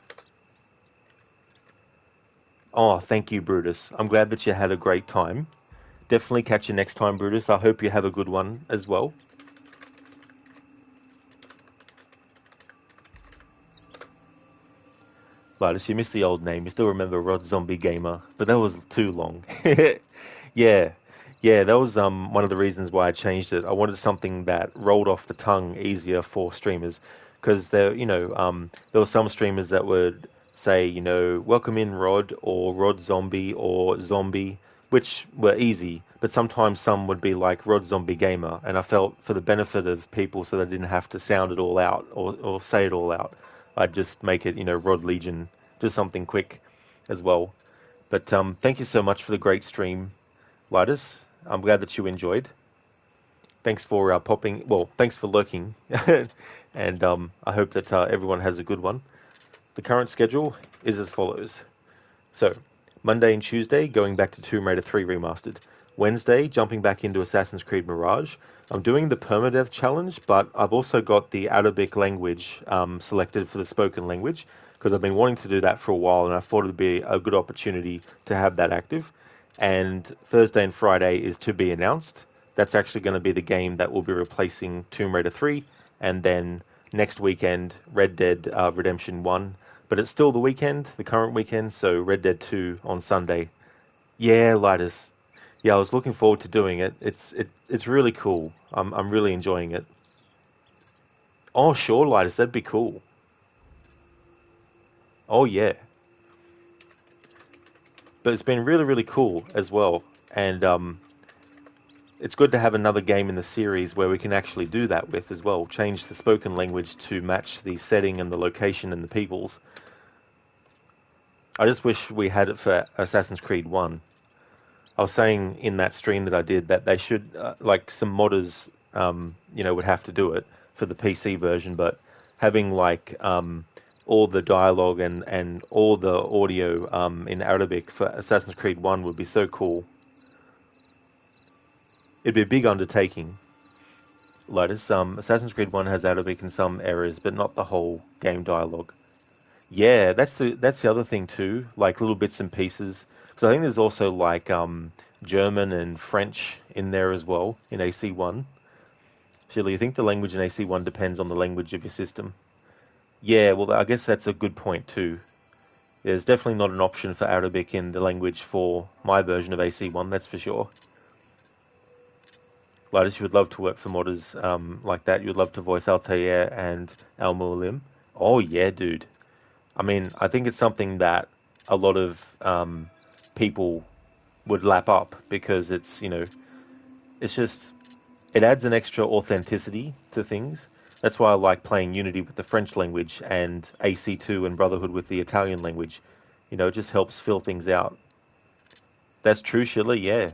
S1: Oh, thank you, Brutus. I'm glad that you had a great time. Definitely catch you next time, Brutus. I hope you have a good one as well. Lightus, you missed the old name. You still remember Rod Zombie Gamer, but that was too long. Yeah, that was one of the reasons why I changed it. I wanted something that rolled off the tongue easier for streamers, because there were some streamers that would say, welcome in Rod, or Rod Zombie, or Zombie, which were easy, but sometimes some would be like Rod Zombie Gamer, and I felt for the benefit of people so they didn't have to sound it all out or say it all out, I'd just make it, Rod Legion, just something quick as well. But thank you so much for the great stream, Lightus. I'm glad that you enjoyed. Thanks for thanks for lurking. And I hope that everyone has a good one. the current schedule is as follows. So, Monday and Tuesday, going back to Tomb Raider 3 Remastered. Wednesday, jumping back into Assassin's Creed Mirage. I'm doing the permadeath challenge, but I've also got the Arabic language selected for the spoken language, because I've been wanting to do that for a while, and I thought it'd be a good opportunity to have that active. And Thursday and Friday is to be announced. That's actually going to be the game that will be replacing Tomb Raider 3, and then next weekend, Red Dead Redemption 1. But it's still the weekend, the current weekend, so Red Dead 2 on Sunday. Yeah, Lidus. Yeah, I was looking forward to doing it. It's really cool. I'm really enjoying it. Oh, sure, Lidus, that'd be cool. Oh, yeah. But it's been really, really cool as well. And it's good to have another game in the series where we can actually do that with as well. Change the spoken language to match the setting and the location and the peoples. I just wish we had it for Assassin's Creed 1. I was saying in that stream that I did that they should, like some modders, would have to do it for the PC version, but having like all the dialogue and all the audio in Arabic for Assassin's Creed 1 would be so cool. It'd be a big undertaking. Lotus, Assassin's Creed 1 has Arabic in some areas, but not the whole game dialogue. Yeah, that's the other thing too, like little bits and pieces. Because I think there's also like German and French in there as well in AC1. Shirley, you think the language in AC1 depends on the language of your system? Yeah, well, I guess that's a good point too. There's definitely not an option for Arabic in the language for my version of AC1, that's for sure. Gladys, you would love to work for modders like that. You would love to voice Altair and Al Mualim. Oh yeah, dude. I mean, I think it's something that a lot of people would lap up because it's, it's just, it adds an extra authenticity to things. That's why I like playing Unity with the French language and AC2 and Brotherhood with the Italian language. It just helps fill things out. That's true, Shilla, yeah.